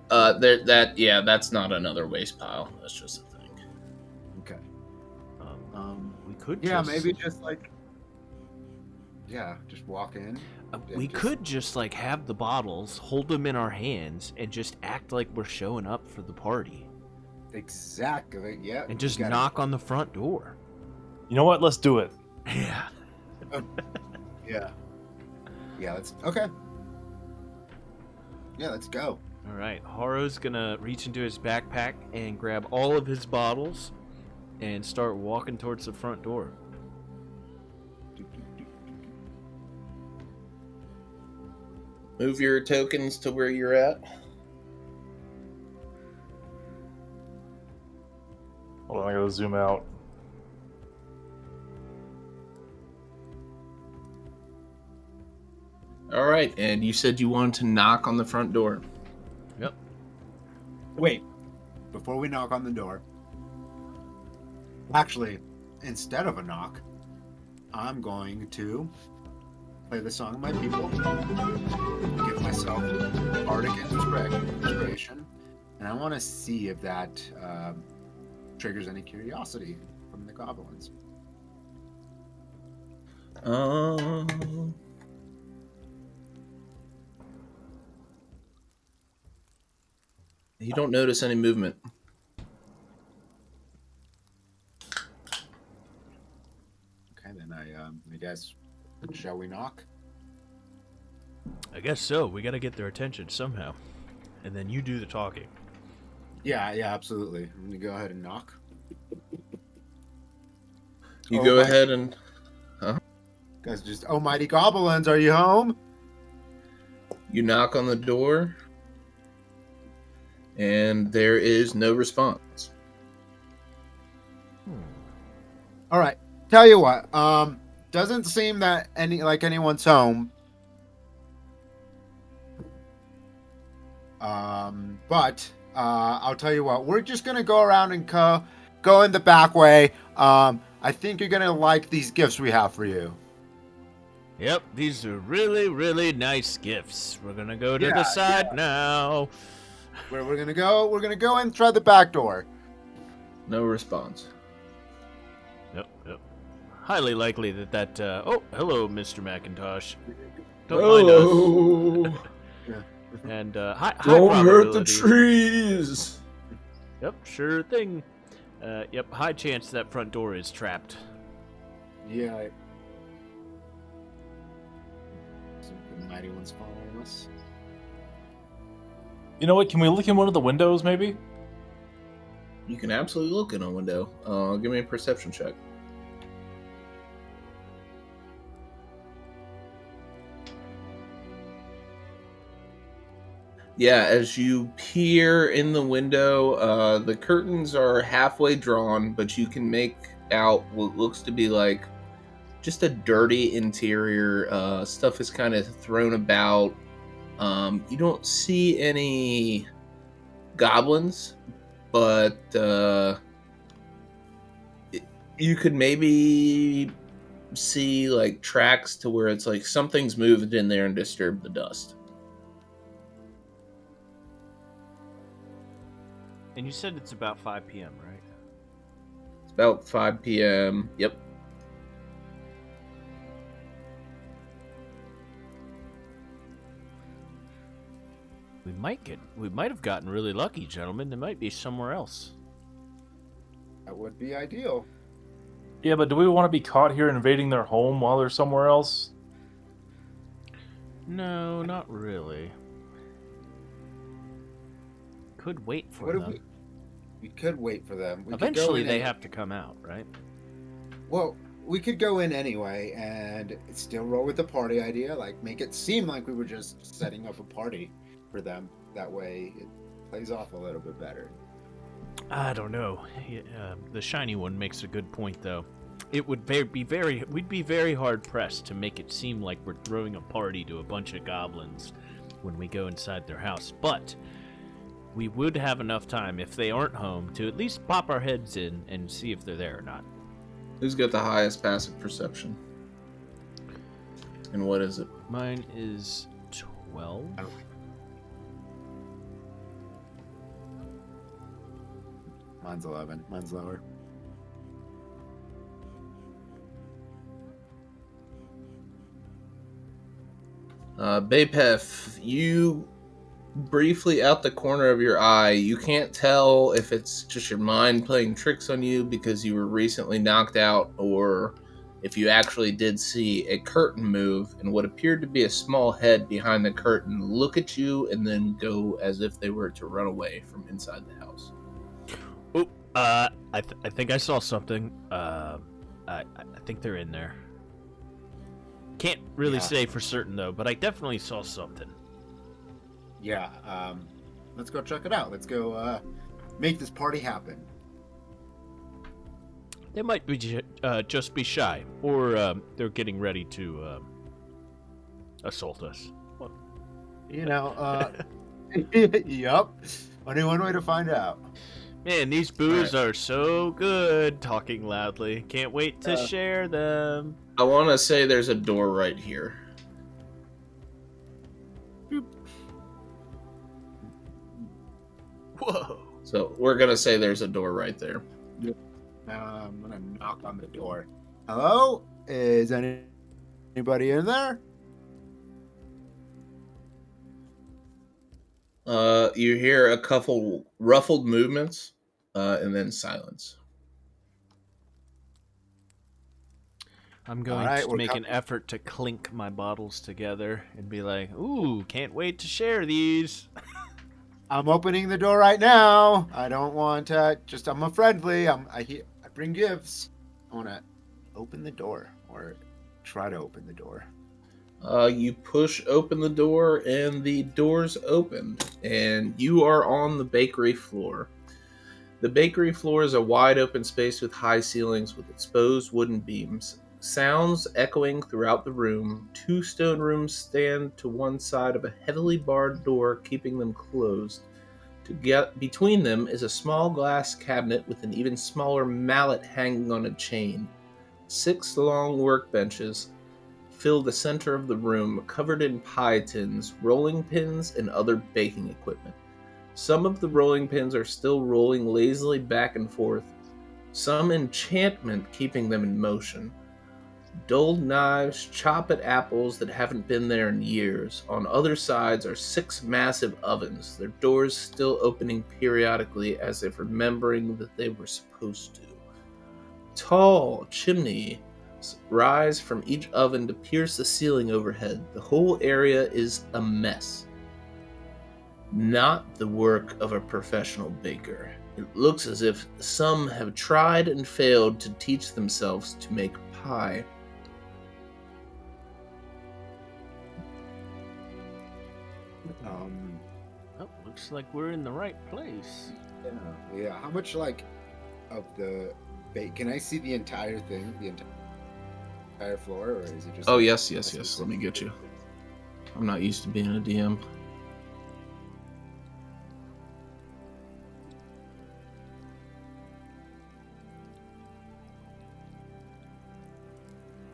That's not another waste pile. That's just a thing. Okay. We could maybe just like. Yeah, just walk in. We could just like have the bottles, hold them in our hands, and just act like we're showing up for the party. Exactly. Yeah. And just knock on the front door. You know what? Let's do it. Yeah. Yeah. Yeah. Let's. Okay. Yeah. Let's go. All right. Harrow's gonna reach into his backpack and grab all of his bottles and start walking towards the front door. Move your tokens to where you're at. Hold on, I gotta zoom out. All right, and you said you wanted to knock on the front door. Yep. Wait. Before we knock on the door. Actually, instead of a knock, I'm going to play the song of my people, give myself bardic inspiration, and I want to see if that triggers any curiosity from the goblins. You don't notice any movement. Okay, then I guess, shall we knock? I guess so. We gotta get their attention somehow. And then you do the talking. Yeah, absolutely. I'm gonna go ahead and knock. You go ahead and... Guys, just, oh, mighty goblins, are you home? You knock on the door, and there is no response. All right. Tell you what. Doesn't seem that anyone's home. But I'll tell you what. We're just gonna go around and go in the back way. I think you're gonna like these gifts we have for you. Yep, these are really, really nice gifts. We're gonna go to Yeah, the side now. Where we're gonna go? We're gonna go and try the back door. No response. Yep. Highly likely that. Oh, hello, Mr. McIntosh. Don't mind us. Oh, And high don't hurt the probability. trees. Yep, sure thing. Yep, high chance that front door is trapped. Yeah. The mighty one's following us. You know what? Can we look in one of the windows, maybe? You can absolutely look in a window. Give me a perception check. Yeah, as you peer in the window, the curtains are halfway drawn, but you can make out what looks to be like just a dirty interior. Stuff is kind of thrown about. You don't see any goblins, but you could maybe see like tracks to where it's like something's moved in there and disturbed the dust. And you said it's about 5 p.m., right? It's about 5 p.m. Yep. We might have gotten really lucky, gentlemen. They might be somewhere else. That would be ideal. Yeah, but do we want to be caught here invading their home while they're somewhere else? No, not really. Could wait for What if them. we could wait for them. We could go Eventually, in they any- have to come out, right? Well, we could go in anyway and still roll with the party idea. Like, make it seem like we were just setting up a party for them. That way, it plays off a little bit better. I don't know. The shiny one makes a good point, though. It would we'd be very hard pressed to make it seem like we're throwing a party to a bunch of goblins when we go inside their house. But we would have enough time, if they aren't home, to at least pop our heads in and see if they're there or not. Who's got the highest passive perception? And what is it? Mine is 12. Mine's 11. Mine's lower. Baypef, you briefly out the corner of your eye, you can't tell if it's just your mind playing tricks on you because you were recently knocked out, or if you actually did see a curtain move and what appeared to be a small head behind the curtain look at you and then go as if they were to run away from inside the house. Oh, I think I saw something. I think they're in there. Can't really say for certain, though, but I definitely saw something. Yeah, let's go check it out. Let's go make this party happen. They might be just be shy, or they're getting ready to assault us. You know, yup. Only one way to find out. Man, these boos are so good. Talking loudly. Can't wait to share them. I want to say there's a door right here. Whoa. So we're going to say there's a door right there. I'm gonna knock on the door. Hello? Is anybody in there? You hear a couple ruffled movements, and then silence. I'm going Alright, to we're make an effort to clink my bottles together and be like, ooh, can't wait to share these. I'm opening the door right now. I don't want to. I'm a friendly. I bring gifts. I want to open the door or try to open the door. You push open the door, and the door's opened, and you are on the bakery floor. The bakery floor is a wide open space with high ceilings with exposed wooden beams. Sounds echoing throughout the room. 2 stone rooms stand to one side of a heavily barred door, keeping them closed. Between them is a small glass cabinet with an even smaller mallet hanging on a chain. 6 long workbenches fill the center of the room, covered in pie tins, rolling pins, and other baking equipment. Some of the rolling pins are still rolling lazily back and forth, some enchantment keeping them in motion. Dulled knives chop at apples that haven't been there in years. On other sides are 6 massive ovens, their doors still opening periodically as if remembering that they were supposed to. Tall chimneys rise from each oven to pierce the ceiling overhead. The whole area is a mess. Not the work of a professional baker. It looks as if some have tried and failed to teach themselves to make pie. Oh, looks like we're in the right place. Yeah. How much of the bake? Can I see the entire thing, the entire floor, or is it just? Oh yes. Let me get you. I'm not used to being a DM.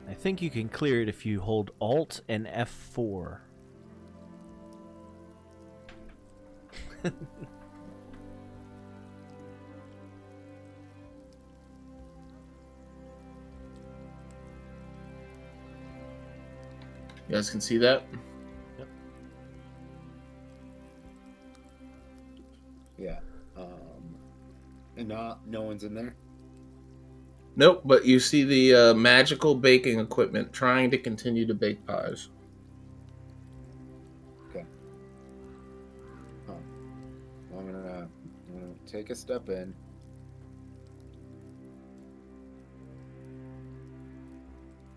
I think you can clear it if you hold Alt and F4. You guys can see that? Yep. Yeah. And no one's in there. Nope, but you see the magical baking equipment trying to continue to bake pies. Okay. I'm gonna take a step in.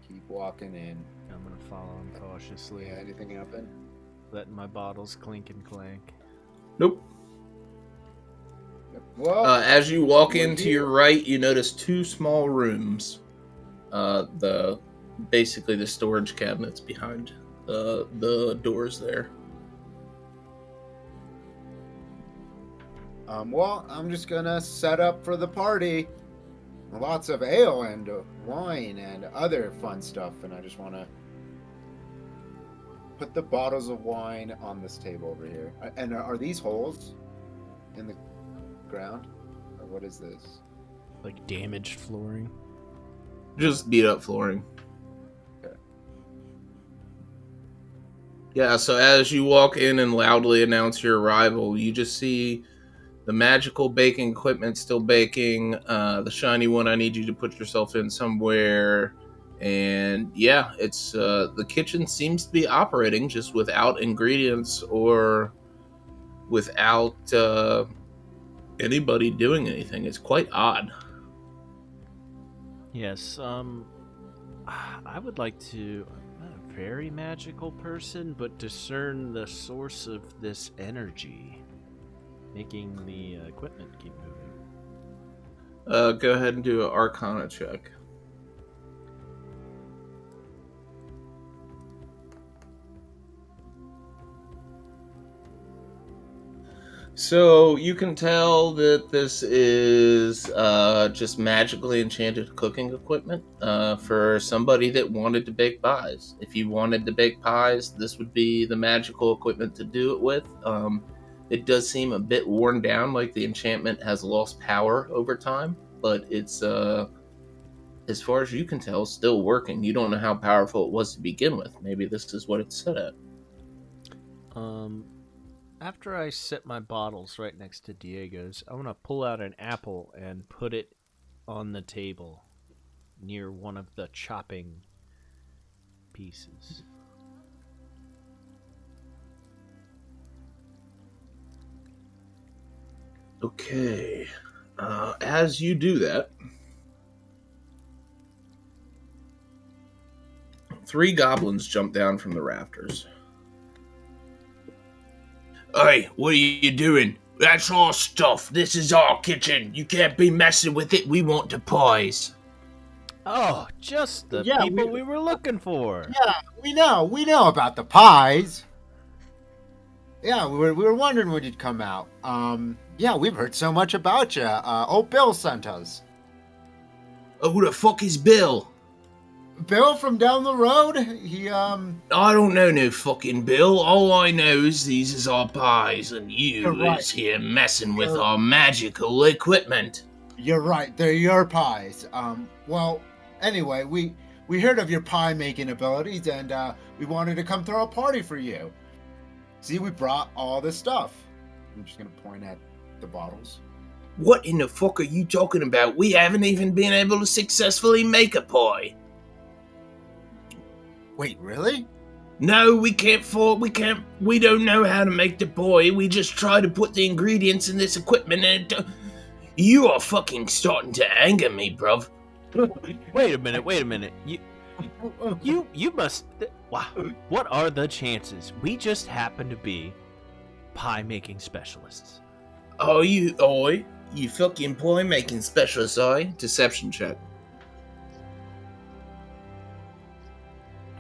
Keep walking in. I'm gonna follow him cautiously, Yeah, anything happen? letting my bottles clink and clank. Nope. Well, As you walk we're into here. your right, you notice 2 small rooms. Basically the storage cabinets behind the doors there. Well, I'm just gonna set up for the party. Lots of ale and wine and other fun stuff, and I just want to put the bottles of wine on this table over here. And are these holes in the ground, or what is this? Like damaged flooring. Just beat up flooring. Okay. Yeah, so as you walk in and loudly announce your arrival, you just see the magical baking equipment still baking, the shiny one I need you to put yourself in somewhere, and yeah, it's the kitchen seems to be operating just without ingredients or without anybody doing anything. It's quite odd. Yes, I would like to. I'm not a very magical person, but discern the source of this energy, making the equipment keep moving. Go ahead and do an Arcana check. So you can tell that this is just magically enchanted cooking equipment for somebody that wanted to bake pies. If you wanted to bake pies, this would be the magical equipment to do it with. It does seem a bit worn down, like the enchantment has lost power over time, but it's, as far as you can tell, still working. You don't know how powerful it was to begin with. Maybe this is what it's set at. After I set my bottles right next to Diego's, I want to pull out an apple and put it on the table near one of the chopping pieces. Okay. As you do that, 3 goblins jump down from the rafters. Hey, what are you doing? That's our stuff. This is our kitchen. You can't be messing with it. We want the pies. Oh, just the Yeah, people we were looking for. Yeah, we know about the pies. Yeah, we were wondering when you'd come out. Yeah, we've heard so much about you. Old Bill sent us. Oh, who the fuck is Bill? Bill from down the road. He I don't know no fucking Bill. All I know is these is our pies, and You're you right. is here messing with You're- our magical equipment. You're right. They're your pies. Well, anyway, we heard of your pie making abilities, and we wanted to come throw a party for you. See, we brought all this stuff. I'm just gonna point at the bottles. What in the fuck are you talking about? We haven't even been able to successfully make a pie. Wait, really? No, we don't know how to make the pie. We just try to put the ingredients in this equipment and you are fucking starting to anger me, bruv. Wait a minute. You must. Wow. What are the chances? We just happen to be pie making specialists. Oh, you fucking pie making specialist, Deception check.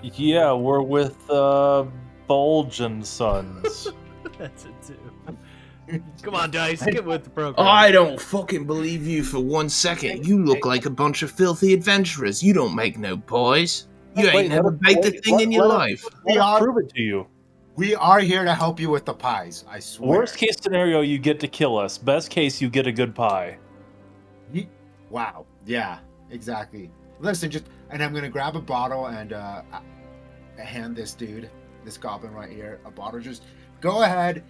Yeah, we're with Bulge and Sons. That's it too. Come on, Dice, get with the program. I don't fucking believe you for 1 second. You look like a bunch of filthy adventurers. You don't make no pies. You ain't never baked a thing in your life. Prove it to you. We are here to help you with the pies. I swear. Worst case scenario, you get to kill us. Best case, you get a good pie. Wow. Yeah. Exactly. Listen, and I'm gonna grab a bottle and hand this dude, this goblin right here, a bottle. Just go ahead.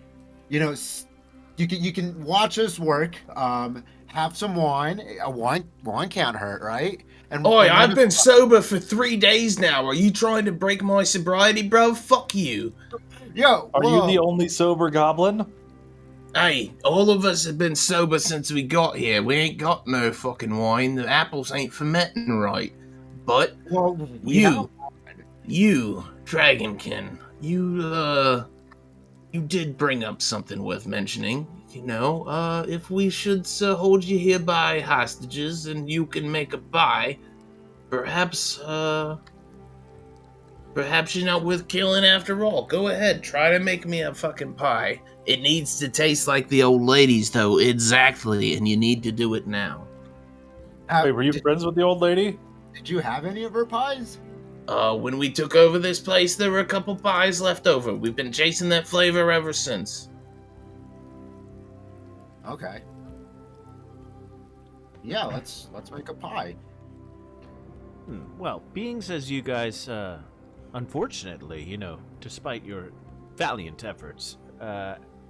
You can watch us work. Have some wine. Wine can't hurt, right? And I've been sober for 3 days now. Are you trying to break my sobriety, bro? Fuck you. Yo, are you the only sober goblin? Hey, all of us have been sober since we got here. We ain't got no fucking wine. The apples ain't fermenting right. But you, Dragonkin, you did bring up something worth mentioning. If we should hold you here by hostages and you can make a pie, perhaps you're not worth killing after all. Go ahead, try to make me a fucking pie. It needs to taste like the old ladies, though, exactly, and you need to do it now. Wait, were you friends with the old lady? Did you have any of her pies? When we took over this place, there were a couple pies left over. We've been chasing that flavor ever since. Okay. Yeah, let's make a pie. Well, being as you guys, unfortunately, despite your valiant efforts,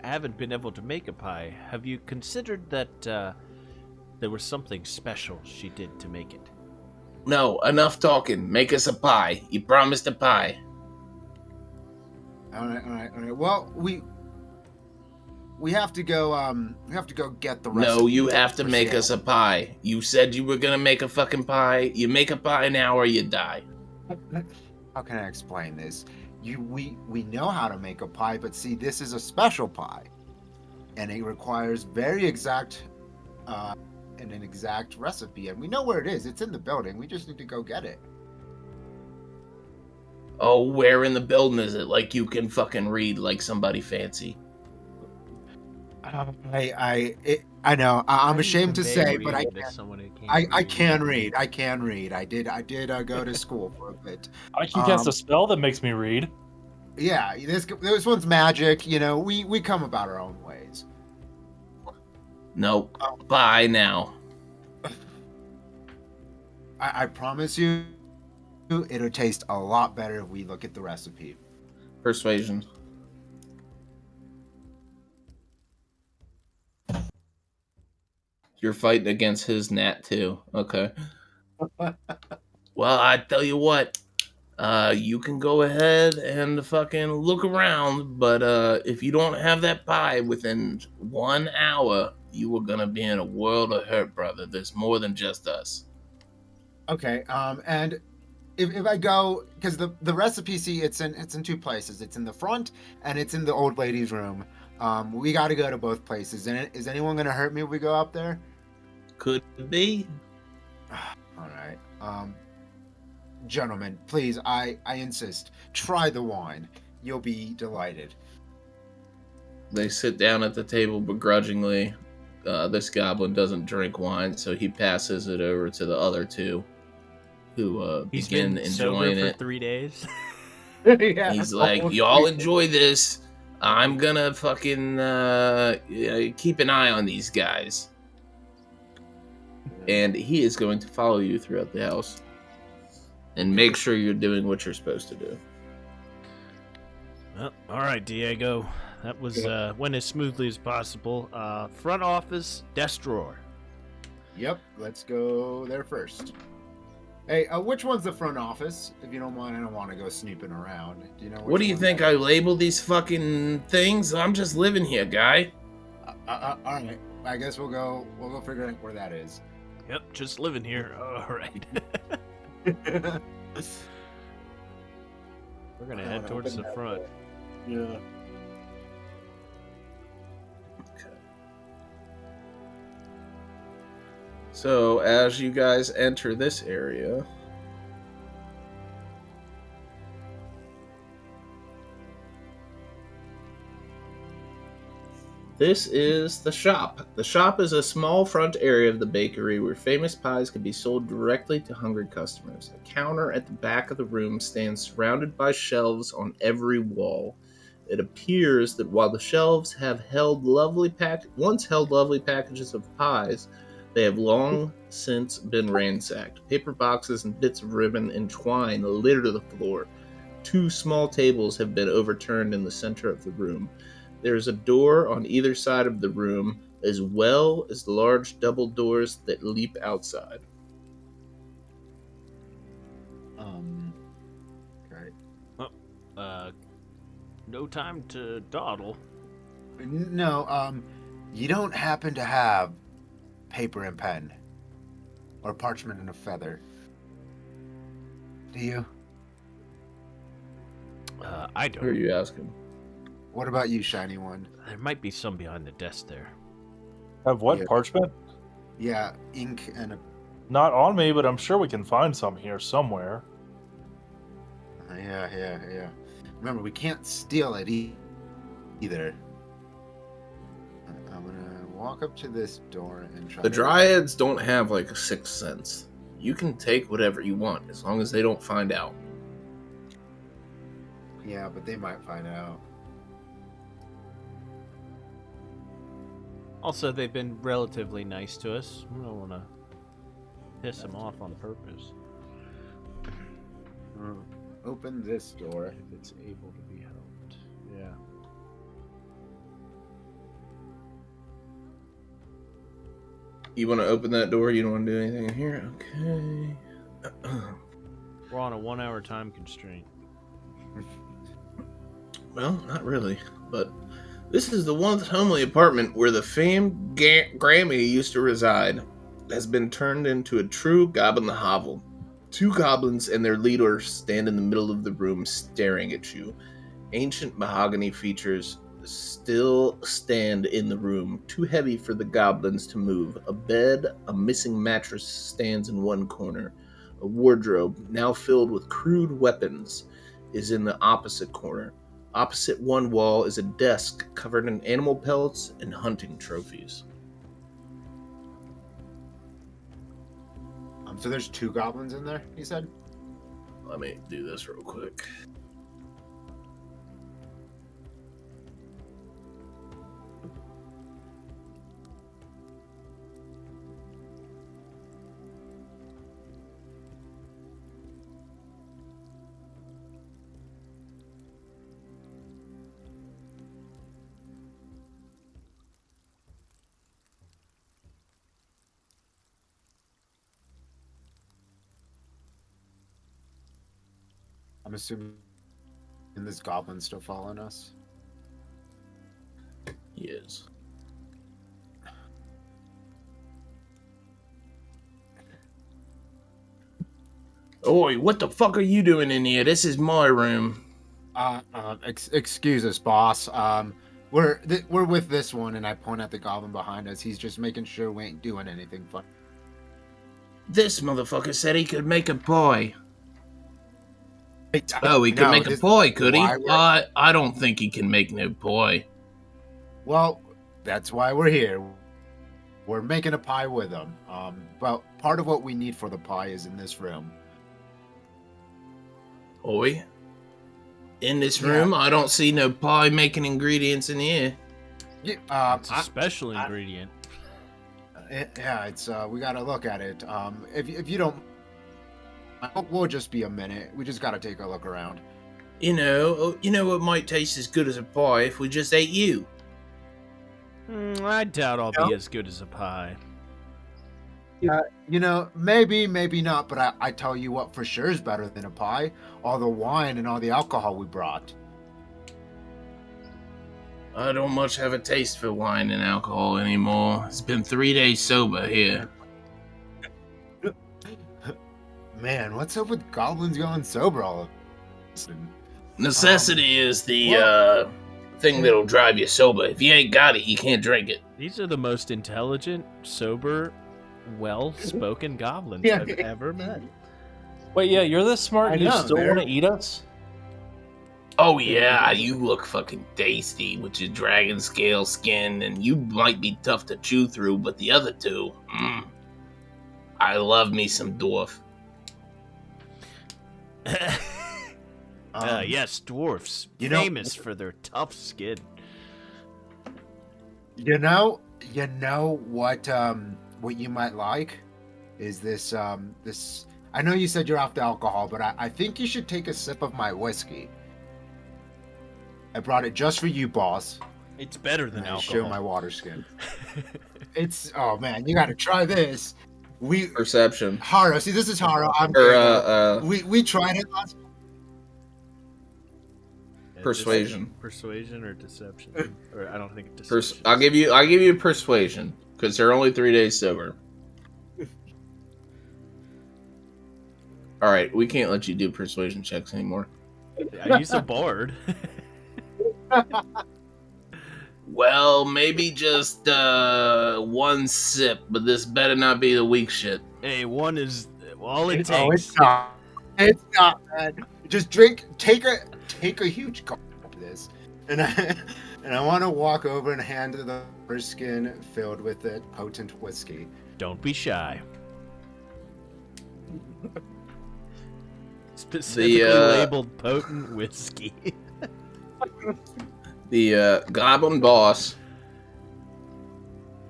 haven't been able to make a pie, have you considered that there was something special she did to make it? No, enough talking. Make us a pie. You promised a pie. All right. Well, we have to go. We have to go get the recipe. No, you have to make us a pie. You said you were gonna make a fucking pie. You make a pie now, or you die. How can I explain this? We know how to make a pie, but see, this is a special pie, and it requires very exact and an exact recipe, and we know where it is. It's in the building. We just need to go get it. Oh, where in the building is it? Like you can fucking read like somebody fancy. I know. I'm ashamed to say, but I can read. I can read. I did go to school for a bit. I can cast a spell that makes me read. Yeah, this one's magic. We come about our own ways. Nope. Bye now. I promise you, it'll taste a lot better if we look at the recipe. Persuasion. You're fighting against his nat too. Okay. Well, I tell you what. You can go ahead and fucking look around, but if you don't have that pie within 1 hour, you are gonna be in a world of hurt, brother. There's more than just us. Okay. And if I go, because the recipe, see, it's in two places. It's in the front and it's in the old lady's room. We got to go to both places. And is anyone gonna hurt me if we go up there? Could be. All right. Gentlemen, please, I insist. Try the wine. You'll be delighted. They sit down at the table begrudgingly. This goblin doesn't drink wine, so he passes it over to the other two, who He's begin been sober enjoying for it. 3 days. Yeah. He's like, almost y'all three. enjoy this. I'm gonna fucking keep an eye on these guys. And he is going to follow you throughout the house and make sure you're doing what you're supposed to do. Well, all right, Diego. That was went as smoothly as possible. Front office, desk drawer. Yep, let's go there first. Hey, which one's the front office? If you don't mind, I don't want to go sneaking around. Do you know? What do you think I label these fucking things? I'm just living here, guy. All right. I guess we'll go figure out where that is. Yep, just living here. All right. We're gonna head towards the front. Yeah. So, as you guys enter this area, this is the shop. The shop is a small front area of the bakery where famous pies can be sold directly to hungry customers. A counter at the back of the room stands surrounded by shelves on every wall. It appears that while the shelves have once held lovely packages of pies, they have long since been ransacked. Paper boxes and bits of ribbon and twine litter the floor. 2 small tables have been overturned in the center of the room. There is a door on either side of the room, as well as large double doors that leap outside. Okay. No time to dawdle. No, you don't happen to have paper and pen or parchment and a feather, do you? I Who are don't. you asking? What about you, shiny one? There might be some behind the desk there. Have what? Yeah. Parchment? Yeah, ink and a. Not on me, but I'm sure we can find some here somewhere. Yeah. Remember, we can't steal it either. I'm gonna walk up to this door and try. The Dryads don't have like a sixth sense. You can take whatever you want as long as they don't find out. Yeah, but they might find out. Also, they've been relatively nice to us. We don't want to piss them off on purpose. Open this door. If it's able to be helped. Yeah. You want to open that door? You don't want to do anything in here? Okay. We're on a 1-hour time constraint. Well, not really, but this is the once homely apartment where the famed Grammy used to reside. Has been turned into a true goblin hovel. 2 goblins and their leader stand in the middle of the room staring at you. Ancient mahogany features still stand in the room, too heavy for the goblins to move. A bed, a missing mattress stands in one corner. A wardrobe, now filled with crude weapons, is in the opposite corner. Opposite one wall is a desk covered in animal pellets and hunting trophies. So there's 2 goblins in there, he said? Let me do this real quick. I'm assuming this goblin's still following us. He is. Oi, what the fuck are you doing in here? This is my room. Excuse us, boss. We're with this one, and I point at the goblin behind us. He's just making sure we ain't doing anything fun. This motherfucker said he could make a pie. Wait, Oh, he could no, make a this- pie, could he? why we're- I don't think he can make no pie. Well, that's why we're here. We're making a pie with them. But part of what we need for the pie is in this room. Oi. In this Yeah. room, I don't see no pie making ingredients in here. It's a special I- ingredient. Yeah, it's we gotta look at it. If you don't, we'll just be a minute. We just gotta take a look around. You know what might taste as good as a pie if we just ate you. I doubt I'll be No. as good as a pie. Maybe not. But I tell you what, for sure is better than a pie. All the wine and all the alcohol we brought. I don't much have a taste for wine and alcohol anymore. It's been 3 days sober here. Man, what's up with goblins going sober all of a sudden? Necessity is the thing that'll drive you sober. If you ain't got it, you can't drink it. These are the most intelligent, sober, well-spoken goblins Yeah. I've ever met. Wait, yeah, you're this smart. I You know, still they're- want to eat us? Oh yeah, you look fucking tasty with your dragon scale skin, and you might be tough to chew through, but the other two, I love me some dwarf. Yes, dwarfs, you know- famous for their tough skin. You know what you might like is this this. I know you said you're off the alcohol, but I think you should take a sip of my whiskey. I brought it just for you, boss. It's better than And I alcohol. show my water skin. Oh man, you got to try this. Perception. Harrow. See, this is Harrow. I'm Or Diego. We tried it last. persuasion. Persuasion or deception? Or I don't think deception. I'll give you persuasion because they're only 3 days sober. All right, we can't let you do persuasion checks anymore. I use a bard. Well, maybe just one sip, but this better not be the weak shit. Hey, one is all it Oh, takes. it's not. It's not, man. Just drink. Take a huge gulp of this, and I want to walk over and hand the first skin filled with it potent whiskey. Don't be shy. Specifically labeled potent whiskey. The goblin boss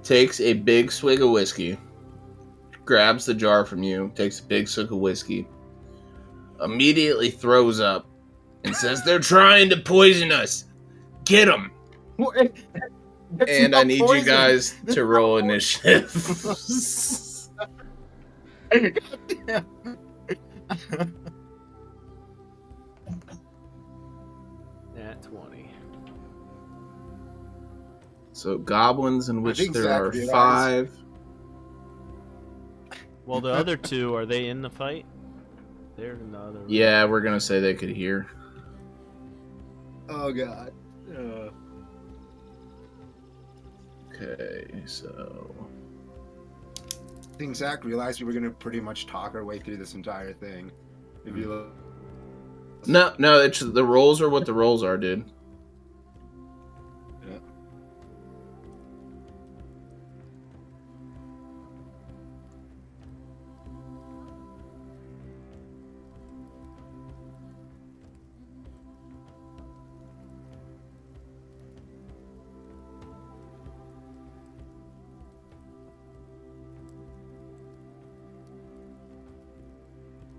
takes a big swig of whiskey, grabs the jar from you, takes a big swig of whiskey, immediately throws up, and says, "They're trying to poison us. Get them!" And I need you guys to roll initiative. At 20. So goblins, in which think there Zack are realized- 5. Well, the other two, are they in the fight? They're in the other room. Yeah, we're gonna say they could hear. Oh god. Okay, so I think Zach realized we were gonna pretty much talk our way through this entire thing. If you look. no, it's the rolls are what the rolls are, dude. Yeah.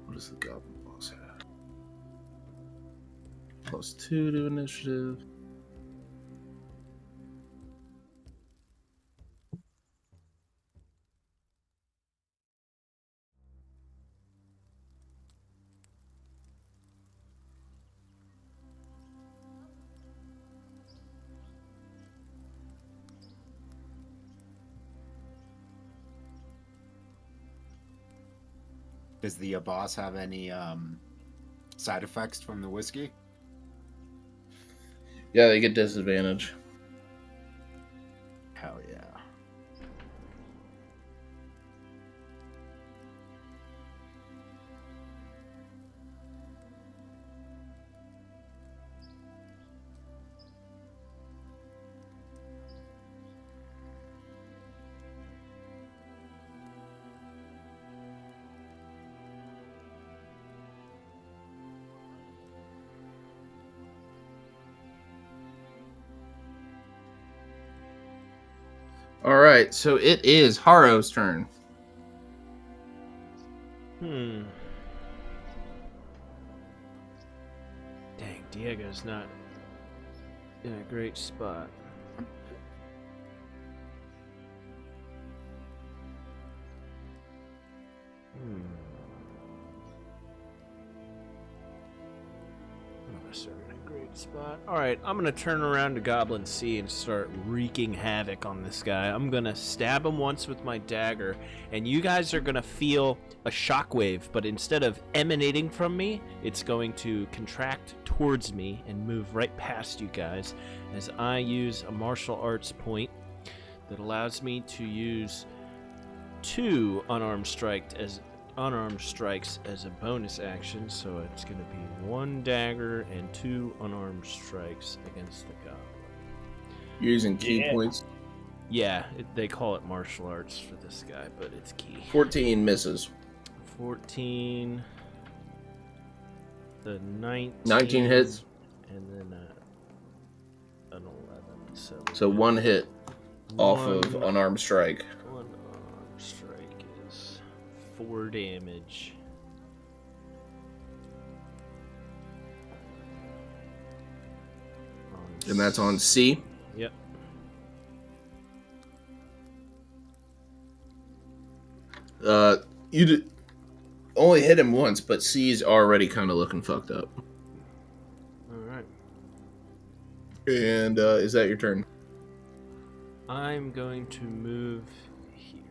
What does the goblin boss have? +2 to initiative. Does the boss have any side effects from the whiskey? Yeah, they get disadvantage. Hell yeah. All right, so it is Harrow's turn. Dang, Diego's not in a great spot. In a great spot. Alright, I'm gonna turn around to Goblin C and start wreaking havoc on this guy. I'm gonna stab him once with my dagger, and you guys are gonna feel a shockwave, but instead of emanating from me, it's going to contract towards me and move right past you guys as I use a martial arts point that allows me to use 2 unarmed strikes as a bonus action, so it's going to be 1 dagger and 2 unarmed strikes against the goblin. You're using key points. Yeah, they call it martial arts for this guy, but it's key. 14 misses. 14. The 19. 19 hits. And then an 11. So 1 hit off One- of unarmed strike. 1 unarmed strike is 4 damage. And that's on C. Yep. You only hit him once, but C's already kind of looking fucked up. Alright. And is that your turn? I'm going to move here.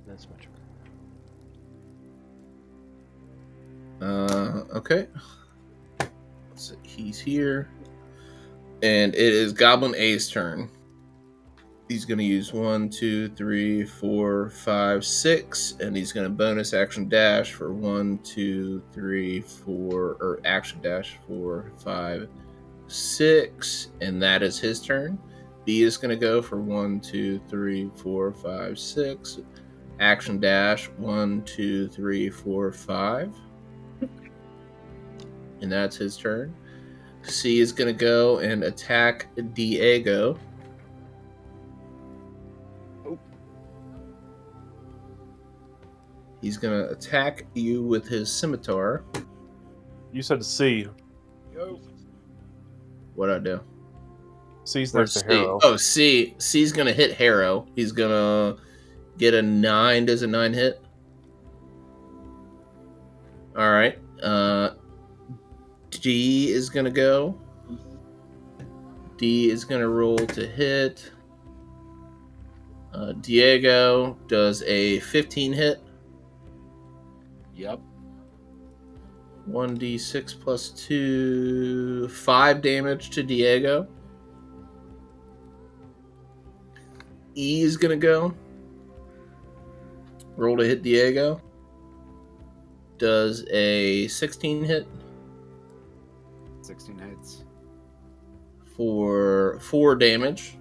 That's my turn. Okay. So he's here. And it is Goblin A's turn. He's going to use 1, 2, 3, 4, 5, 6, and he's going to bonus action dash for 1, 2, 3, 4, or action dash 4, 5, 6, and that is his turn. B is going to go for 1, 2, 3, 4, 5, 6, action dash 1, 2, 3, 4, 5, and that's his turn. C is going to go and attack Diego. He's going to attack you with his scimitar. You said C. What'd I do? C's Where's next to C? Harrow. Oh, C. C's going to hit Harrow. He's going to get a 9. Does a 9 hit? All right. D is going to go. D is going to roll to hit. Diego does a 15 hit. Yep. 1d6 plus 2, 5 damage to Diego. E is going to go. Roll to hit Diego. Does a 16 hit 16 hits. for 4 damage.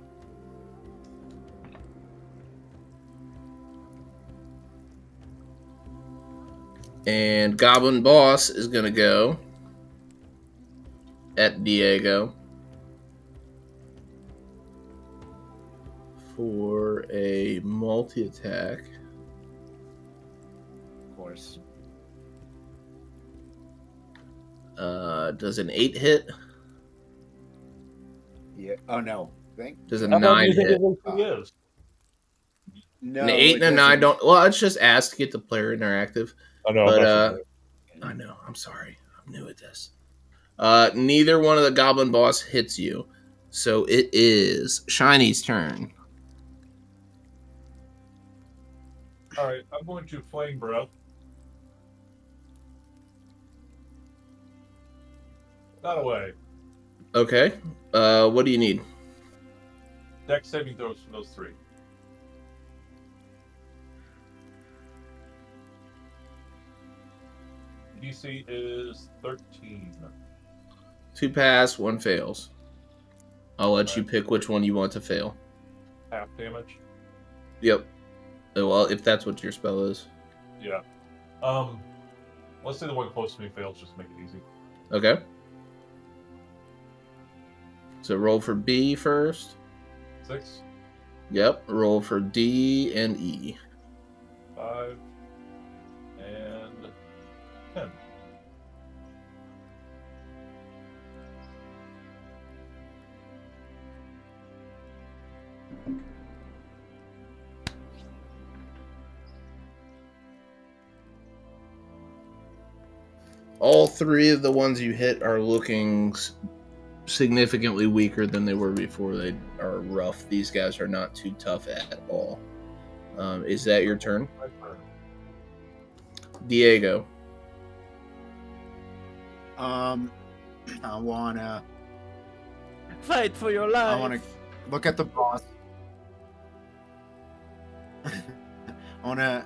And Goblin Boss is going to go at Diego for a multi-attack. Of course. Does an 8 hit? Yeah. Oh no. Thank. Does a How about 9 you think hit? it really is? No. An 8 and a 9 don't... Well, it's just asked to get the player interactive. I know. But, I know. I'm sorry. I'm new at this. Neither one of the Goblin Boss hits you. So it is Shiny's turn. All right, I'm going to Flame Breath. That away. Okay. What do you need? Dex saving throws for those 3. DC is 13. 2 pass, 1 fails. I'll let you pick which one you want to fail. Half damage. Yep. Well, if that's what your spell is. Yeah. Let's say the one close to me fails, just to make it easy. Okay. So roll for B first. 6. Yep. Roll for D and E. 5 and 10. All three of the ones you hit are looking significantly weaker than they were before. They are rough. These guys are not too tough at all. Is that your turn? My turn. Diego. I wanna Fight for your life. I wanna look at the boss. I wanna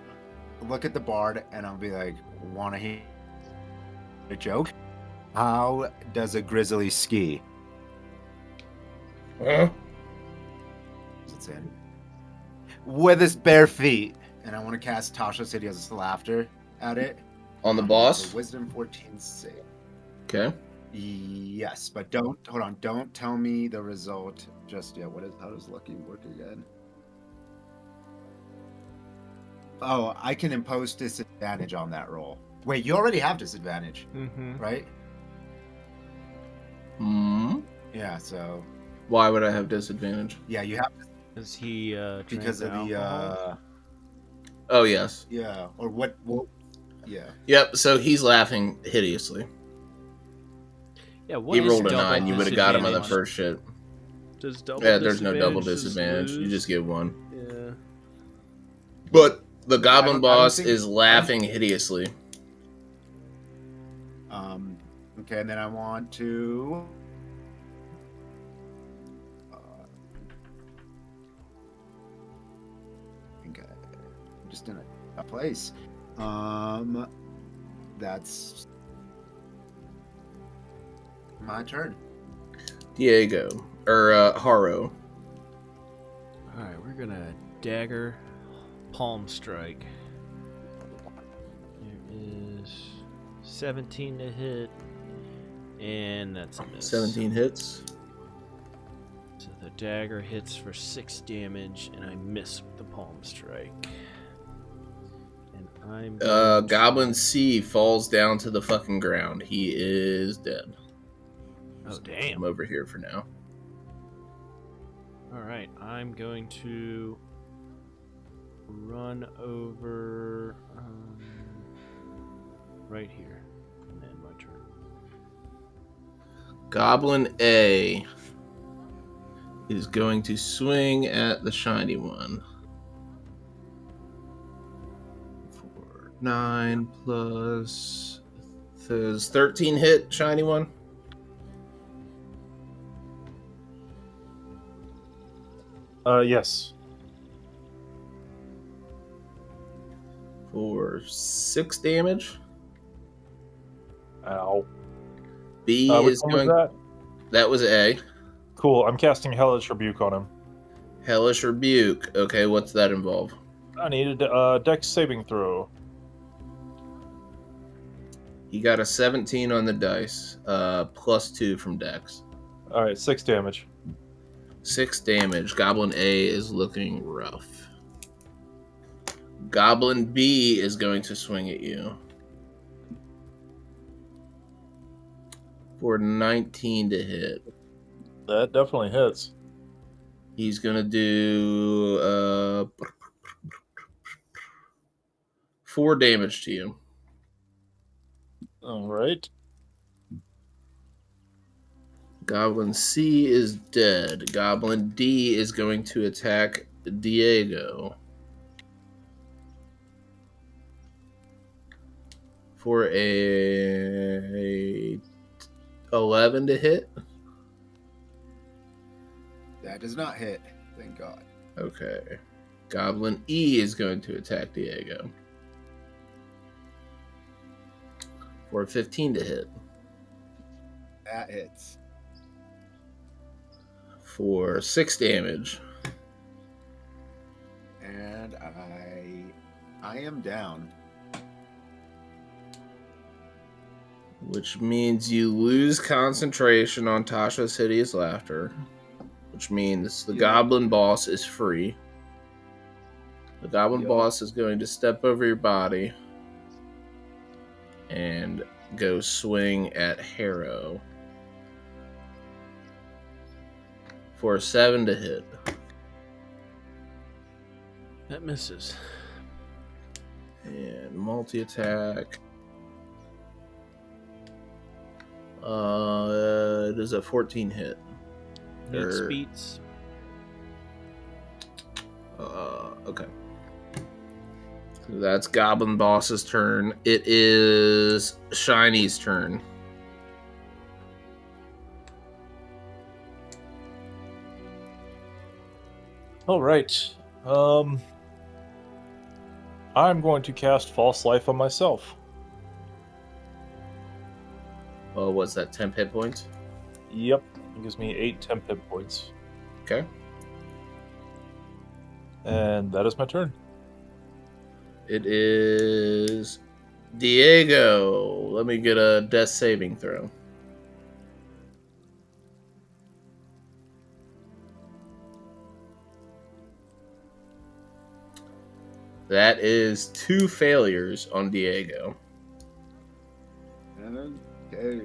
look at the bard and I'll be like, wanna hear a joke? How does a grizzly ski? Huh? It's in. With his bare feet. And I want to cast Tasha's Hideous Laughter at it. On the It's boss? a Wisdom 14 save. Okay. Yes, but don't tell me the result just yet. How does lucky work again? Oh, I can impose disadvantage on that roll. Wait, you already have disadvantage, Mm-hmm. right? Hmm. Yeah, so Why would I have disadvantage? yeah, you have Is he drank because of the alcohol? Oh, yes. yeah, or what yeah. Yep, so he's laughing hideously. Yeah, what He is rolled a double 9. You would have got him on the disadvantage? first shit. Does double Yeah, there's no double just disadvantage. You lose? just get one. Yeah. But the I goblin don't boss think- is laughing hideously. Okay, and then I want to I think I'm just in a place. That's my turn. Diego. Or, Harrow. Alright, we're gonna dagger palm strike. There is 17 to hit. And that's a miss. 17 hits. So the dagger hits for 6 damage, and I miss with the palm strike. And I'm going to- Goblin C falls down to the fucking ground. He is dead. Oh damn! I'm over here for now. All right, I'm going to run over right here, and then my turn. Goblin A is going to swing at the shiny one. 4, 9 plus. Does 13 hit shiny one? Yes. For 6 damage. Ow. B Which is one was going. that? That was A. Cool. I'm casting Hellish Rebuke on him. Hellish Rebuke. Okay, what's that involve? I needed a Dex saving throw. He got a 17 on the dice. Plus 2 from Dex. All right, 6 damage. 6 damage. Goblin A is looking rough. Goblin B is going to swing at you. For 19 to hit. That definitely hits. He's going to do 4 damage to you. All right. Goblin C is dead. Goblin D is going to attack Diego. For a 11 to hit. That does not hit. Thank God. Okay. Goblin E is going to attack Diego. For a 15 to hit. That hits. For 6 damage. And I am down. Which means you lose concentration on Tasha's Hideous Laughter. which means the Yeah. goblin boss is free. The goblin Yup. boss is going to step over your body and go swing at Harrow for a 7 to hit. That misses. And multi-attack. It is a 14 hit. Meets Or- beats. Okay. So that's Goblin Boss's turn. It is Shiny's turn. All right. I'm going to cast False Life on myself. Oh, what's that? 10 hit points? Yep. It gives me 8 temp hit points. Okay. And that is my turn. It is Diego. Let me get a death saving throw. That is 2 failures on Diego. Okay,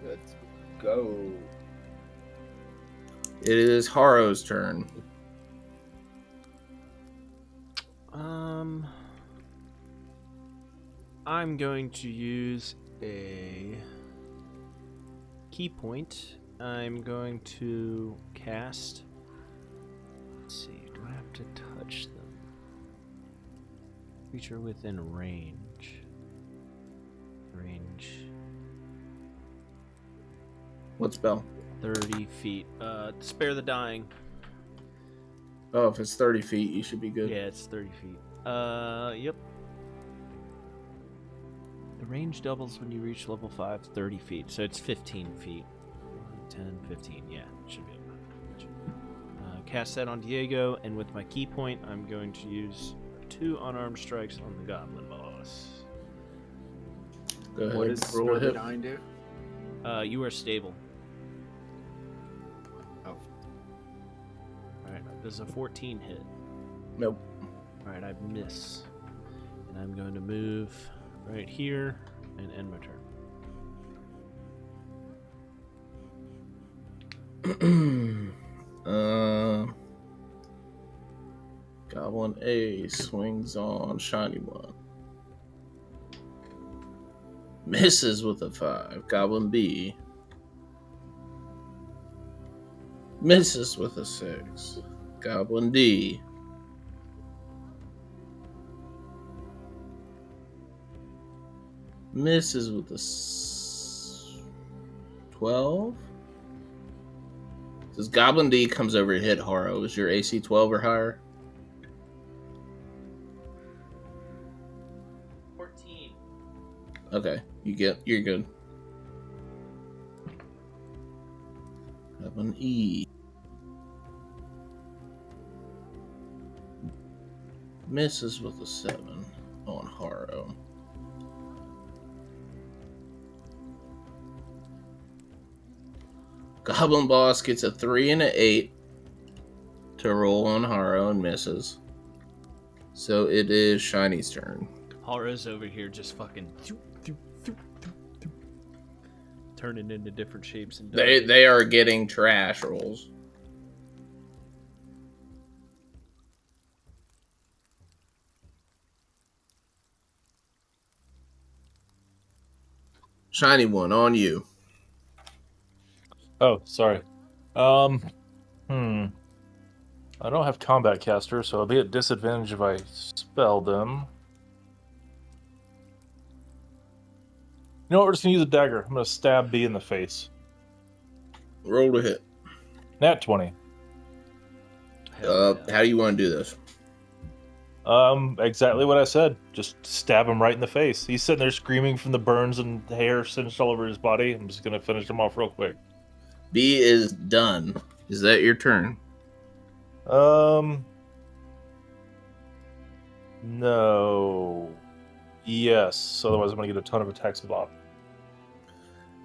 let's go. It is Harrow's turn. I'm going to use a key point. I'm going to cast. Let's see, do I have to touch them? Creature within range. What spell? 30 feet. Spare the dying. Oh, if it's 30 feet, you should be good. Yeah, it's 30 feet. Yep. The range doubles when you reach level 5, 30 feet. So it's 15 feet. 10, 15. Yeah, should be able to. Cast that on Diego, and with my key point, I'm going to use 2 unarmed strikes on the goblin boss. Go ahead. What does roll Spare a the hit. Dying do? You are stable. Oh, Alright, does a 14 hit? Nope. Alright, I miss. And I'm going to move right here and end my turn. Goblin A swings on Shiny One. Misses with a 5. Goblin B misses with a 6. Goblin D misses with a 12. Says Goblin D comes over to hit Harrow. Is your AC 12 or higher? 14. Okay, you're good. Goblin E misses with a 7 on Harrow. Goblin Boss gets a 3 and an 8 to roll on Harrow and misses. So it is Shiny's turn. Horror's over here just fucking turning into different shapes and They are getting trash rolls. Shiny One, on you. Oh, sorry. I don't have combat caster, so I'll be at disadvantage if I spell them. You know what? We're just gonna use a dagger. I'm gonna stab B in the face. Roll to hit. Nat 20. How do you want to do this? Exactly what I said. Just stab him right in the face. He's sitting there screaming from the burns and hair singed all over his body. I'm just gonna finish him off real quick. B is done. Is that your turn? No. Yes. Otherwise, I'm gonna get a ton of attacks of off.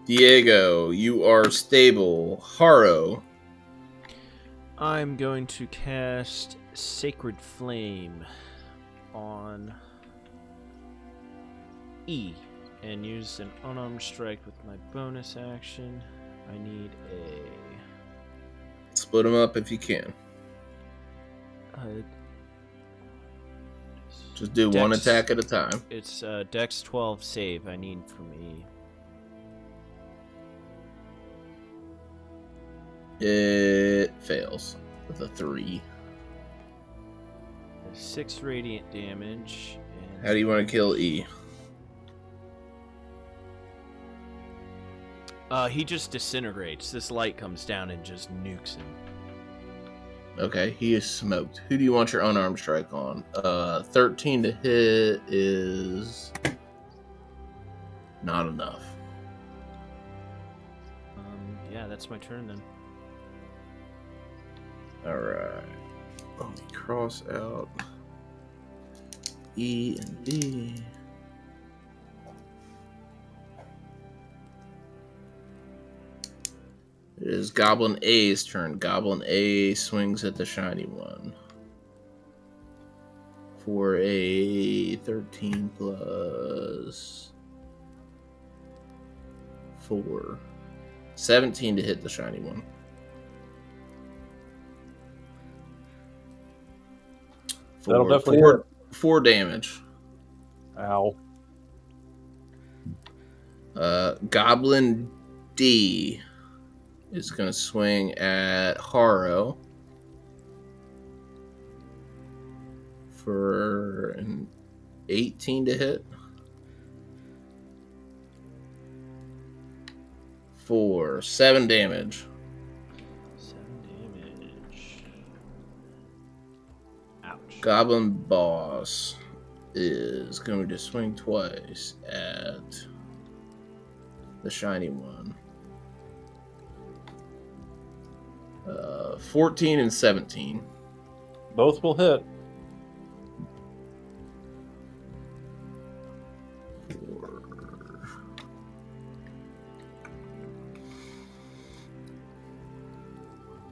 Diego, you are stable. Harrow. I'm going to cast Sacred Flame on E and use an unarmed strike with my bonus action. I need a... Split them up if you can. Just do one Dex- attack at a time. It's Dex 12 save I need from E. It fails with a 3. 6 radiant damage. And How do you want to kill E? He just disintegrates. This light comes down and just nukes him. Okay, he is smoked. Who do you want your unarmed strike on? 13 to hit is not enough. Yeah, that's my turn then. Alright. Let me cross out E and D. It is Goblin A's turn. Goblin A swings at the shiny one for a 13 plus 4. 17 to hit the shiny one. That'll For definitely 4 damage. Ow. Goblin D is going to swing at Harrow for an 18 to hit. For 7 damage. 7 damage. Ouch. Goblin Boss is going to swing twice at the shiny one. 14 and 17. Both will hit.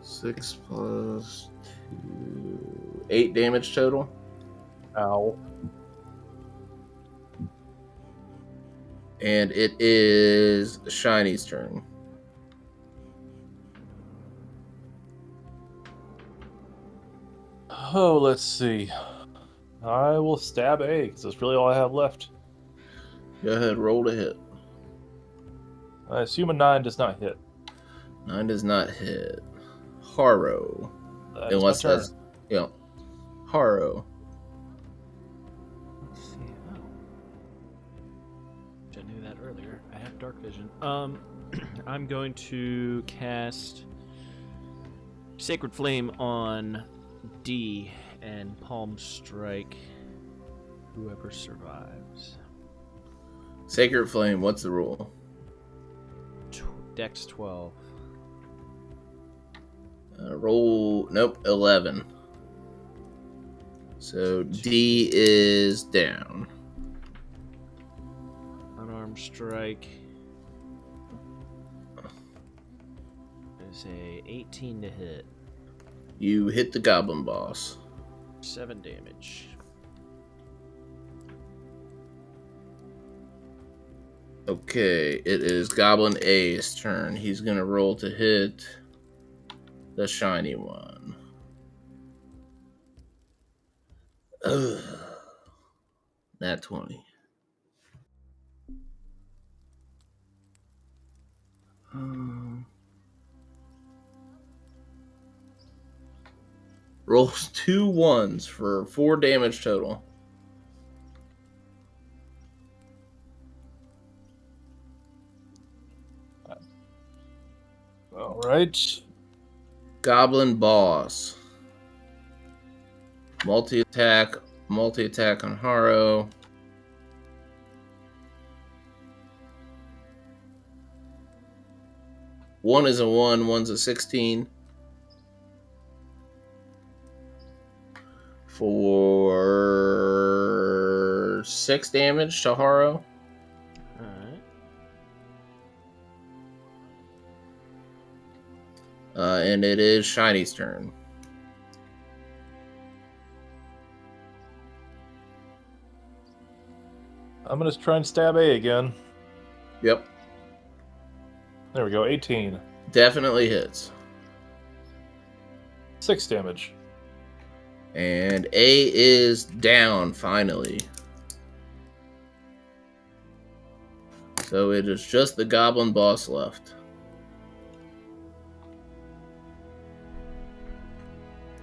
Six plus 2, 8 damage total. Ow. And it is Shiny's turn. Oh, let's see. I will stab A, because that's really all I have left. Go ahead, roll to hit. I assume a 9 does not hit. 9 does not hit. Harrow. That is Unless my turn. that's, Harrow. Let's see. Oh. I knew that earlier. I have dark vision. I'm going to cast Sacred Flame on D and Palm Strike whoever survives. Sacred Flame, what's the rule? Dex 12. Roll, 11. So D is down. Unarmed strike is a 18 to hit. You hit the Goblin Boss. 7 damage. Okay, it is Goblin A's turn. He's gonna roll to hit the shiny one. Ugh. Nat 20. Rolls 2 1s for 4 damage total. All right. Goblin Boss. Multi-attack on Harrow. One is a 1, one's a 16. For 6 damage to Harrow. Alright. And it is Shiny's turn. I'm gonna try and stab A again. Yep. There we go, 18. Definitely hits. 6 damage. And A is down, finally. So it is just the goblin boss left.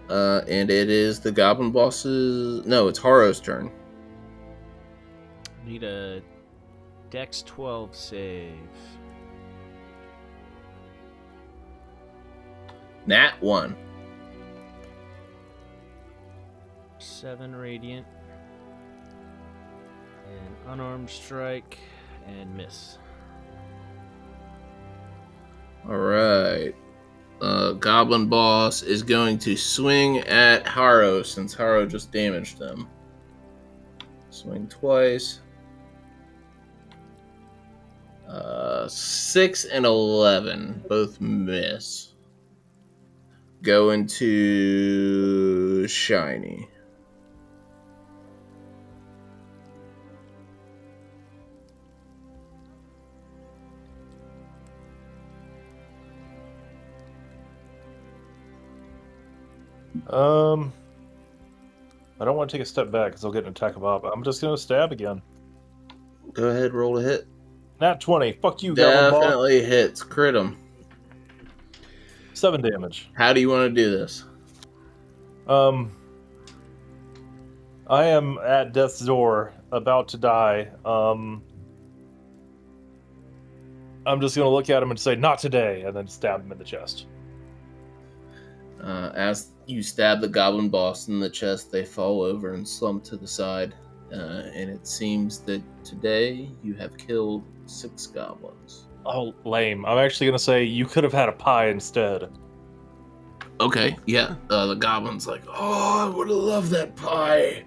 And it is the goblin boss's... No, it's Harrow's turn. Need a Dex 12 save. Nat 1. 7 radiant. And unarmed strike and miss. Alright. Goblin boss is going to swing at Harrow since Harrow just damaged them. Swing twice. 6 and 11 both miss. Go into Shiny. I don't want to take a step back because I'll get an attack of op. I'm just gonna stab again. Go ahead, roll a hit. Nat 20. Fuck you, goblin boss. Definitely hits. Crit him. 7 damage. How do you want to do this? I am at death's door, about to die. I'm just gonna look at him and say, "Not today," and then stab him in the chest. As you stab the goblin boss in the chest, they fall over and slump to the side. And it seems that today you have killed 6 goblins. Oh, lame. I'm actually gonna say you could have had a pie instead. Okay, yeah. The goblin's like, oh, I would have loved that pie.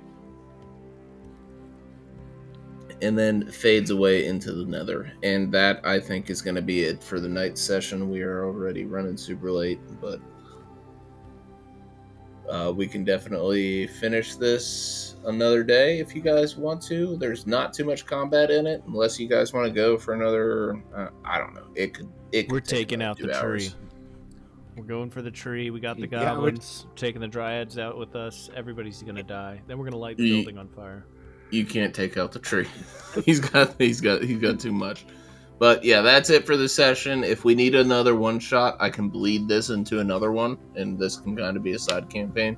And then fades away into the nether. And that, I think, is going to be it for the night session. We are already running super late, but we can definitely finish this another day if you guys want to. There's not too much combat in it, unless you guys want to go for another. I don't know. It could. We're take taking about out 2 the hours. tree. We're going for the tree. We got the Yeah, goblins. Taking the dryads out with us. Everybody's gonna die. Then we're gonna light the Ye- building on fire. You can't take out the tree. he's got too much. But yeah, that's it for the session. If we need another one shot, I can bleed this into another one, and this can kind of be a side campaign.